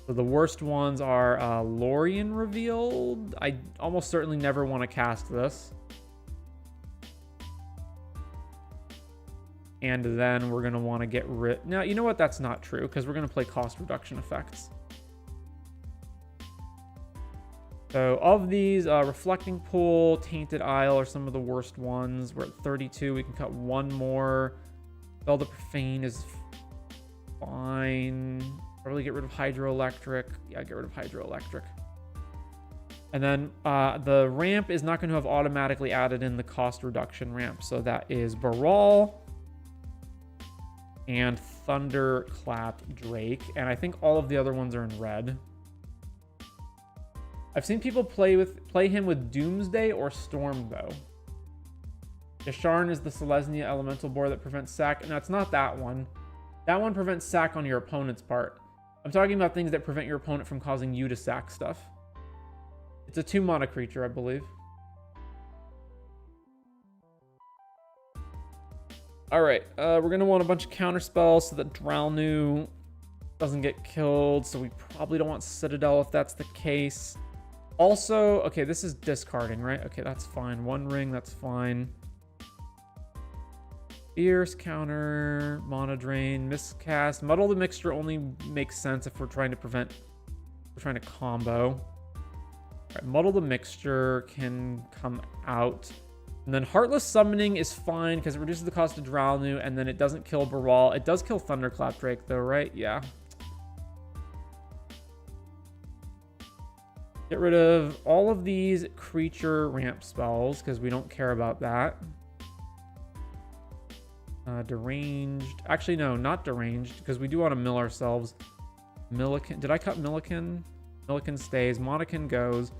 So the worst ones are Lorien Revealed. I almost certainly never want to cast this. And then we're going to want to get rid... Now, you know what? That's not true, because we're going to play cost reduction effects. So of these, Reflecting Pool, Tainted Isle are some of the worst ones. We're at 32. We can cut one more. Spell the Profane is fine. Probably get rid of Hydroelectric. Yeah, get rid of Hydroelectric. And then the ramp is not going to have automatically added in the cost reduction ramp. So that is Baral and Thunderclap Drake. And I think all of the other ones are in red. I've seen people play him with Doomsday or Stormbow. Yasharn is the Selesnya elemental board that prevents sack. No, it's not that one. That one prevents sack on your opponent's part. I'm talking about things that prevent your opponent from causing you to sack stuff. It's a 2-mana creature, I believe. Alright, we're going to want a bunch of counter spells so that Dralnu doesn't get killed. So we probably don't want Citadel if that's the case. Also, okay, this is discarding, right? Okay, that's fine. One ring, that's fine. Fierce, counter, mana drain, miscast. Muddle the Mixture only makes sense if we're trying to combo. All right, Muddle the Mixture can come out. And then Heartless Summoning is fine because it reduces the cost of Dralnu, and then it doesn't kill Baral. It does kill Thunderclap Drake though, right? Yeah. Get rid of all of these creature ramp spells because we don't care about that. Deranged. Actually, no, not deranged because we do want to mill ourselves. Milliken. Did I cut Milliken? Milliken stays. Monacan goes.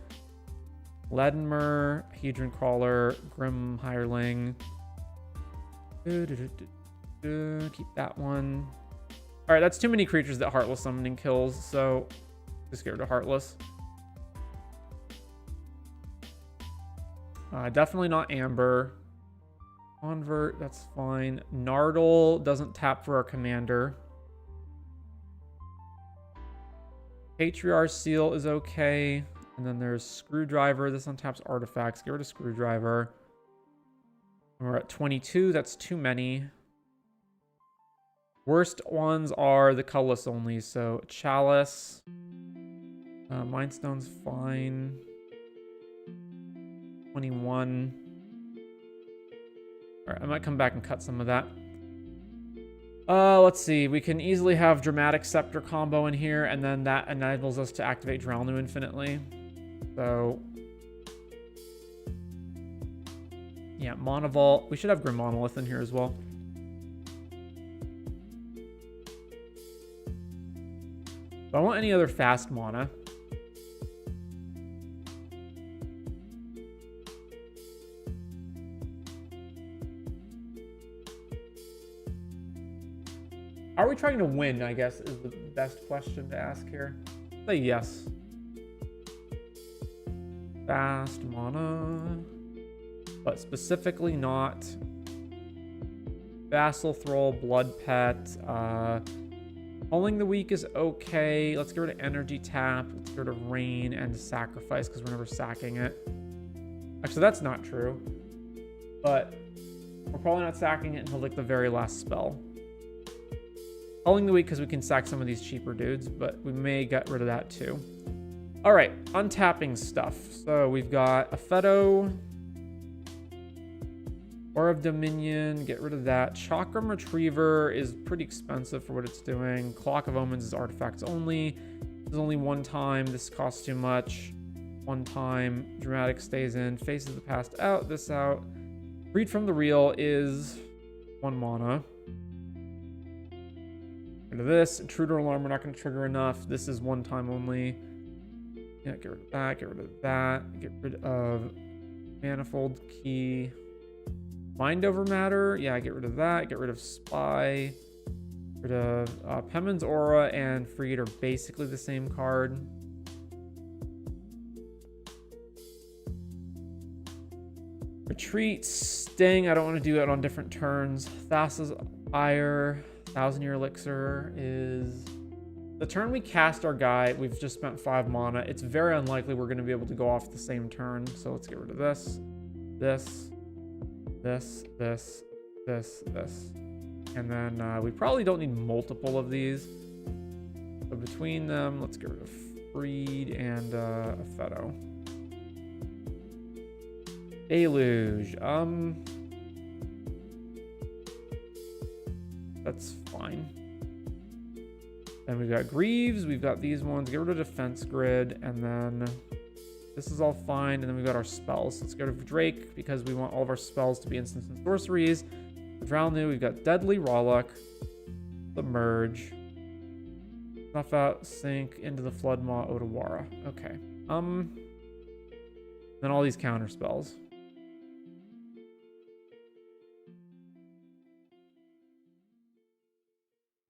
Ledinmer, Hedron Crawler, Grim Hireling. Keep that one. All right, that's too many creatures that Heartless Summoning kills, so just get rid of Heartless. Definitely not Amber. Convert, that's fine. Nardole doesn't tap for our commander. Patriarch Seal is okay. And then there's Screwdriver. This untaps artifacts. Get rid of Screwdriver. And we're at 22. That's too many. Worst ones are the colorless only. So Chalice. Mindstone's fine. 21. Alright, I might come back and cut some of that. Let's see. We can easily have Dramatic Scepter combo in here, and then that enables us to activate Dralnu infinitely. So, yeah, Mana Vault. We should have Grim Monolith in here as well. Don't want any other fast mana. Are we trying to win, I guess, is the best question to ask here. Say yes. Fast mana. But specifically not Vassal Thrall, Blood Pet, Calling the Weak is okay. Let's get rid of Energy Tap. Let's get rid of Rain and Sacrifice because we're never sacking it. Actually, that's not true. But we're probably not sacking it until like the very last spell. Calling the Weak because we can sack some of these cheaper dudes, but we may get rid of that too. All right, untapping stuff. So we've got a Feto, Aura of Dominion, get rid of that. Chakram Retriever is pretty expensive for what it's doing. Clock of Omens is artifacts only. There's only one time. This costs too much. One time. Dramatic stays in. Faces of the Past out. This out. Read from the Real is 1 mana. Get rid of this. Intruder Alarm, we're not going to trigger enough. This is 1 time only. Yeah, get rid of that. Get rid of that. Get rid of Manifold Key. Mind Over Matter, yeah, get rid of that. Get rid of Spy. Get rid of Pemon's Aura and Freed are basically the same card. Retreat, Sting, I don't want to do it on different turns. Thassa's Ire, 1,000-Year Elixir is... The turn we cast our guy, we've just spent 5 mana. It's very unlikely we're going to be able to go off the same turn. So let's get rid of this, this, this. And then we probably don't need multiple of these. So between them, let's get rid of Freed and a Feto. Deluge. That's fine. Then we've got Greaves, we've got these ones. Get rid of Defense Grid, and then this is all fine. And then we've got our spells. Let's get rid of Drake because we want all of our spells to be instants and sorceries. Dralnu, we've got Deadly, Yurlok, Submerge, Snuff Out, Sink, Into the Floodmaw, Otawara. Okay. Then all these counter spells.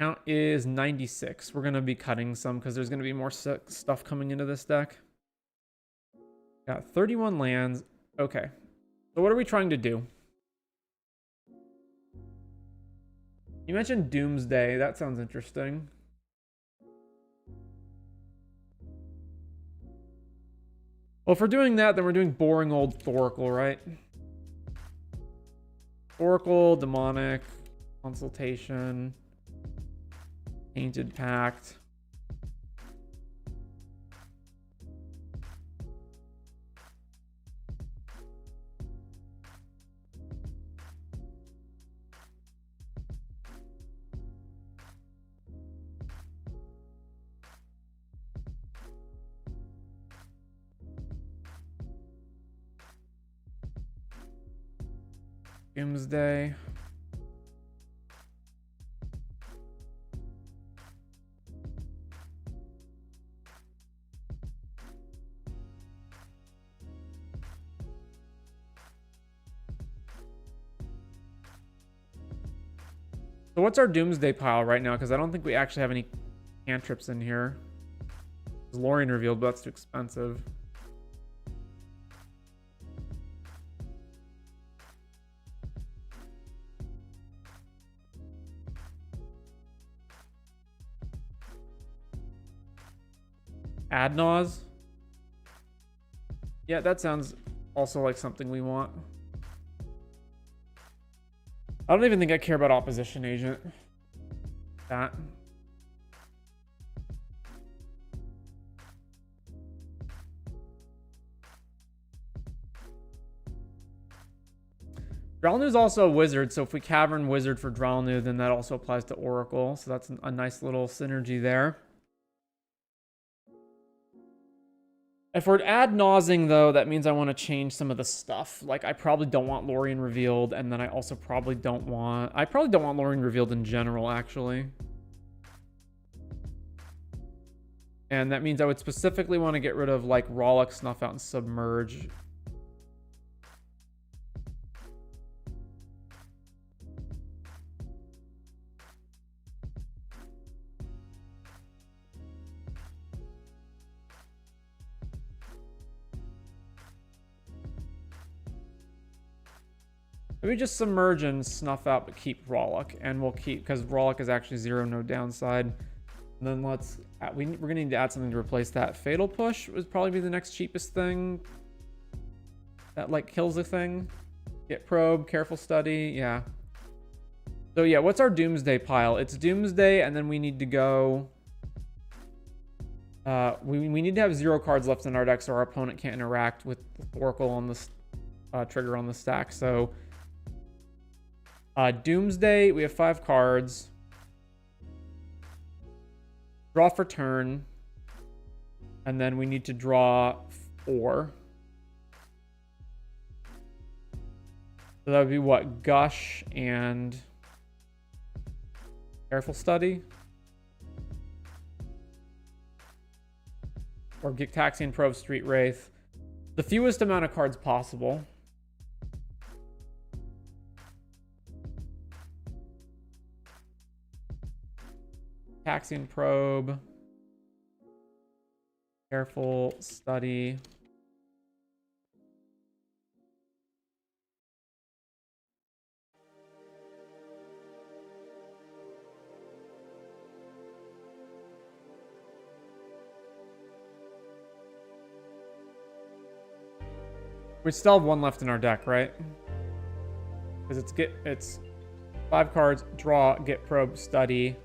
Count is 96. We're going to be cutting some because there's going to be more stuff coming into this deck. Got 31 lands. Okay. So what are we trying to do? You mentioned Doomsday. That sounds interesting. Well, if we're doing that, then we're doing boring old Thoracle, right? Thoracle, Demonic, Consultation, Tainted Pact. Doomsday. So what's our Doomsday pile right now? Because I don't think we actually have any cantrips in here. Lorien revealed, but that's too expensive. Adnaz. Yeah, that sounds also like something we want. I don't even think I care about Opposition Agent. That. Dralnu is also a wizard, so if we Cavern Wizard for Dralnu, then that also applies to Oracle. So that's a nice little synergy there. If we're ad nausing, though, that means I want to change some of the stuff. Like, I probably don't want Lorien revealed, and then I also probably don't want... I probably don't want Lorien revealed in general, actually. And that means I would specifically want to get rid of, like, Yurlok, Snuff Out, and Submerge. Maybe just Submerge and Snuff Out, but keep Yurlok. And we'll keep, because Yurlok is actually 0, no downside. And then let's... we're going to need to add something to replace that. Fatal Push would probably be the next cheapest thing. That, like, kills a thing. Get Probe, Careful Study, yeah. So, yeah, what's our Doomsday pile? It's Doomsday, and then we need to go... we need to have 0 cards left in our deck so our opponent can't interact with the Oracle on this trigger on the stack. So, Doomsday, we have 5 cards. Draw for turn. And then we need to draw 4. So that would be what? Gush and Careful Study? Or Gitaxian Probe, Street Wraith. The fewest amount of cards possible. Gitaxian Probe. Careful Study. We still have 1 left in our deck, right? Because it's 5 cards, draw, get probe, study.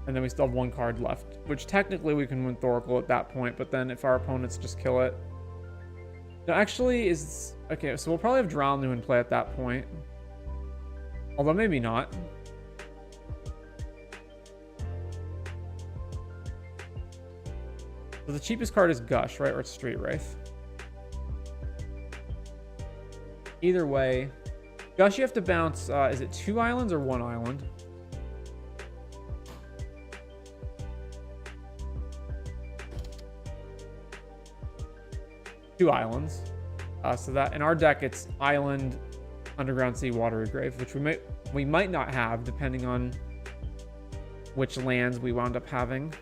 And then we still have 1 card left. Which technically we can win Thoracle at that point, but then if our opponents just kill it. No, actually is... Okay, so we'll probably have Dralnu in play at that point. Although maybe not. So the cheapest card is Gush, right? Or it's Street Wraith. Either way, Gush, you have to bounce, is it 2 islands or 1 island? Two islands. So that in our deck, it's island, underground sea, watery grave, which we might not have depending on which lands we wound up having.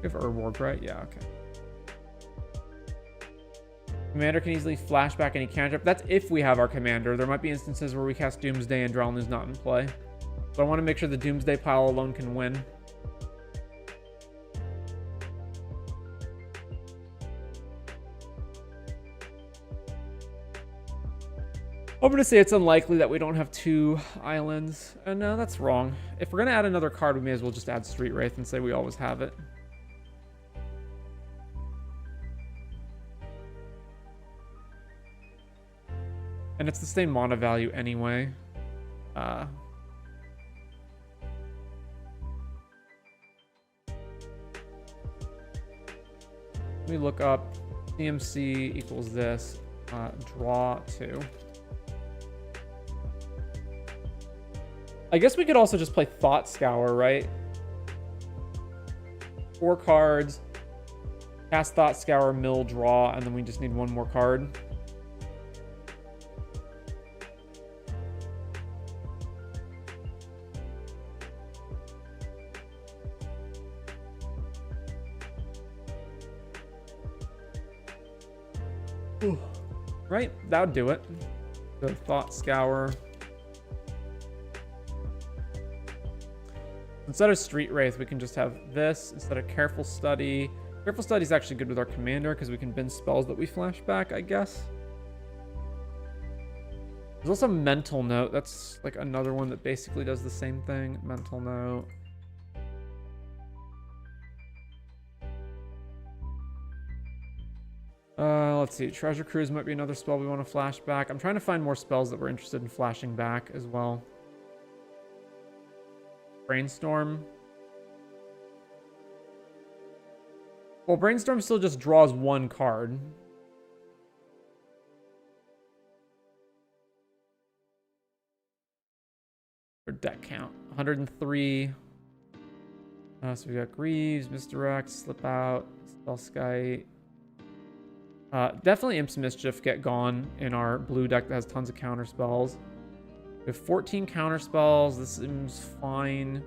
We have Urborg, right? Yeah, okay. Commander can easily flashback any cantrip. That's if we have our commander. There might be instances where we cast Doomsday and Dralnu's not in play. So I want to make sure the Doomsday pile alone can win. I'm going to say it's unlikely that we don't have 2 islands. And no, that's wrong. If we're going to add another card, we may as well just add Street Wraith and say we always have it. And it's the same mana value anyway. Let me look up. CMC equals this. Draw 2. I guess we could also just play Thought Scour, right? 4 cards. Cast Thought Scour, mill, draw, and then we just need 1 more card. Right? That would do it. The Thought Scour. Instead of Street Wraith, we can just have this instead of Careful Study. Careful Study is actually good with our commander because we can bin spells that we flash back, I guess. There's also Mental Note. That's like another one that basically does the same thing. Mental Note. Let's see. Treasure Cruise might be another spell we want to flash back. I'm trying to find more spells that we're interested in flashing back as well. Brainstorm. Well, Brainstorm still just draws 1 card. Or deck count. 103. So we got Greaves, Misdirect, Slip Out, Spellskite. Definitely Imp's Mischief get gone in our blue deck that has tons of counter spells. We have 14 counter spells. This seems fine.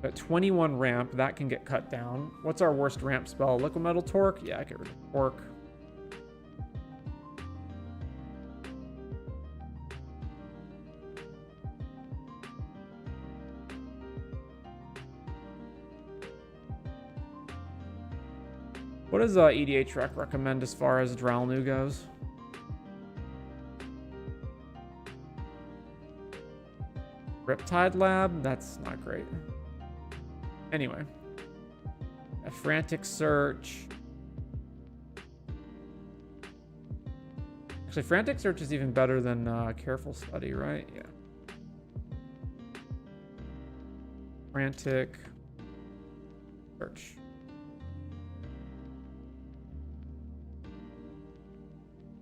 Got 21 ramp. That can get cut down. What's our worst ramp spell? Liquid Metal Torque? Yeah, get rid of Torque. What does EDH Rec recommend as far as Dralnu goes? Riptide Lab? That's not great. Anyway. A Frantic Search. Actually, Frantic Search is even better than Careful Study, right? Yeah. Frantic Search.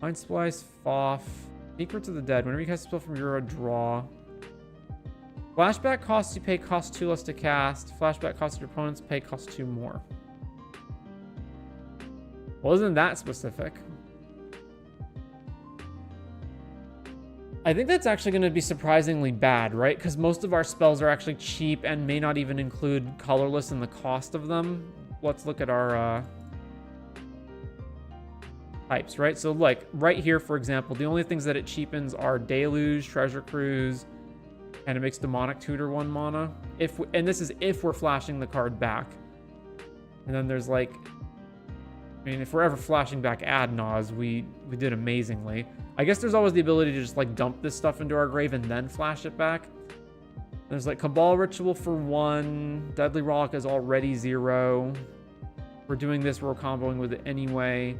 Mind Splice, Foff. Secret to the Dead. Whenever you cast a spell from your draw. Flashback costs you pay cost 2 less to cast. Flashback costs your opponents pay cost 2 more. Wasn't that specific? I think that's actually going to be surprisingly bad, right? Because most of our spells are actually cheap and may not even include colorless in the cost of them. Let's look at our types, right? So like right here, for example, the only things that it cheapens are Deluge, Treasure Cruise, and it makes Demonic Tutor 1 mana. And this is if we're flashing the card back. And then there's like, I mean, if we're ever flashing back Ad Nause, we did amazingly. I guess there's always the ability to just like dump this stuff into our grave and then flash it back. There's like Cabal Ritual for 1. Deadly Rollick is already 0. We're doing this, we're comboing with it anyway.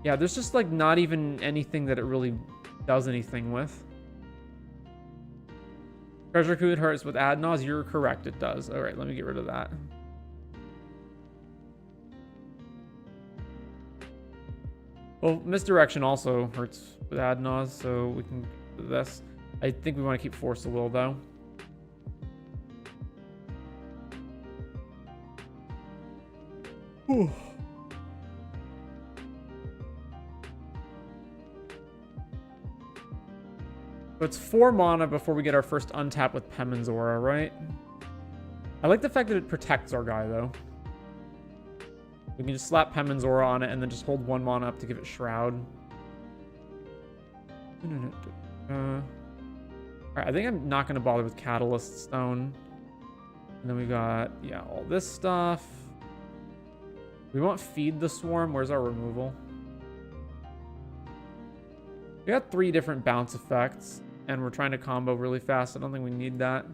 Yeah, there's just like not even anything that it really does anything with. Treasure Cruise hurts with Ad Nause. You're correct, it does. All right, let me get rid of that. Well, Misdirection also hurts with Ad Nause, so we can do this. I think we want to keep Force of Will, though. Whew. So it's 4 mana before we get our first untap with Pemin's Aura, right? I like the fact that it protects our guy, though. We can just slap Pemin's Aura on it and then just hold 1 mana up to give it Shroud. Alright, I think I'm not going to bother with Catalyst Stone. And then we got, yeah, all this stuff. We won't Feed the Swarm. Where's our removal? We got 3 different bounce effects, and we're trying to combo really fast. I don't think we need that.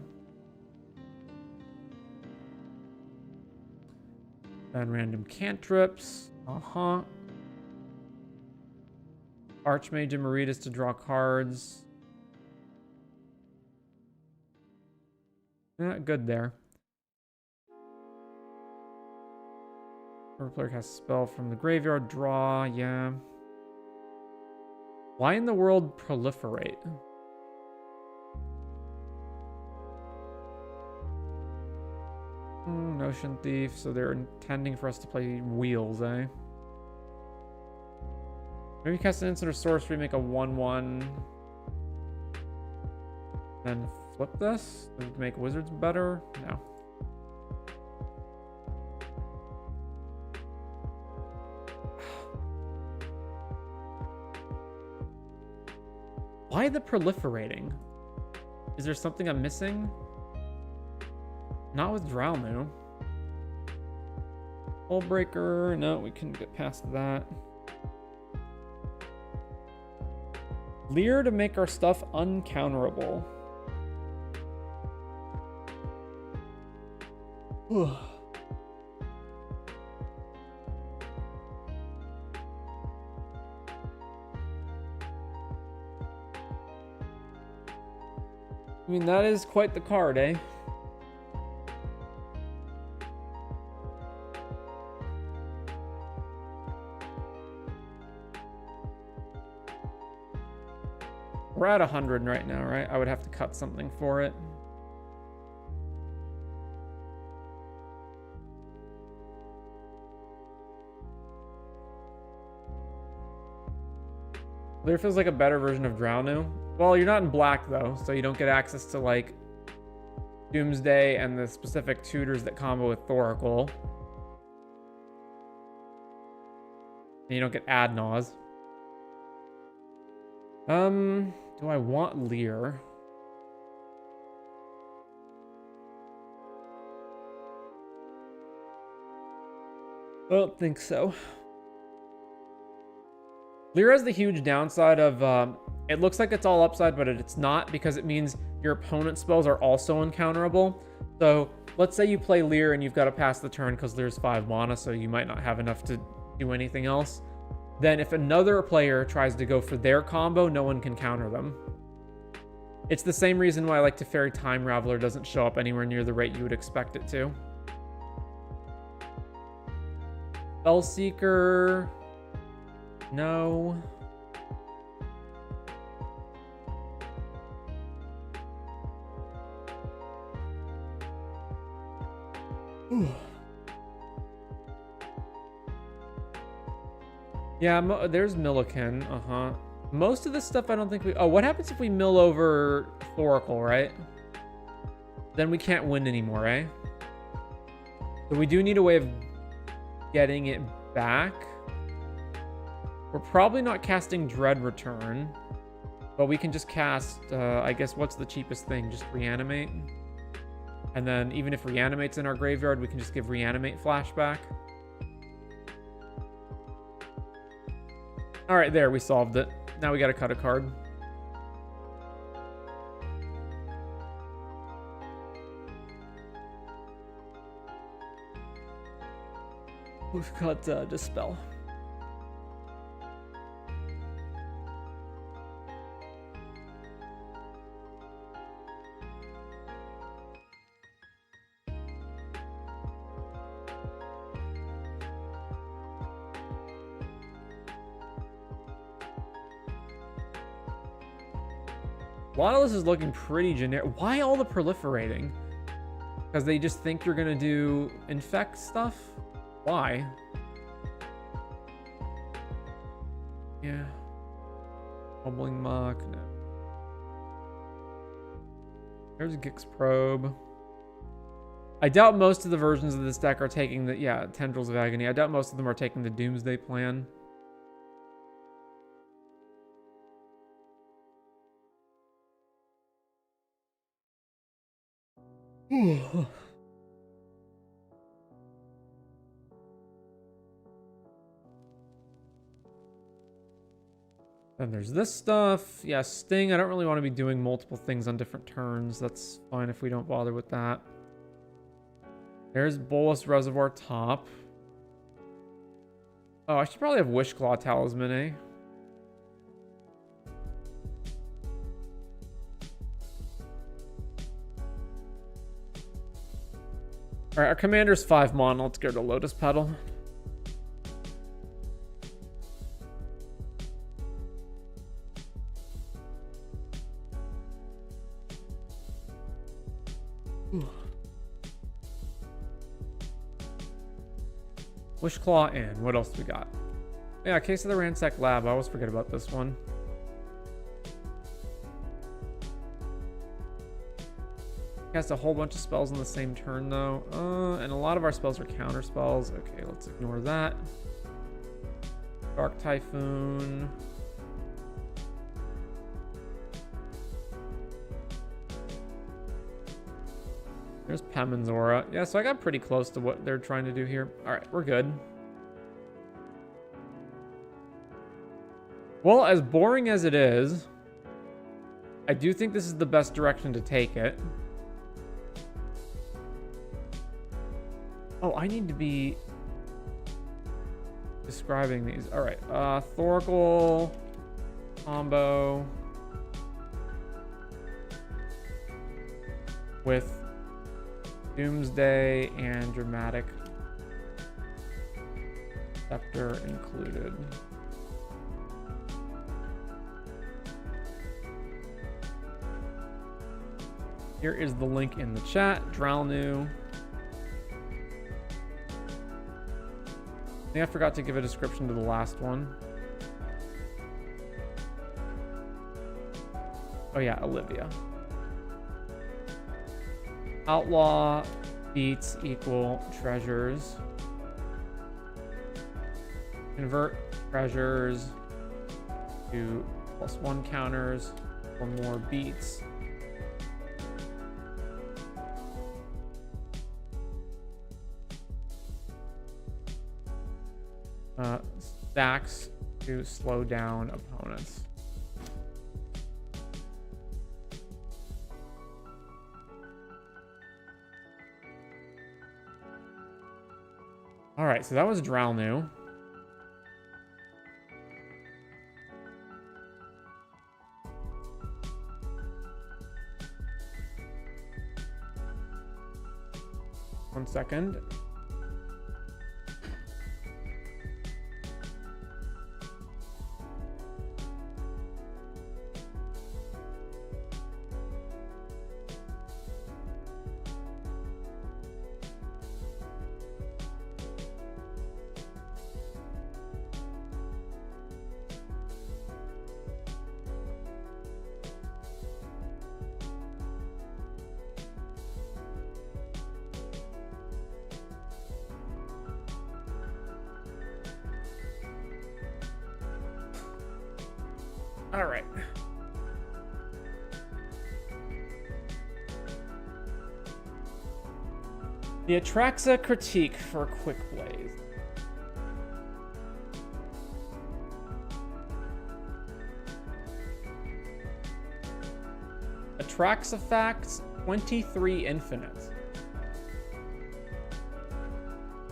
Then random cantrips. Archmage and Maritas to draw cards. Not good there. Every player casts a spell from the graveyard. Draw, yeah. Why in the world proliferate? Notion Thief, so they're intending for us to play Wheels, eh? Maybe cast an instant or sorcery, make a 1/1. Then flip this to make wizards better? No. Why the proliferating? Is there something I'm missing? Not with Dralnu. Hullbreaker. No, we couldn't get past that. Leer to make our stuff uncounterable. I mean, that is quite the card, eh? We're at 100 right now, right? I would have to cut something for it. Leer feels like a better version of Dralnu. Well, you're not in black, though, so you don't get access to, like, Doomsday and the specific tutors that combo with Thoracle. And you don't get Ad Nause. Do I want Leer? I don't think so. Lear has the huge downside of it looks like it's all upside, but it's not, because it means your opponent's spells are also uncounterable. So let's say you play Lear and you've got to pass the turn because Lear's 5 mana, so you might not have enough to do anything else. Then if another player tries to go for their combo, no one can counter them. It's the same reason why like Teferi Time Raveler doesn't show up anywhere near the rate you would expect it to. Spellseeker, no. Ooh. Yeah, there's Milliken. Most of this stuff I don't think we... Oh, what happens if we mill over Thoracle, right? Then we can't win anymore, eh? So we do need a way of getting it back. We're probably not casting Dread Return, but we can just cast, I guess, what's the cheapest thing? Just Reanimate. And then even if Reanimate's in our graveyard, we can just give Reanimate flashback. All right, there, we solved it. Now we got to cut a card. We've got Dispel. A lot of this is looking pretty generic. Why all the proliferating? Because they just think you're gonna do infect stuff? Why? Yeah. Bubbling Mock, no. There's Gix Probe. I doubt most of the versions of this deck are taking the, yeah, Tendrils of Agony. I doubt most of them are taking the Doomsday plan. Then there's this stuff. Yeah, Sting. I don't really want to be doing multiple things on different turns. That's fine if we don't bother with that. There's Bolus Reservoir Top. Oh, I should probably have Wishclaw Talisman, eh? Alright, our commander's 5 mana. Let's go to Lotus Petal. Wishclaw in. What else do we got? Yeah, Case of the Ransack Lab. I always forget about this one. Cast a whole bunch of spells on the same turn, though. And a lot of our spells are counter spells. Okay, let's ignore that. Dark Typhoon. There's Paman's Aura. Yeah, so I got pretty close to what they're trying to do here. All right, we're good. Well, as boring as it is, I do think this is the best direction to take it. Oh, I need to be describing these. All right, Thoracle combo with Doomsday and Dramatic Scepter included. Here is the link in the chat. Dralnu. I think I forgot to give a description to the last one. Oh yeah, Olivia. Outlaw beats equal treasures. Convert treasures to +1 counters for more beats. Stacks to slow down opponents. All right, so that was Dralnu. One second. All right. The Atraxa critique for Quick Blaze. Atraxa facts 23 infinite.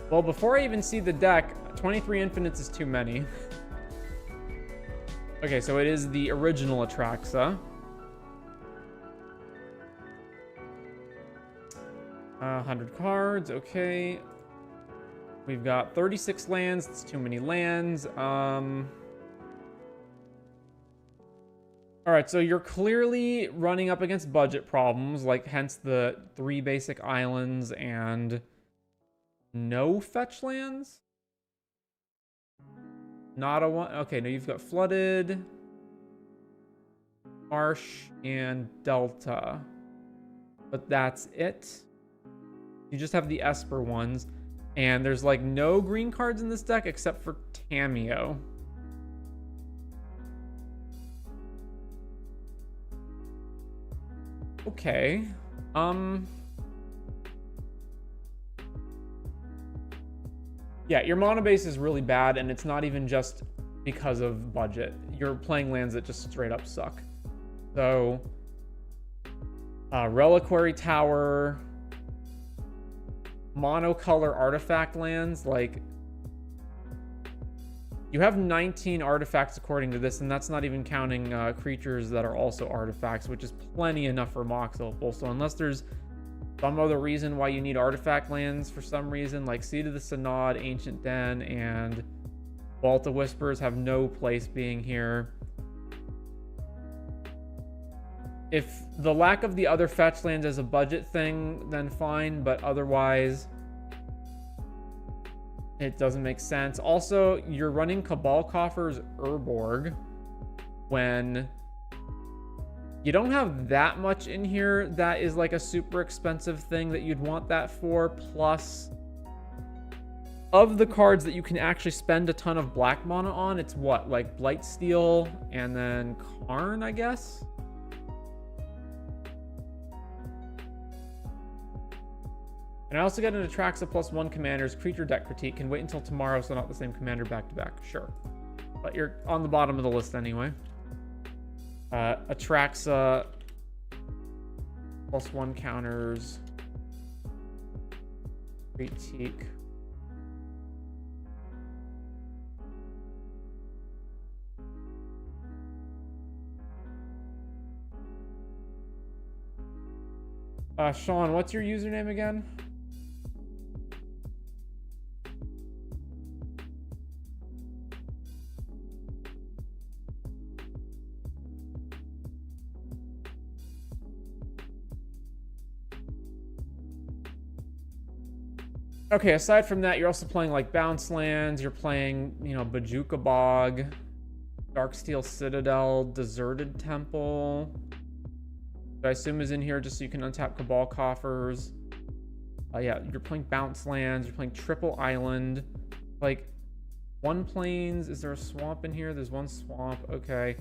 Well, before I even see the deck, 23 infinites is too many. Okay, so it is the original Atraxa. 100 cards, okay. We've got 36 lands, that's too many lands. All right, so you're clearly running up against budget problems, like hence the 3 basic islands and no fetch lands? Not a one. Okay, no, you've got Flooded, Marsh, and Delta. But that's it. You just have the Esper ones. And there's like no green cards in this deck except for Tameo. Okay. Yeah, your mono base is really bad, and it's not even just because of budget. You're playing lands that just straight up suck. So, Reliquary Tower, monocolor artifact lands, like, you have 19 artifacts according to this, and that's not even counting creatures that are also artifacts, which is plenty enough for Mox Opal. So unless there's some other reason why you need artifact lands for some reason, like Seed of the Synod, Ancient Den, and Vault of Whispers have no place being here. If the lack of the other fetch lands is a budget thing, then fine, but otherwise it doesn't make sense. Also, you're running Cabal Coffers Urborg when you don't have that much in here that is like a super expensive thing that you'd want that for. Plus, of the cards that you can actually spend a ton of black mana on, it's what? Like Blightsteel and then Karn, I guess? And I also get an Atraxa +1 commander's creature deck critique. Can wait until tomorrow, so not the same commander back to back. Sure. But you're on the bottom of the list anyway. Atraxa +1 counters. Critique. Shawn, what's your username again? Okay, aside from that, you're also playing like bounce lands. You're playing, you know, Bajuka Bog, Darksteel Citadel, Deserted Temple. I assume is in here just so you can untap Cabal Coffers. Yeah, you're playing bounce lands. You're playing Triple Island. Like, one plains. Is there a swamp in here? There's one swamp. Okay.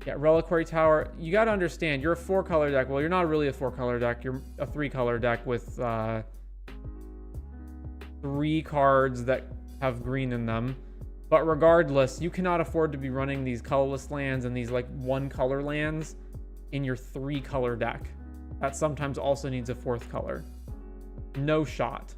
Yeah, Reliquary Tower. You got to understand, you're a 4-color deck. Well, you're not really a 4-color deck. You're a 3-color deck with 3 cards that have green in them. But regardless, you cannot afford to be running these colorless lands and these like 1-color lands in your 3-color deck. That sometimes also needs a 4th color. No shot.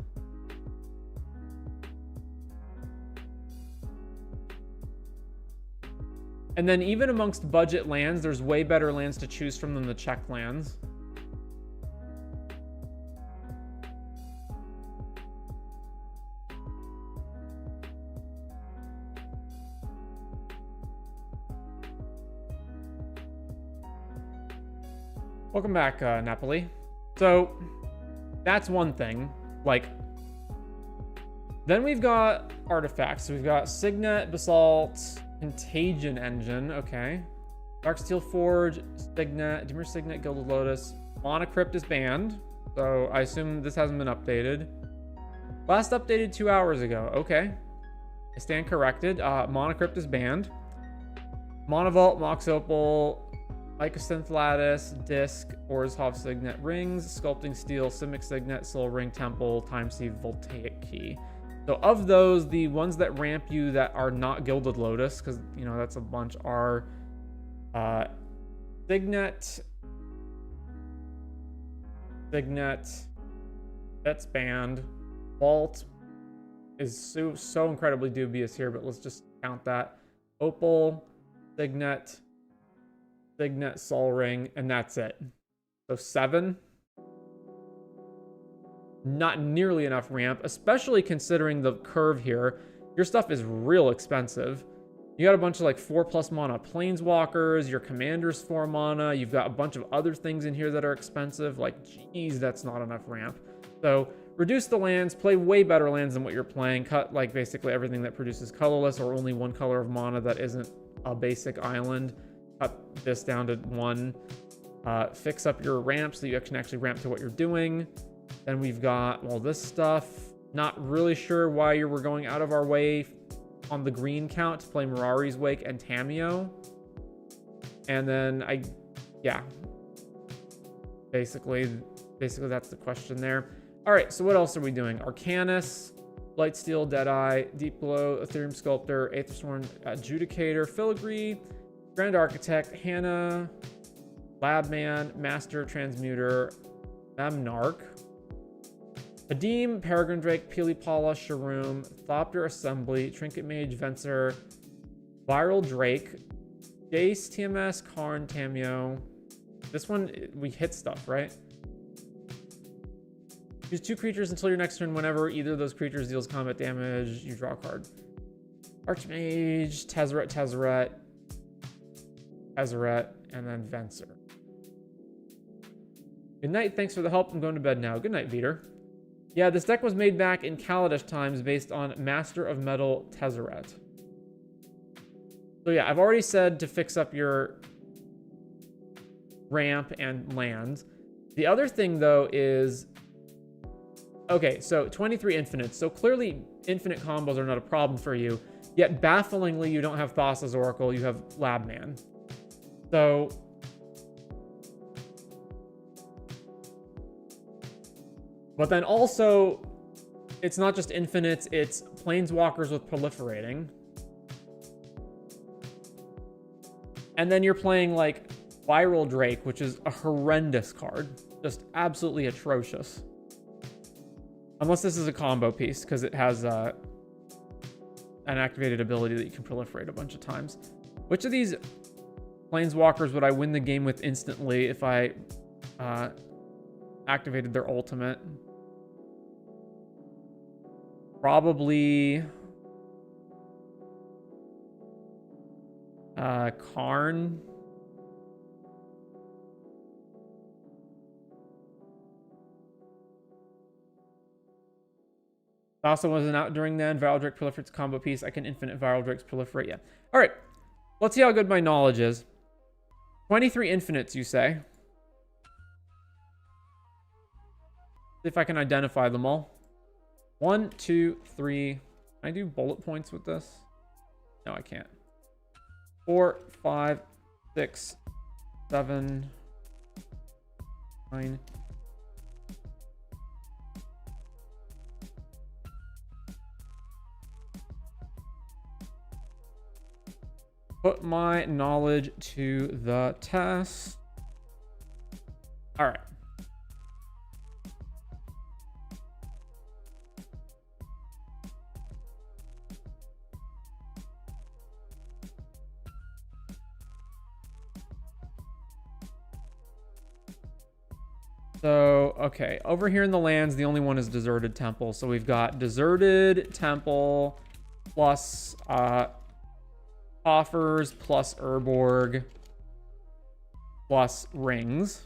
And then even amongst budget lands, there's way better lands to choose from than the check lands. Welcome back, Napoli. So that's one thing. Like, then we've got artifacts. So we've got Signet, Basalt, Contagion Engine. Okay. Darksteel Forge, Signet, Dimir Signet, Gilded Lotus. Monocrypt is banned. So I assume this hasn't been updated. Last updated 2 hours ago. Okay. I stand corrected. Monocrypt is banned. Monovault, Mox Opal, Icosynth Lattice, Disc, Orzhov Signet Rings, Sculpting Steel, Simic Signet, Soul Ring Temple, Time Sieve, Voltaic Key. So of those, the ones that ramp you that are not Gilded Lotus, because, you know, that's a bunch, are Signet, that's banned. Vault is so incredibly dubious here, but let's just count that. Opal, Signet, Sol Ring, and that's it. So 7. Not nearly enough ramp, especially considering the curve here. Your stuff is real expensive. You got a bunch of like 4+ mana planeswalkers, your commander's 4 mana, you've got a bunch of other things in here that are expensive. Like, geez, that's not enough ramp. So reduce the lands, play way better lands than what you're playing, cut like basically everything that produces colorless or only 1 color of mana that isn't a basic island. Cut this down to 1. Fix up your ramp so you can actually ramp to what you're doing. Then we've got all this stuff. Not really sure why you were going out of our way on the green count to play Mirari's Wake and Tamiyo. And then yeah. Basically that's the question there. All right, so what else are we doing? Arcanus, Blightsteel, Deadeye, Deep Glow, Ethereum Sculptor, Aethersworn, Adjudicator, Filigree, Grand Architect, Hannah, Labman, Master Transmuter, Memnarch, Adim, Peregrine Drake, Pilipala, Sharoom, Thopter Assembly, Trinket Mage, Venser, Viral Drake, Jace, TMS, Karn, Tamiyo. This one, we hit stuff, right? Use 2 creatures until your next turn. Whenever either of those creatures deals combat damage, you draw a card. Archmage, Tezzeret, and then Venser. Good night. Thanks for the help. I'm going to bed now. Good night, Veter. Yeah, this deck was made back in Kaladesh times based on Master of Metal Tezzeret. So yeah, I've already said to fix up your ramp and lands. The other thing, though, is... Okay, so 23 infinites. So clearly, infinite combos are not a problem for you. Yet, bafflingly, you don't have Thassa's Oracle. You have Labman. So... But then also, it's not just infinites, it's planeswalkers with proliferating. And then you're playing like Viral Drake, which is a horrendous card. Just absolutely atrocious. Unless this is a combo piece, because it has an activated ability that you can proliferate a bunch of times. Which of these planeswalkers would I win the game with instantly if I activated their ultimate? Probably Karn. Thassa wasn't out during then. Viral Drake proliferates combo piece. I can infinite Viral Drakes proliferate. Yeah. All right. Let's see how good my knowledge is. 23 infinites, you say? See if I can identify them all. 1, 2, 3. Can I do bullet points with this? No, I can't. 4, 5, 6, 7, 9. Put my knowledge to the test. All right. So, okay, over here in the lands, the only one is Deserted Temple. So we've got Deserted Temple plus Coffers plus Urborg plus Rings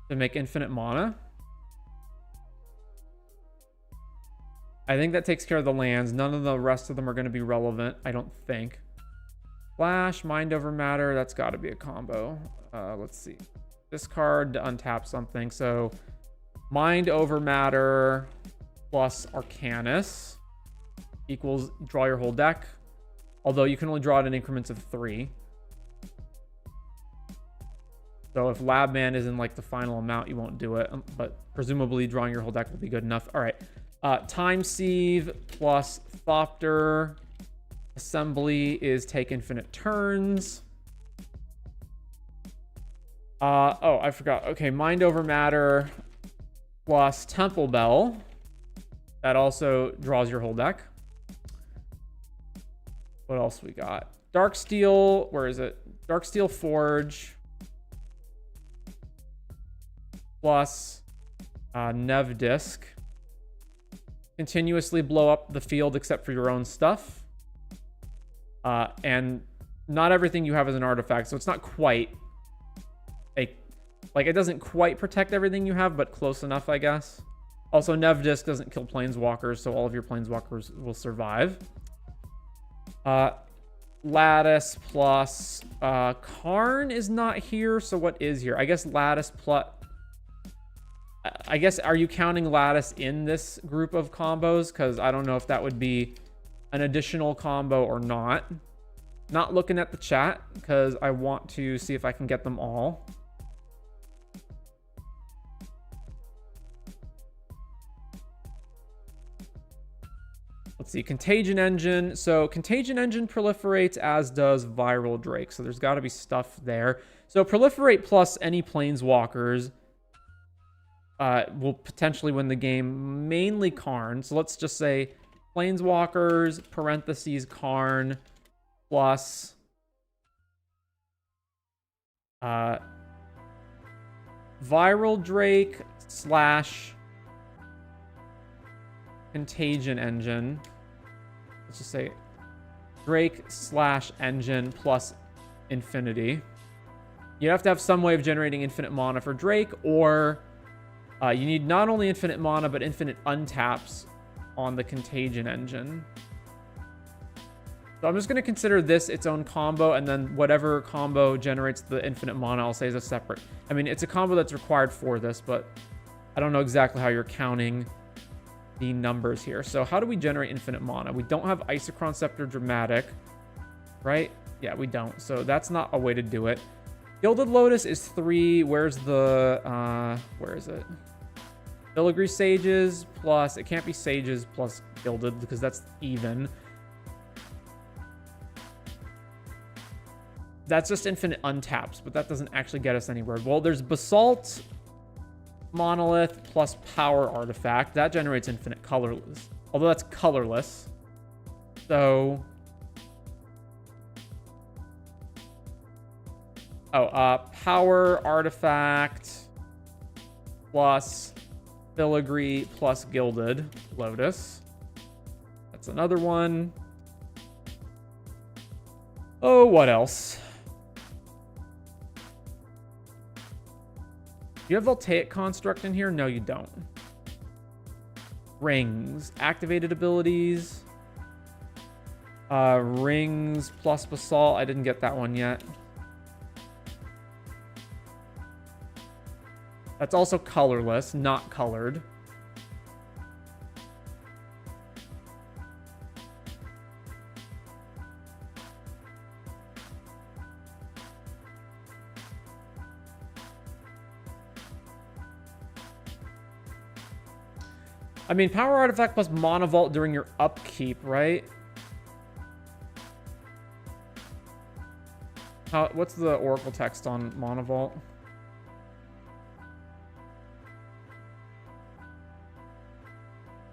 to make infinite mana. I think that takes care of the lands. None of the rest of them are going to be relevant, I don't think. Flash, Mind Over Matter, that's got to be a combo. Let's see. Discard to untap something. So Mind Over Matter plus Arcanus equals draw your whole deck. Although you can only draw it in increments of 3. So if Labman is in like the final amount, you won't do it. But presumably drawing your whole deck will be good enough. All right. Time Sieve plus Thopter. Assembly is take infinite turns. Oh, I forgot. Okay, Mind Over Matter plus Temple Bell. That also draws your whole deck. What else we got? Darksteel, where is it? Darksteel Forge plus Nev Disc. Continuously blow up the field except for your own stuff. And not everything you have is an artifact, so it's not quite like it doesn't quite protect everything you have, but close enough, I guess. Also, Nev Disc doesn't kill planeswalkers, so all of your planeswalkers will survive. Lattice plus Karn is not here, so what is here? I guess Lattice plus... I guess, are you counting Lattice in this group of combos? Because I don't know if that would be an additional combo or not. Not looking at the chat, because I want to see if I can get them all. Let's see, Contagion Engine. So Contagion Engine proliferates, as does Viral Drake. So there's got to be stuff there. So Proliferate plus any Planeswalkers will potentially win the game, mainly Karn. So let's just say Planeswalkers, parentheses, Karn, plus Viral Drake slash Contagion Engine. Let's just say Drake slash Engine plus Infinity. You have to have some way of generating infinite mana for Drake, or you need not only infinite mana, but infinite untaps on the Contagion Engine. So I'm just going to consider this its own combo, and then whatever combo generates the infinite mana, I'll say is a separate. I mean, it's a combo that's required for this, but I don't know exactly how you're counting the numbers here. So how do we generate infinite mana? We don't have Isochron Scepter Dramatic, right? Yeah, we don't. So that's not a way to do it. Gilded Lotus is 3. Where's the, where is it? Filigree Sages plus, it can't be Sages plus Gilded because that's even. That's just infinite untaps, but that doesn't actually get us anywhere. Well, there's Basalt Monolith plus Power Artifact. That generates infinite colorless. Although that's colorless. So... Power Artifact plus Filigree plus Gilded Lotus. That's another one. Oh, what else? Do you have Voltaic Construct in here? No, you don't. Rings. Activated abilities. Rings plus Basalt. I didn't get that one yet. That's also colorless, not colored. I mean, Power Artifact plus Mana Vault during your upkeep, right? What's the Oracle text on Mana Vault?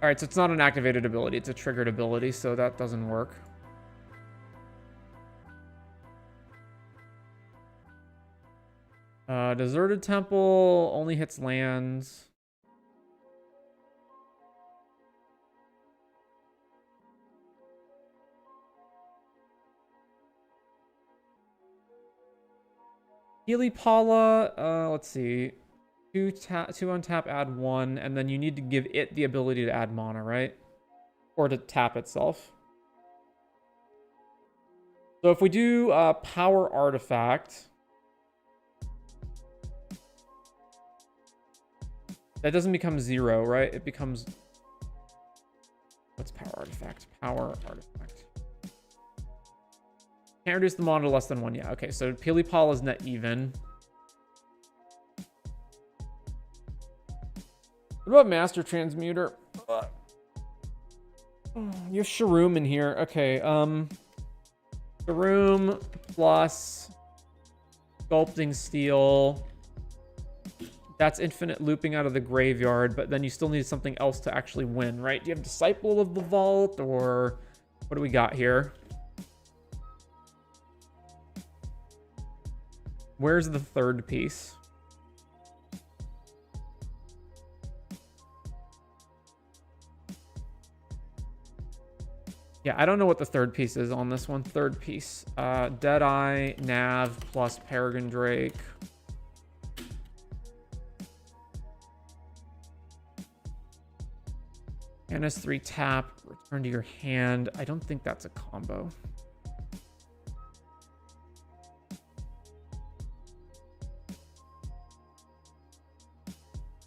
All right, so it's not an activated ability. It's a triggered ability, so that doesn't work. Deserted Temple only hits lands. Healy Paula, let's see. 2 untap, add 1, and then you need to give it the ability to add mana, right? Or to tap itself. So if we do Power Artifact, that doesn't become 0, right? It becomes... What's Power Artifact? Power Artifact. Can't reduce the mana to less than 1. Yeah, okay. So Healy Paula is net even. What about Master Transmuter? You have Shroom in here. Okay, Shroom plus Sculpting Steel. That's infinite looping out of the graveyard, but then you still need something else to actually win, right? Do you have Disciple of the Vault, or what do we got here? Where's the third piece? Yeah, I don't know what the third piece is on this one. Third piece. Deadeye, Nav, plus Peregrine Drake. Manus 3 tap, return to your hand. I don't think that's a combo.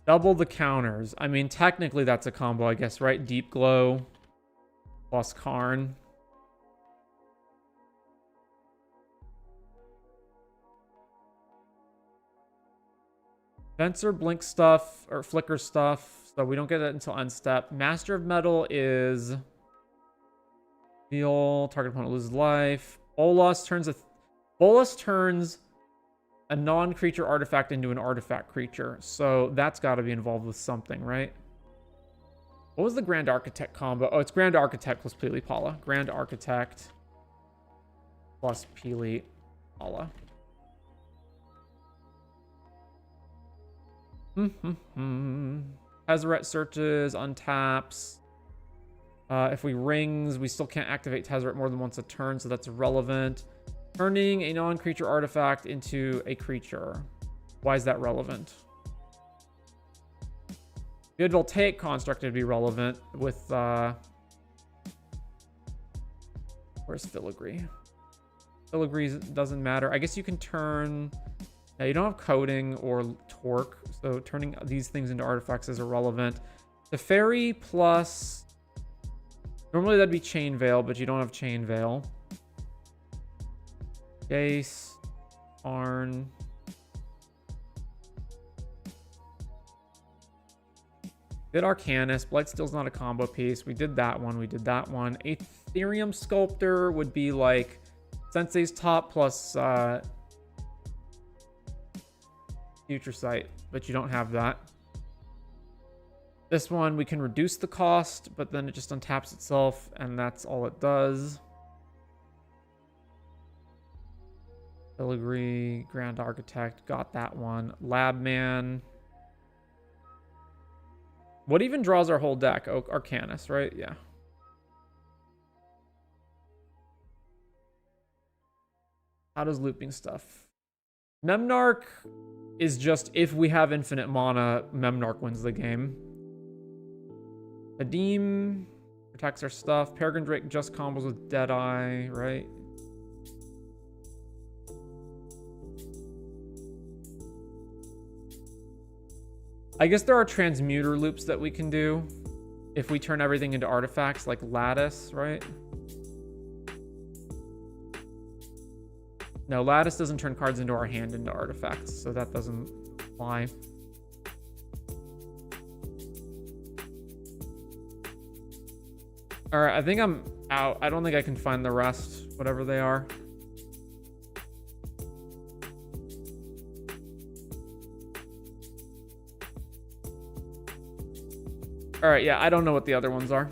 Double the counters. I mean, technically that's a combo, I guess, right? Deep Glow plus Karn. Fencer, Blink stuff, or Flicker stuff. So we don't get it until end step. Master of Metal is heal, target opponent loses life. Bolas turns a non-creature artifact into an artifact creature. So that's got to be involved with something, right? What was the Grand Architect combo? Oh, it's Grand Architect plus Peely Paula. Grand Architect plus Peely Paula. Tezzeret searches, untaps. If we rings, we still can't activate Tezzeret more than once a turn, so that's irrelevant. Turning a non-creature artifact into a creature. Why is that relevant? The Voltaic Construct would be relevant with... where's Filigree? Filigree doesn't matter. I guess you can turn... Now, you don't have Coding or Torque, so turning these things into artifacts is irrelevant. The Fairy plus... Normally that'd be Chain Veil, but you don't have Chain Veil. Jace, Arn. Did Arcanist. Blightsteel's not a combo piece. We did that one. We did that one. Ethereum Sculptor would be like Sensei's Top plus Future Sight, but you don't have that. This one, we can reduce the cost, but then it just untaps itself, and that's all it does. Filigree, Grand Architect, got that one. Labman. What even draws our whole deck? Oh, Arcanist, right? Yeah. How does looping stuff? Memnarch is just, if we have infinite mana, Memnarch wins the game. Adim protects our stuff. Peregrine Drake just combos with Deadeye, right? I guess there are transmuter loops that we can do if we turn everything into artifacts, like Lattice, right? No, Lattice doesn't turn cards into our hand into artifacts, so that doesn't apply. All right, I think I'm out. I don't think I can find the rest, whatever they are. All right, yeah, I don't know what the other ones are.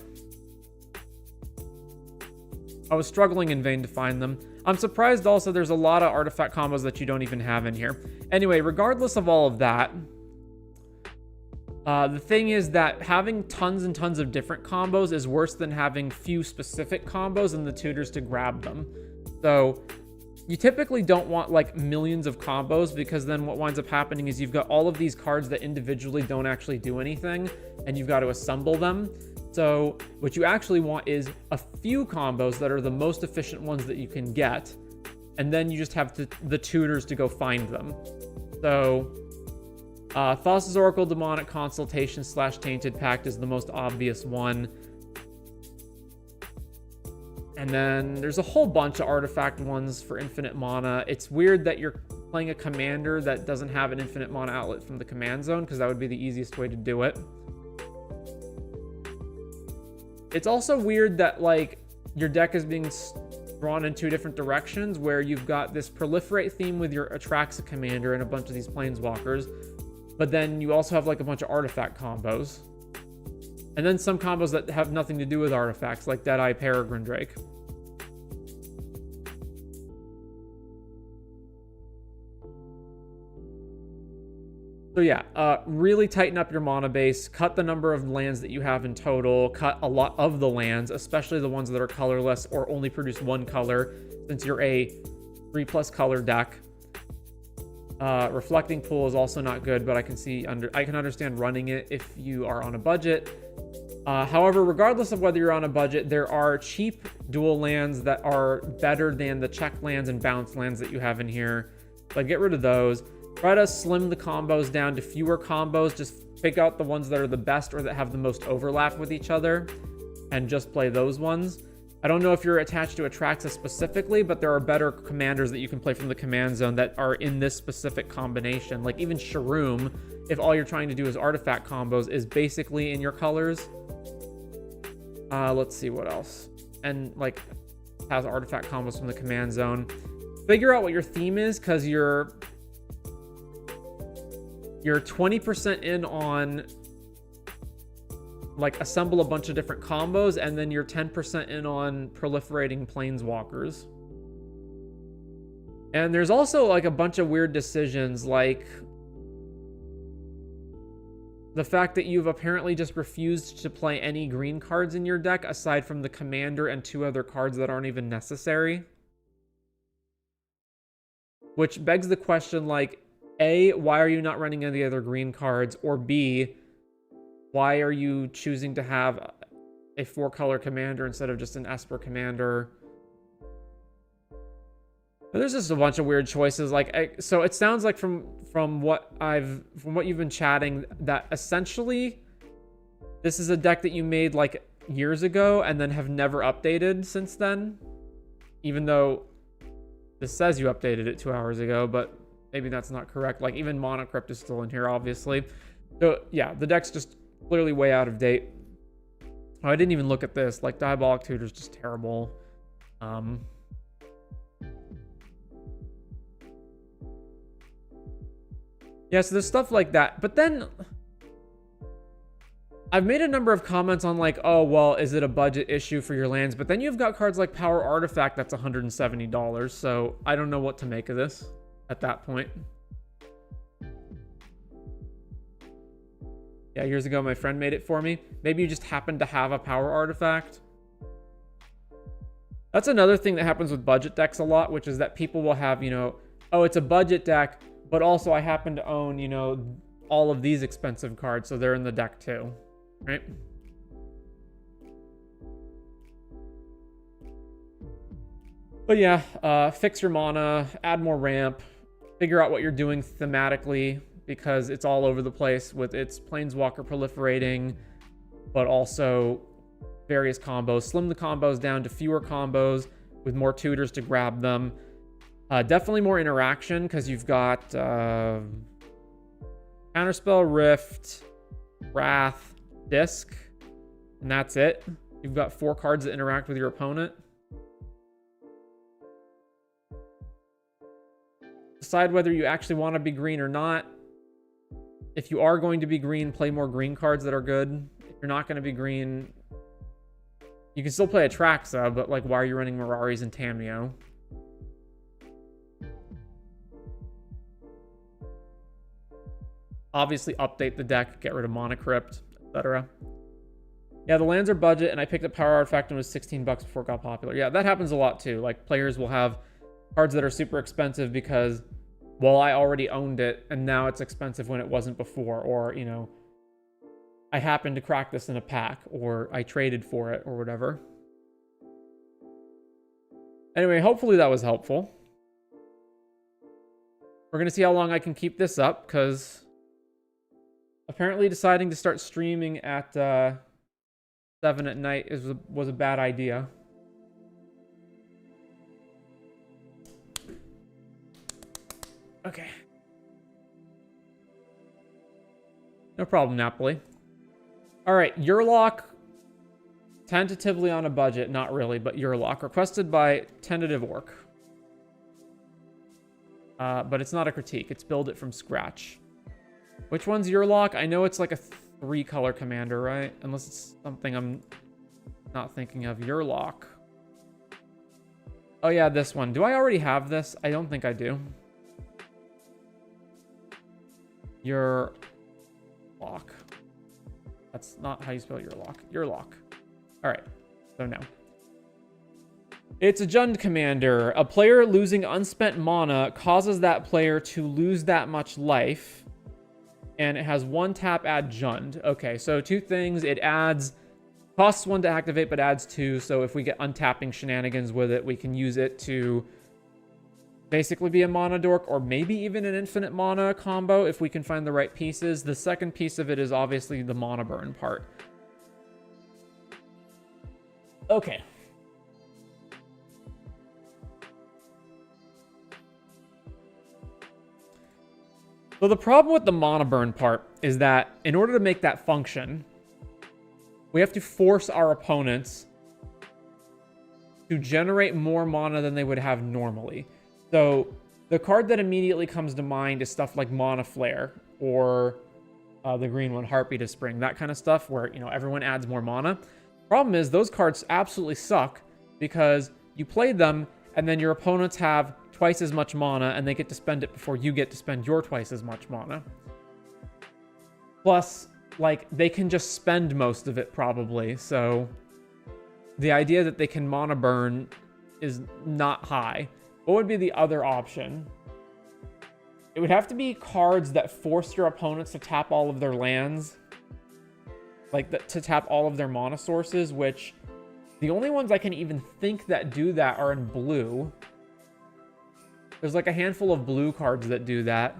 I was struggling in vain to find them. I'm surprised also there's a lot of artifact combos that you don't even have in here. Anyway, regardless of all of that, the thing is that having tons and tons of different combos is worse than having few specific combos and the tutors to grab them. So you typically don't want like millions of combos, because then what winds up happening is you've got all of these cards that individually don't actually do anything and you've got to assemble them. So what you actually want is a few combos that are the most efficient ones that you can get, and then you just have the tutors to go find them. So Thassa's Oracle, Demonic Consultation / Tainted Pact is the most obvious one. And then there's a whole bunch of artifact ones for infinite mana. It's weird that you're playing a commander that doesn't have an infinite mana outlet from the command zone, because that would be the easiest way to do it. It's also weird that like your deck is being drawn in two different directions, where you've got this proliferate theme with your Atraxa commander and a bunch of these planeswalkers, but then you also have like a bunch of artifact combos. And then some combos that have nothing to do with artifacts, like Deadeye Peregrine Drake. So yeah, really tighten up your mana base, cut the number of lands that you have in total, cut a lot of the lands, especially the ones that are colorless or only produce one color, since you're a 3+ color deck. Reflecting Pool is also not good, but I can understand running it if you are on a budget. However, regardless of whether you're on a budget, there are cheap dual lands that are better than the check lands and bounce lands that you have in here. So get rid of those. Try to slim the combos down to fewer combos. Just pick out the ones that are the best or that have the most overlap with each other and just play those ones. I don't know if you're attached to Atraxa specifically, but there are better commanders that you can play from the command zone that are in this specific combination. Like even Shroom, if all you're trying to do is artifact combos, is basically in your colors. Let's see what else. And like has artifact combos from the command zone. Figure out what your theme is, because you're 20% in on like assemble a bunch of different combos, and then you're 10% in on proliferating planeswalkers. And there's also like a bunch of weird decisions, like the fact that you've apparently just refused to play any green cards in your deck aside from the commander and 2 other cards that aren't even necessary. Which begs the question, like, A, why are you not running any other green cards? Or B, why are you choosing to have a 4-color commander instead of just an Esper commander? But there's just a bunch of weird choices. Like, so it sounds like from what you've been chatting, that essentially this is a deck that you made like years ago and then have never updated since then. Even though this says you updated it 2 hours ago, but maybe that's not correct. Like even Mono Crypt is still in here, obviously. So yeah, the deck's just clearly way out of date. Oh, I didn't even look at this. Like Diabolic Tutor is just terrible. Yeah, so there's stuff like that. But then I've made a number of comments on like, oh, well, is it a budget issue for your lands? But then you've got cards like Power Artifact that's $170. So I don't know what to make of this at that point. Yeah, years ago, my friend made it for me. Maybe you just happen to have a Power Artifact. That's another thing that happens with budget decks a lot, which is that people will have, you know, oh, it's a budget deck, but also I happen to own, you know, all of these expensive cards, so they're in the deck too, right? But yeah, fix your mana, add more ramp, figure out what you're doing thematically, because it's all over the place with its Planeswalker proliferating, but also various combos. Slim the combos down to fewer combos with more tutors to grab them. Definitely more interaction, because you've got Counterspell, Rift, Wrath, Disc, and that's it. You've got 4 cards that interact with your opponent. Decide whether you actually want to be green or not. If you are going to be green, play more green cards that are good. If You're not going to be green. You can still play Atraxa, but like, why are you running Miraris and Tameo? Obviously, update the deck, get rid of Mana Crypt, etc. Yeah, the lands are budget, and I picked up Power Artifact and it was 16 bucks before it got popular. Yeah, that happens a lot too. Like, players will have cards that are super expensive because, well, I already owned it, and now it's expensive when it wasn't before. Or, you know, I happened to crack this in a pack, or I traded for it, or whatever. Anyway, hopefully that was helpful. We're going to see how long I can keep this up, because apparently deciding to start streaming at 7 at night was a bad idea. Okay. No problem, Napoli. All right, Yurlok, tentatively on a budget, not really, but Yurlok, requested by TentativeOrch. But it's not a critique, it's build it from scratch. Which one's Yurlok? I know it's like a 3-color commander, right? Unless it's something I'm not thinking of. Yurlok. Oh yeah, this one. Do I already have this? I don't think I do. Yurlok. That's not how you spell Yurlok. Yurlok. All right. So no. It's a Jund commander. A player losing unspent mana causes that player to lose that much life. And it has 1 tap, add Jund. Okay, so 2 things. It adds, costs 1 to activate, but adds 2. So if we get untapping shenanigans with it, we can use it to basically be a mana dork, or maybe even an infinite mana combo if we can find the right pieces. The second piece of it is obviously the mana burn part. Okay. So the problem with the mana burn part is that in order to make that function, we have to force our opponents to generate more mana than they would have normally. So the card that immediately comes to mind is stuff like Mana Flare, or the green one, Heartbeat of Spring, that kind of stuff where, you know, everyone adds more mana. Problem is those cards absolutely suck because you play them and then your opponents have twice as much mana and they get to spend it before you get to spend your twice as much mana. Plus, like, they can just spend most of it probably, so the idea that they can mana burn is not high. What would be the other option? It would have to be cards that force your opponents to tap all of their lands. Like, to tap all of their mana sources, which the only ones I can even think that do that are in blue. There's like a handful of blue cards that do that.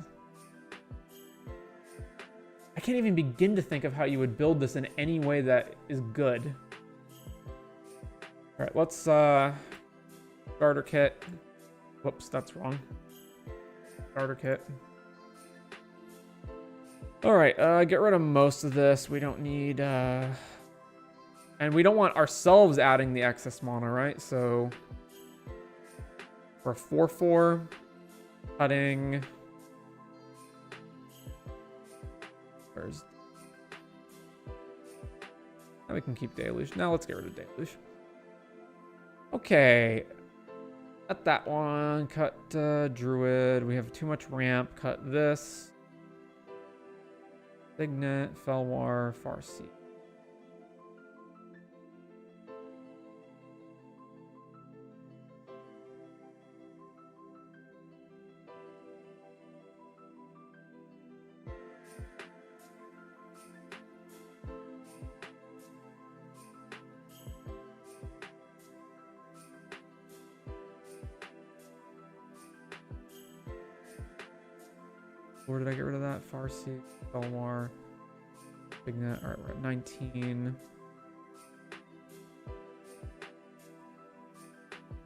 I can't even begin to think of how you would build this in any way that is good. All right, let's starter kit. Whoops, that's wrong. Starter kit. All right, get rid of most of this. We don't need, and we don't want ourselves adding the excess mana, right? So for a 4/4, cutting. Where's? Now we can keep Deluge. Now let's get rid of Deluge. Okay. Cut that one. Cut Druid. We have too much ramp. Cut this. Signet, Felwar, Farseer. Where did I get rid of that? Farseer, Felwar, Signet. All right, we're at 19.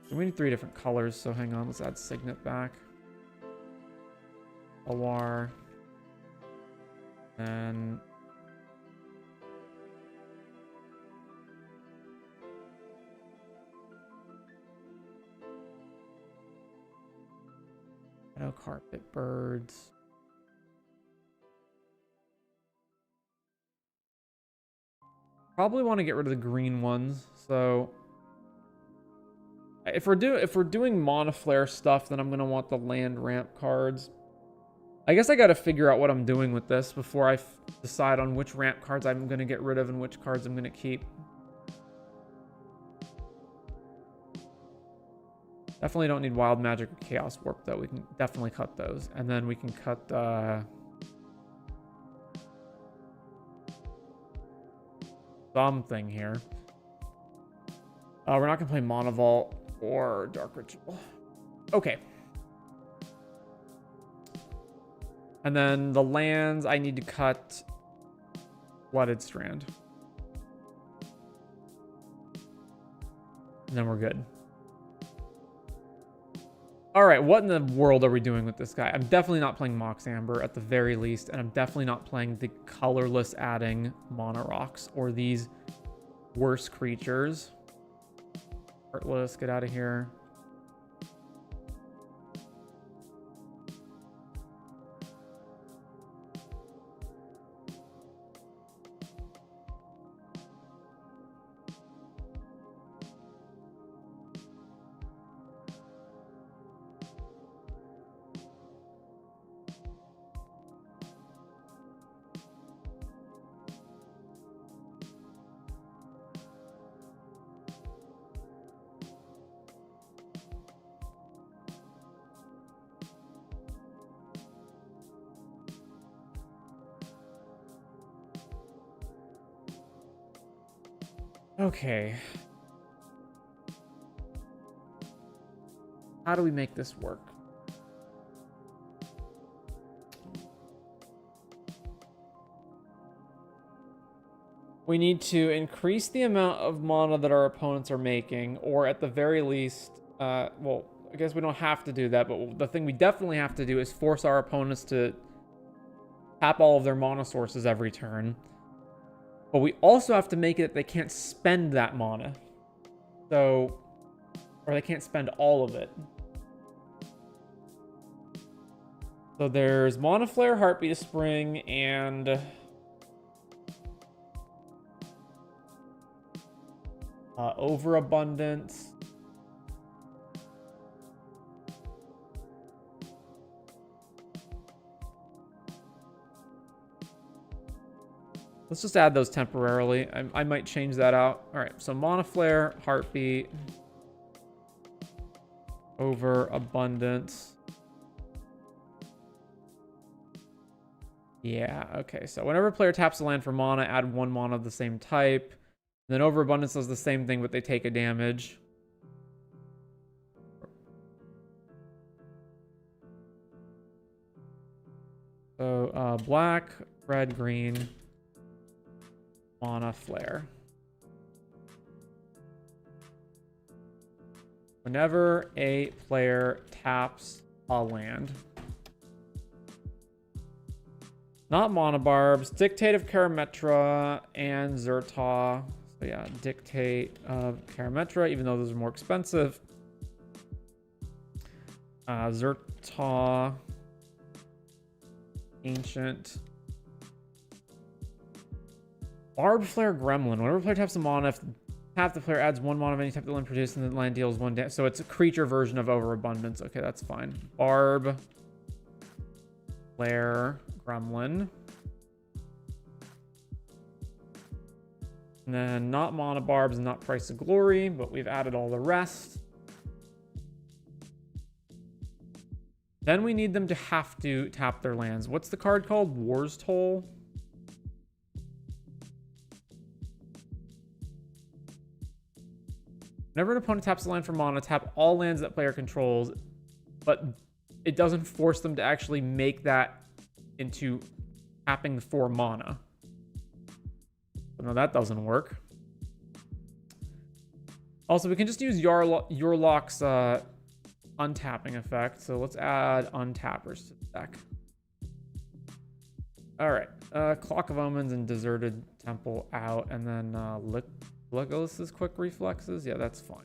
So we need 3 different colors, so hang on, let's add Signet back. Felwar. And Shadow Carpet Birds. Probably want to get rid of the green ones. So if we're doing Mana Flare stuff, then I'm gonna want the land ramp cards. I guess I got to figure out what I'm doing with this before I decide on which ramp cards I'm gonna get rid of and which cards I'm gonna keep. Definitely don't need Wild Magic or Chaos Warp though. We can definitely cut those, and then we can cut something here. We're not gonna play Mana Vault or Dark Ritual. Okay. And then the lands, I need to cut Flooded Strand. And then we're good. All right, what in the world are we doing with this guy? I'm definitely not playing Mox Amber at the very least, and I'm definitely not playing the colorless adding Mana Rocks or these worse creatures. Heartless, get out of here. Okay. How do we make this work? We need to increase the amount of mana that our opponents are making, or at the very least, well, I guess we don't have to do that, but the thing we definitely have to do is force our opponents to tap all of their mana sources every turn. But we also have to make it that they can't spend that mana. So, or they can't spend all of it. So there's Mana Flare, Heartbeat of Spring, and Overabundance. Let's just add those temporarily. I might change that out. All right, so Mana Flare, Heartbeat, Overabundance. Yeah, okay. So whenever a player taps a land for mana, add 1 mana of the same type. And then Overabundance does the same thing, but they take a damage. So black, red, green. Mana Flare. Whenever a player taps a land. Not Mana Barbs, Dictate of Karametra and Zertaw. So yeah, Dictate of Karametra, even though those are more expensive. Zertaw. Ancient. Barb Flare Gremlin. Whenever a player taps a mana, if the player adds 1 mana of any type the land produces, and the land deals 1 damage. So it's a creature version of Overabundance. Okay, that's fine. Barb Flare Gremlin. And then not Mana Barbs and not Price of Glory, but we've added all the rest. Then we need them to have to tap their lands. What's the card called? War's Toll? Whenever an opponent taps a land for mana, tap all lands that player controls, but it doesn't force them to actually make that into tapping for mana. So no, that doesn't work. Also, we can just use Yurlok's untapping effect. So let's add untappers to the deck. All right, Clock of Omens and Deserted Temple out, and then Legolas's Quick Reflexes. Yeah, that's fine.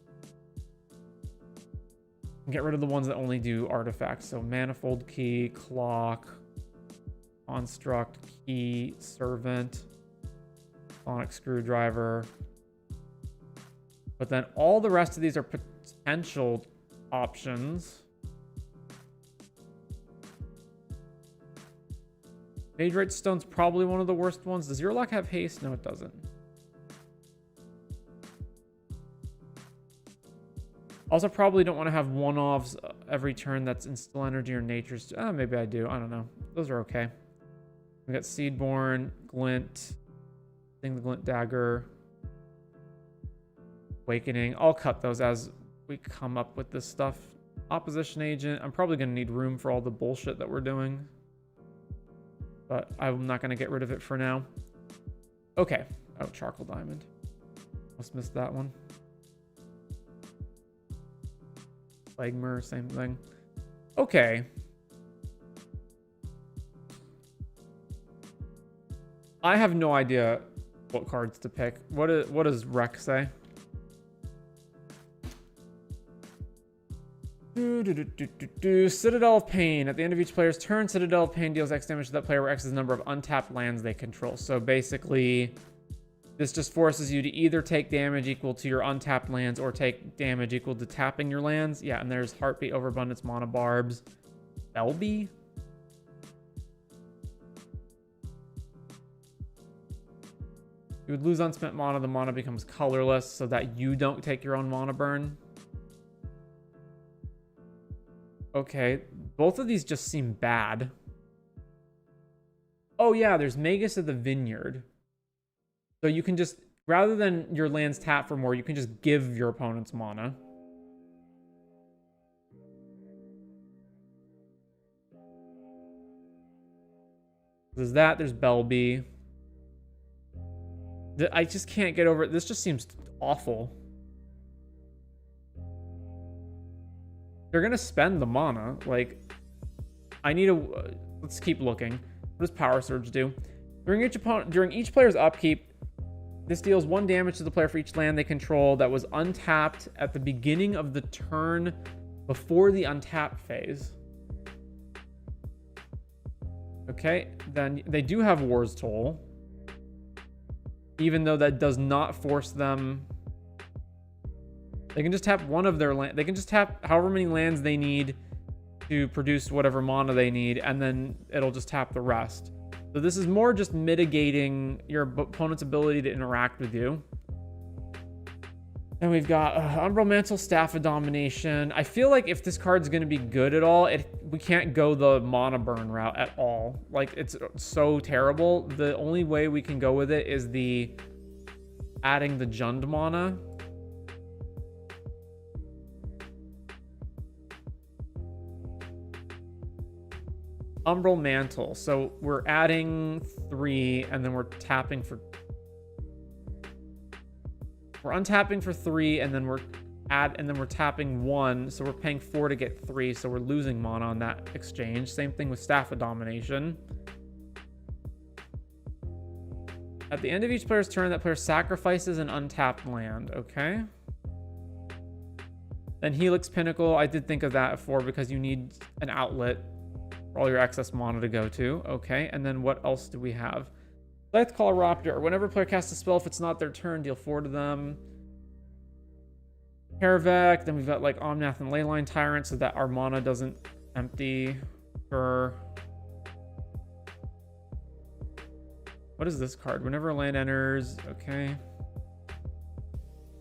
Get rid of the ones that only do artifacts. So Manifold Key, Clock, Construct, Key, Servant, Sonic Screwdriver. But then all the rest of these are potential options. Magerite Stone's probably one of the worst ones. Does Yurlok have haste? No, it doesn't. Also, probably don't want to have one-offs every turn that's Instill Energy or Nature's... maybe I do. I don't know. Those are okay. We got Seedborn, Glint, Sting the Glint Dagger, Awakening. I'll cut those as we come up with this stuff. Opposition Agent. I'm probably going to need room for all the bullshit that we're doing. But I'm not going to get rid of it for now. Okay. Oh, Charcoal Diamond. Must miss that one. Flagmer, same thing. Okay. I have no idea what cards to pick. What does Rec say? Citadel of Pain. At the end of each player's turn, Citadel of Pain deals X damage to that player where X is the number of untapped lands they control. So basically, this just forces you to either take damage equal to your untapped lands or take damage equal to tapping your lands. Yeah, and there's Heartbeat, Overabundance, Mana Barbs. Belby? You would lose unspent mana. The mana becomes colorless so that you don't take your own mana burn. Okay, both of these just seem bad. Oh yeah, there's Magus of the Vineyard. So you can just, rather than your lands tap for more, you can just give your opponent's mana. There's that, there's Belby. I just can't get over it. This just seems awful. They're gonna spend the mana. Like, I need a... let's keep looking. What does Power Surge do? During each player's upkeep, this deals 1 damage to the player for each land they control that was untapped at the beginning of the turn before the untap phase. Okay, then they do have War's Toll. Even though that does not force them... They can just tap one of their land. They can just tap however many lands they need to produce whatever mana they need, and then it'll just tap the rest. So this is more just mitigating your opponent's ability to interact with you. And we've got Umbral Mantle, Staff of Domination. I feel like if this card's going to be good at all, we can't go the mana burn route at all. Like, it's so terrible. The only way we can go with it is the adding the Jund mana. Umbral Mantle. So we're adding 3, and then we're tapping for... We're untapping for 3, and then we're tapping 1, so we're paying 4 to get 3, so we're losing mana on that exchange. Same thing with Staff of Domination. At the end of each player's turn, that player sacrifices an untapped land. Okay. Then Helix Pinnacle. I did think of that before because you need an outlet for all your excess mana to go to. Okay, and then what else do we have? Scythecaller Raptor. Whenever a player casts a spell, if it's not their turn, deal 4 to them. Karavek. Then we've got like Omnath and Leyline Tyrant so that our mana doesn't empty. Sure. What is this card? Whenever a land enters. Okay.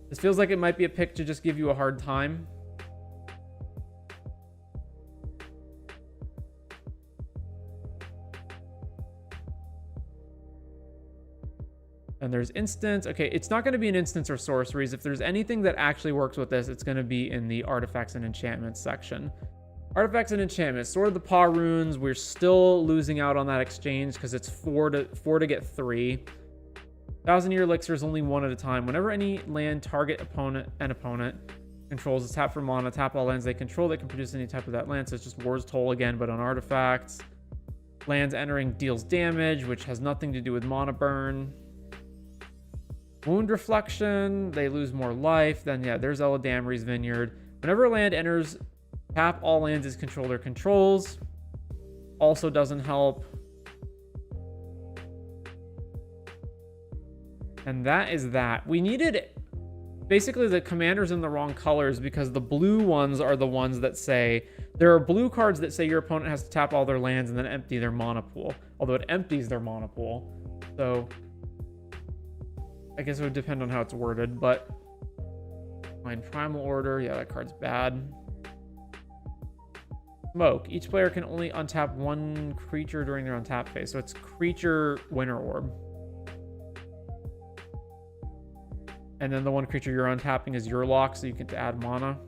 This feels like it might be a pick to just give you a hard time. And there's instance. Okay, it's not going to be an instance or sorceries. If there's anything that actually works with this, it's going to be in the artifacts and enchantments section. Artifacts and enchantments. Sword of the Paw runes. We're still losing out on that exchange because it's 4 to get 3. 1,000-year elixir is only 1 at a time. Whenever any land target opponent controls is tap for mana, tap all lands they control that can produce any type of that land. So it's just War's Toll again, but on artifacts. Lands entering deals damage, which has nothing to do with mana burn. Wound Reflection, they lose more life. Then yeah, there's Eladamri's Vineyard. Whenever a land enters, tap all lands its controller controls. Also doesn't help. And that is that. We needed basically the commanders in the wrong colors because the blue ones are the ones that say, there are blue cards that say your opponent has to tap all their lands and then empty their mana pool. Although it empties their mana pool. So I guess it would depend on how it's worded, but fine. Primal Order, yeah, that card's bad. Smoke. Each player can only untap one creature during their untap phase. So it's creature Winter Orb. And then the one creature you're untapping is Yurlok, so you get to add mana.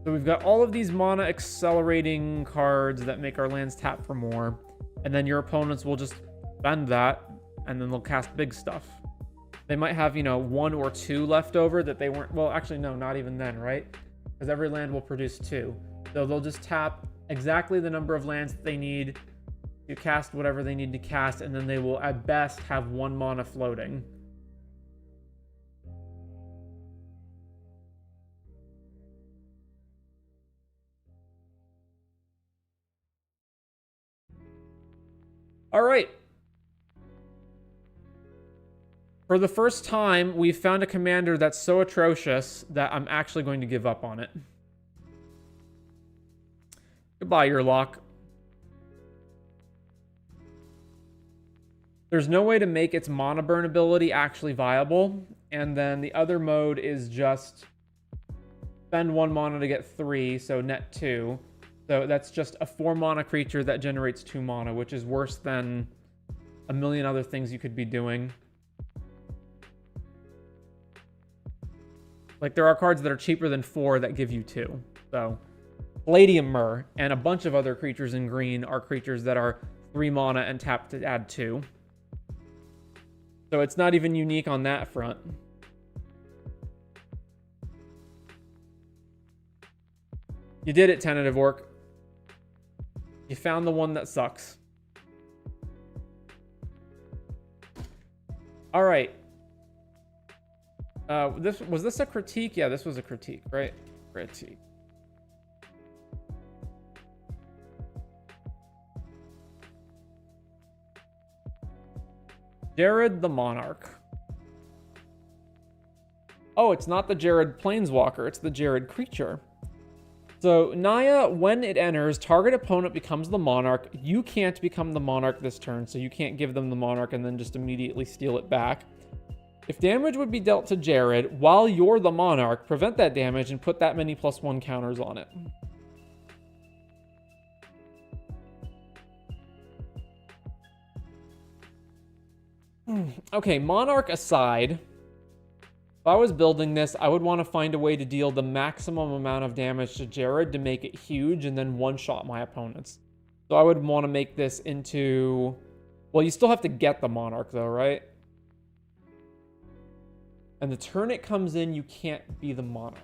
So we've got all of these mana accelerating cards that make our lands tap for more. And then your opponents will just spend that, and then they'll cast big stuff. They might have, you know, 1 or 2 left over that they weren't... Well, actually, no, not even then, right? Because every land will produce 2. So they'll just tap exactly the number of lands that they need to cast whatever they need to cast, and then they will, at best, have 1 mana floating. All right. For the first time, we've found a commander that's so atrocious that I'm actually going to give up on it. Goodbye, Yurlok. There's no way to make its mana burn ability actually viable. And then the other mode is just spend 1 mana to get 3, so net 2. So that's just a 4 mana creature that generates 2 mana, which is worse than a million other things you could be doing. Like, there are cards that are cheaper than 4 that give you 2. So Palladium Myr and a bunch of other creatures in green are creatures that are 3 mana and tap to add 2. So it's not even unique on that front. You did it, TentativeOrch. You found the one that sucks. All right. Was this a critique? Yeah, this was a critique, right? Critique. Jared the Monarch. Oh, it's not the Jared Planeswalker, it's the Jared creature. So, Naya, when it enters, target opponent becomes the Monarch. You can't become the Monarch this turn, so you can't give them the Monarch and then just immediately steal it back. If damage would be dealt to Jared while you're the Monarch, prevent that damage and put that many +1 counters on it. Okay, Monarch aside, if I was building this, I would want to find a way to deal the maximum amount of damage to Jared to make it huge and then one-shot my opponents. So I would want to make this into... Well, you still have to get the Monarch though, right? And the turn it comes in, you can't be the Monarch.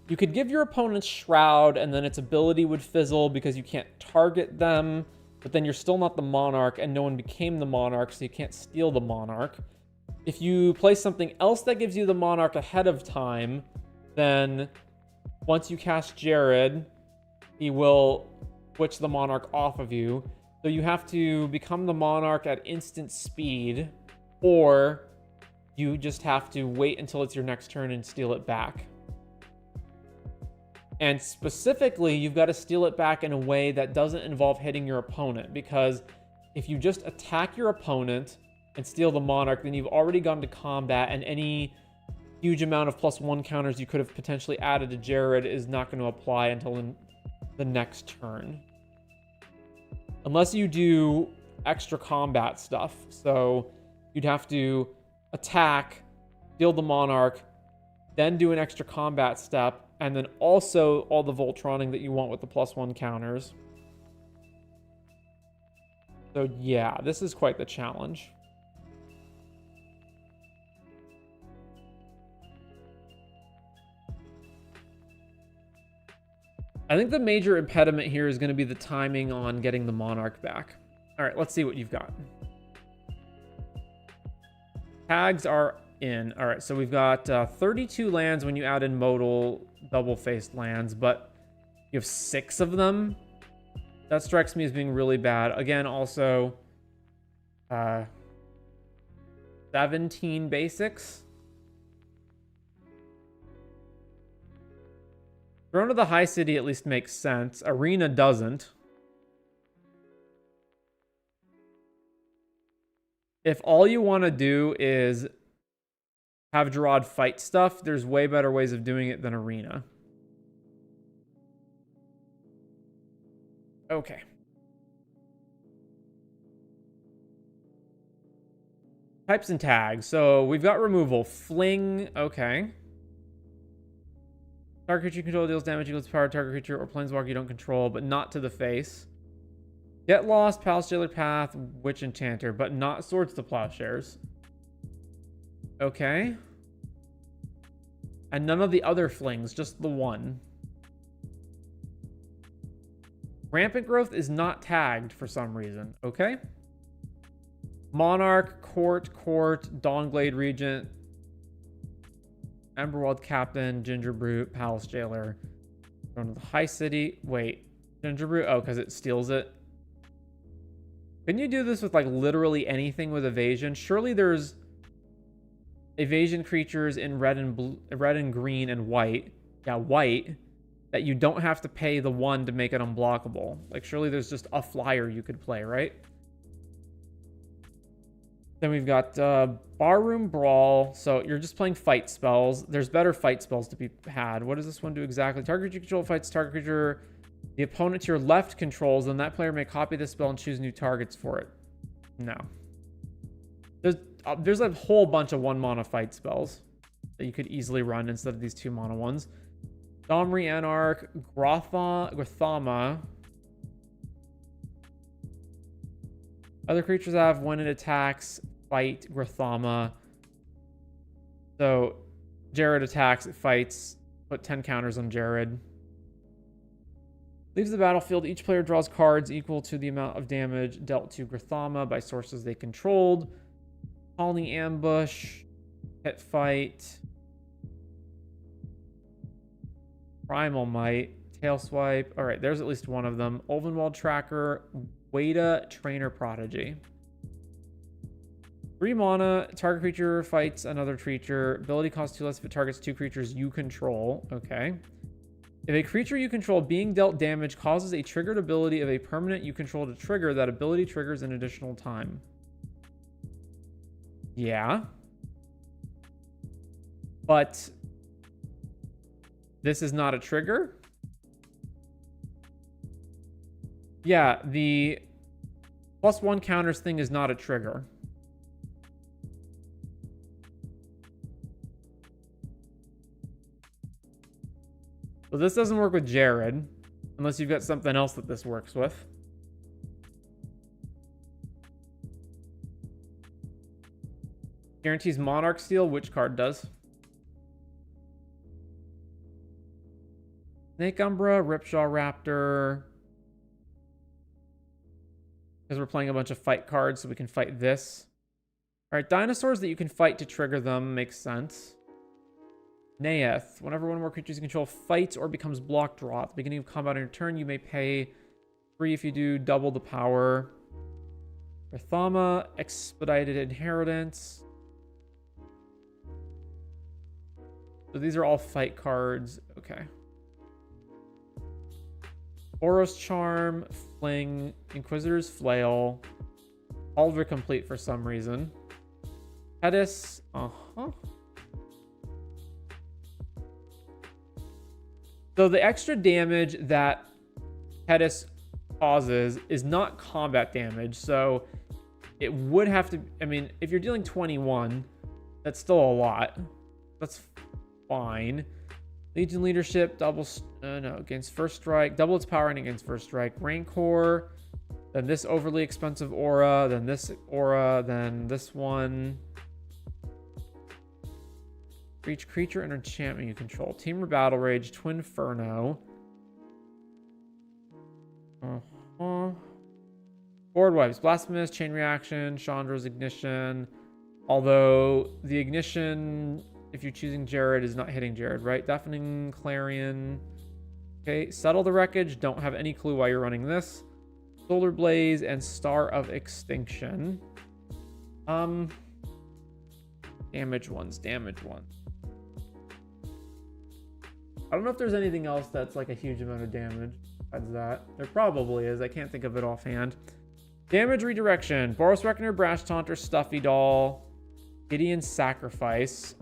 You could give your opponent Shroud, and then its ability would fizzle because you can't target them, but then you're still not the Monarch, and no one became the Monarch, so you can't steal the Monarch. If you play something else that gives you the Monarch ahead of time, then once you cast Jared, he will switch the Monarch off of you. So you have to become the Monarch at instant speed, or you just have to wait until it's your next turn and steal it back. And specifically, you've got to steal it back in a way that doesn't involve hitting your opponent, because if you just attack your opponent and steal the Monarch, then you've already gone to combat, and any huge amount of +1 counters you could have potentially added to Jared is not going to apply until the next turn. Unless you do extra combat stuff. So you'd have to attack, steal the Monarch, then do an extra combat step, and then also all the Voltroning that you want with the +1 counters. So yeah, this is quite the challenge. I think the major impediment here is going to be the timing on getting the Monarch back. All right, let's see what you've got. Tags are in. All right, so we've got 32 lands when you add in modal double-faced lands, but you have 6 of them. That strikes me as being really bad. Again, also 17 basics. Throne of the High City at least makes sense. Arena doesn't. If all you want to do is have Gerard fight stuff, there's way better ways of doing it than Arena. Okay. Types and tags. So we've got removal. Fling. Okay. Target creature you control deals damage equals power target creature or planeswalker you don't control, but not to the face. Get Lost, Palace Jailer Path, Witch Enchanter, but not Swords to Plowshares. Okay. And none of the other flings, just the one. Rampant Growth is not tagged for some reason. Okay. Monarch, Court, Dawnglade Regent, Emberwald Captain, Ginger Brute, Palace Jailer. Throne of the High City. Wait. Ginger Brute? Oh, because it steals it. Can you do this with like literally anything with evasion? Surely there's evasion creatures in red and green and white. Yeah, white. That you don't have to pay the 1 to make it unblockable. Like surely there's just a flyer you could play, right? Then we've got Barroom Brawl. So you're just playing fight spells. There's better fight spells to be had. What does this one do exactly? Target creature control fights target creature the opponent to your left controls, then that player may copy the spell and choose new targets for it. No. There's a whole bunch of 1-mana fight spells that you could easily run instead of these 2-mana ones. Domri Anarch, Grathama. Other creatures have when it attacks, fight Grathama. So Jared attacks, it fights, put 10 counters on Jared. Leaves the battlefield. Each player draws cards equal to the amount of damage dealt to Grathama by sources they controlled. Colony Ambush, Pit Fight, Primal Might, Tail Swipe. All right, there's at least one of them. Ulvenwald Tracker, Wada, Trainer Prodigy. 3 mana, target creature fights another creature. Ability costs 2 less if it targets 2 creatures you control. Okay. If a creature you control being dealt damage causes a triggered ability of a permanent you control to trigger, that ability triggers an additional time. Yeah. But this is not a trigger? Yeah, the +1 counters thing is not a trigger. So this doesn't work with Jared, unless you've got something else that this works with. Guarantees Monarch Steel. Which card does? Snake Umbra, Ripjaw Raptor. Because we're playing a bunch of fight cards, so we can fight this. All right, dinosaurs that you can fight to trigger them makes sense. Naeth. Whenever one or more creatures you control fights or becomes block draw. At the beginning of combat on your turn, you may pay 3 if you do double the power. Rathama, Expedited Inheritance. So these are all fight cards. Okay. Boros Charm, Fling, Inquisitor's Flail. Aldra Complete for some reason. Hedis. Uh-huh. So the extra damage that Hedis causes is not combat damage, so it would have to... I mean, if you're dealing 21, that's still a lot. That's fine. Legion Leadership, against First Strike. Double its power and against First Strike. Rancor, then this overly expensive aura, then this aura, then this one. For each creature and enchantment you control. Temur Battle Rage, Twinferno. Board Wipes, Blasphemous, Chain Reaction, Chandra's Ignition, Although the ignition, if you're choosing Jared, is not hitting Jared, right? Deafening Clarion. Okay, Settle the Wreckage. Don't have any clue why you're running this. Solar Blaze and Star of Extinction. Damage ones. I don't know if there's anything else that's like a huge amount of damage besides that. There probably is. I can't think of it offhand. Damage redirection. Boros Reckoner, Brash Taunter, Stuffy Doll, Gideon's Sacrifice.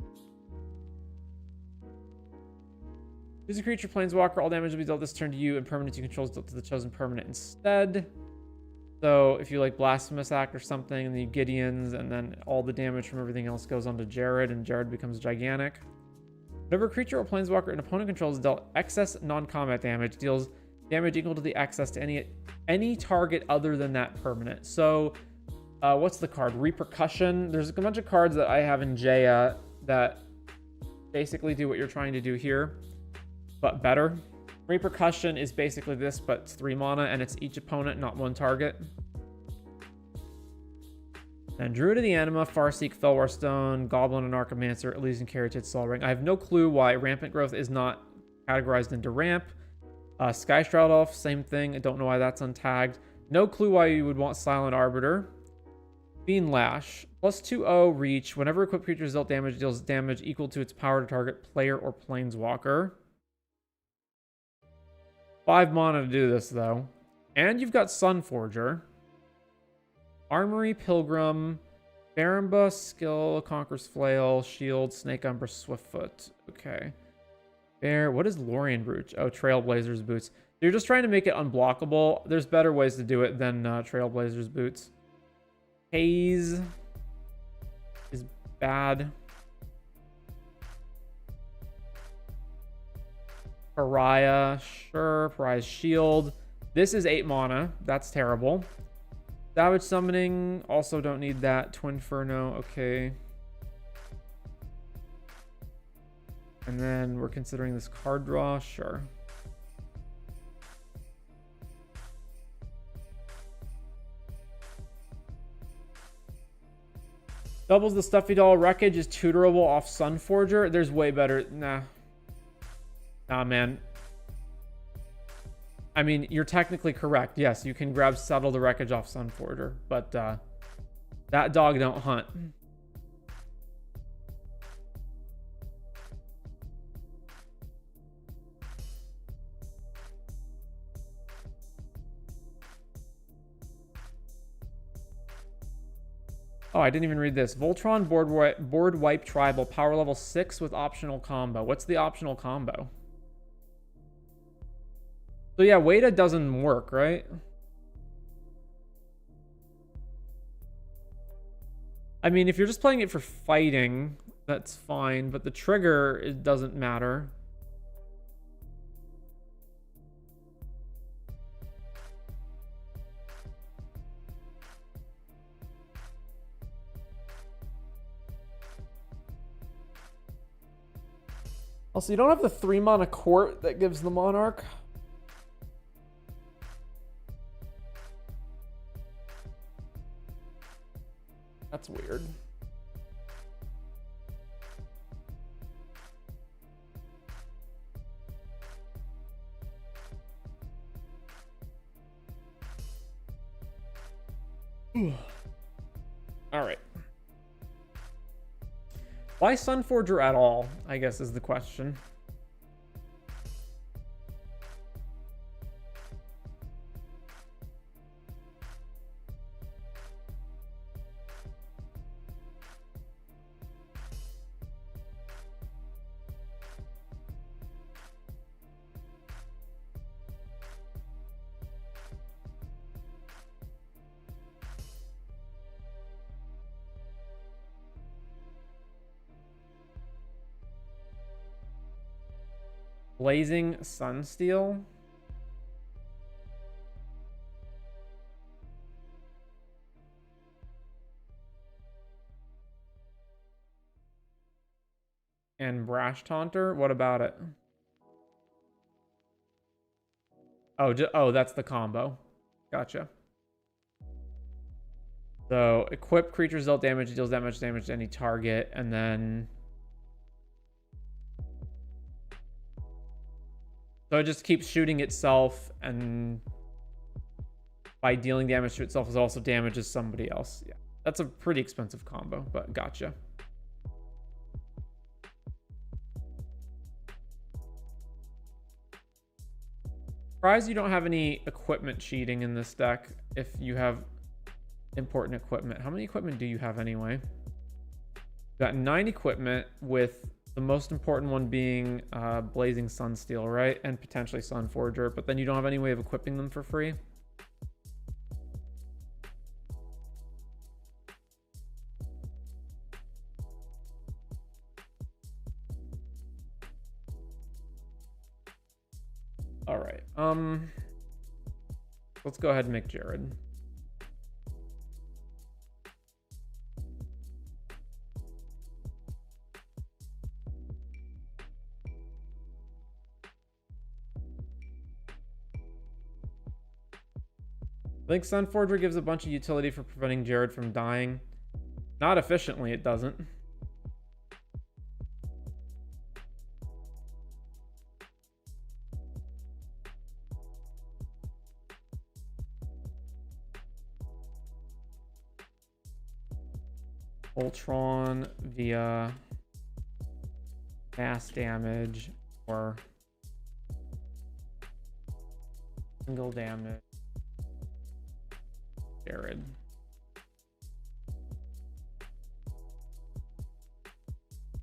Choose a creature, Planeswalker. All damage will be dealt this turn to you, and permanents you control is dealt to the chosen permanent instead. So if you like Blasphemous Act or something, and then you Gideon's, and then all the damage from everything else goes onto Jared, and Jared becomes gigantic. Whenever a creature or Planeswalker an opponent controls is dealt excess non-combat damage, deals damage equal to the excess to any target other than that permanent. So what's the card? Repercussion. There's a bunch of cards that I have in Jaya that basically do what you're trying to do here, but better. Repercussion is basically this, but it's 3 mana, and it's each opponent, not one target. Then Druid of the Anima, Farseek, Felwar Stone, Goblin and Archimancer, Elysian Caryatid, Sol Ring. I have no clue why Rampant Growth is not categorized into ramp. Skyshroud Elf, same thing. I don't know why that's untagged. No clue why you would want Silent Arbiter. Fiend Lash. +2/0 reach. Whenever equipped creature is dealt damage, deals damage equal to its power to target player or planeswalker. 5 mana to do this, though. And you've got Sunforger. Armory, Pilgrim, Baramba, Skill, Conqueror's Flail, Shield, Snake Umbra, Swiftfoot. Okay. Bear, what is Lorien Brooch? Oh, Trailblazer's Boots. You're just trying to make it unblockable. There's better ways to do it than Trailblazer's Boots. Haze is bad. Pariah, sure. Pariah's Shield. This is 8 mana. That's terrible. Savage Summoning, also don't need that. Twinferno, okay. And then we're considering this card draw, sure. Doubles the Stuffy Doll. Wreckage is tutorable off Sunforger. There's way better. Nah, man. I mean, you're technically correct. Yes, you can grab Settle the Wreckage off Sunforger, but that dog don't hunt. Oh, I didn't even read this. Voltron board wipe tribal, power level 6 with optional combo. What's the optional combo? So yeah, Wada doesn't work, right? I mean, if you're just playing it for fighting, that's fine, but the trigger, it doesn't matter. Also, you don't have the 3 mana court that gives the Monarch. That's weird. All right. Why Sunforger at all, I guess, is the question. Blazing Sunsteel. And Brash Taunter. What about it? Oh, oh, that's the combo. Gotcha. So equip creatures dealt damage, deals that much damage to any target, and then so it just keeps shooting itself, and by dealing damage to itself, it also damages somebody else. Yeah, that's a pretty expensive combo, but gotcha. Surprised you don't have any equipment cheating in this deck if you have important equipment. How many equipment do you have anyway? You got 9 equipment, with the most important one being Blazing Sunsteel, right? And potentially Sunforger, but then you don't have any way of equipping them for free. All right. Let's go ahead and make Jared. I think Sunforger gives a bunch of utility for preventing Jared from dying. Not efficiently, it doesn't. Ultron via mass damage or single damage. Jared.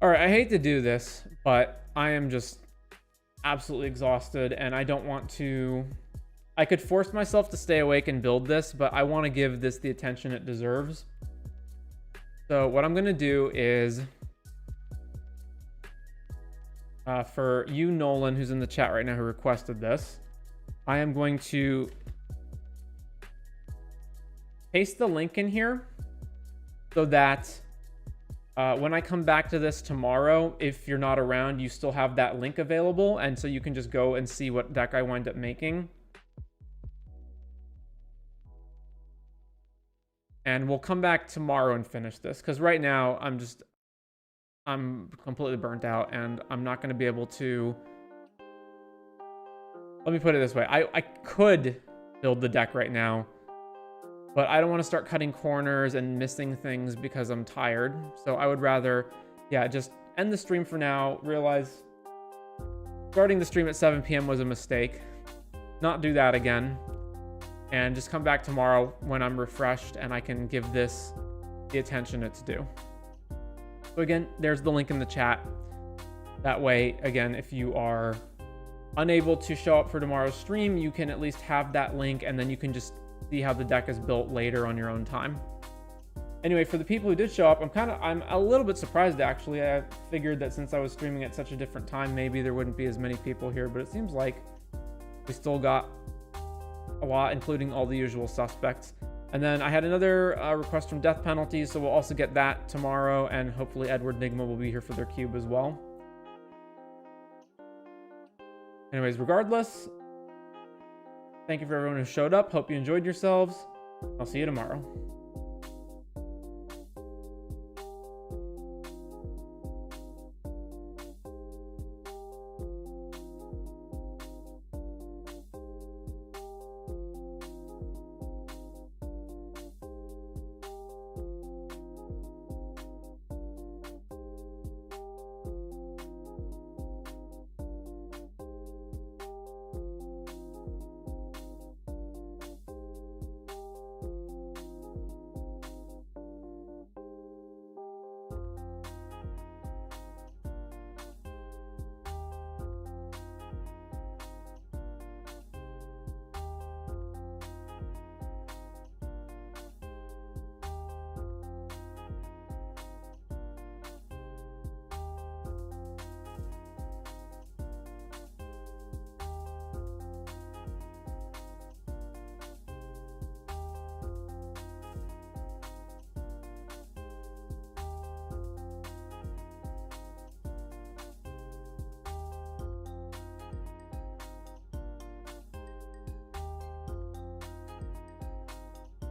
All right, I hate to do this, but I am just absolutely exhausted, and I don't want to. I could force myself to stay awake and build this, but I want to give this the attention it deserves. So what I'm going to do is, for you, Nolan, who's in the chat right now, who requested this, I am going to paste the link in here so that when I come back to this tomorrow, if you're not around, you still have that link available, and so you can just go and see what deck I wind up making. And we'll come back tomorrow and finish this, because right now I'm completely burnt out, and I'm not going to be able to. Let me put it this way. I could build the deck right now, but I don't want to start cutting corners and missing things because I'm tired. So I would rather, yeah, just end the stream for now. Realize starting the stream at 7 p.m. was a mistake. Not do that again. And just come back tomorrow when I'm refreshed and I can give this the attention it's due. So again, there's the link in the chat. That way, again, if you are unable to show up for tomorrow's stream, you can at least have that link, and then you can just see how the deck is built later on your own time. Anyway, for the people who did show up, I'm a little bit surprised, actually. I figured that since I was streaming at such a different time, maybe there wouldn't be as many people here, but it seems like we still got a lot, including all the usual suspects. And then I had another request from Death Penalty, so we'll also get that tomorrow, and hopefully Edward Nigma will be here for their cube as well. Anyways, regardless, thank you for everyone who showed up. Hope you enjoyed yourselves. I'll see you tomorrow.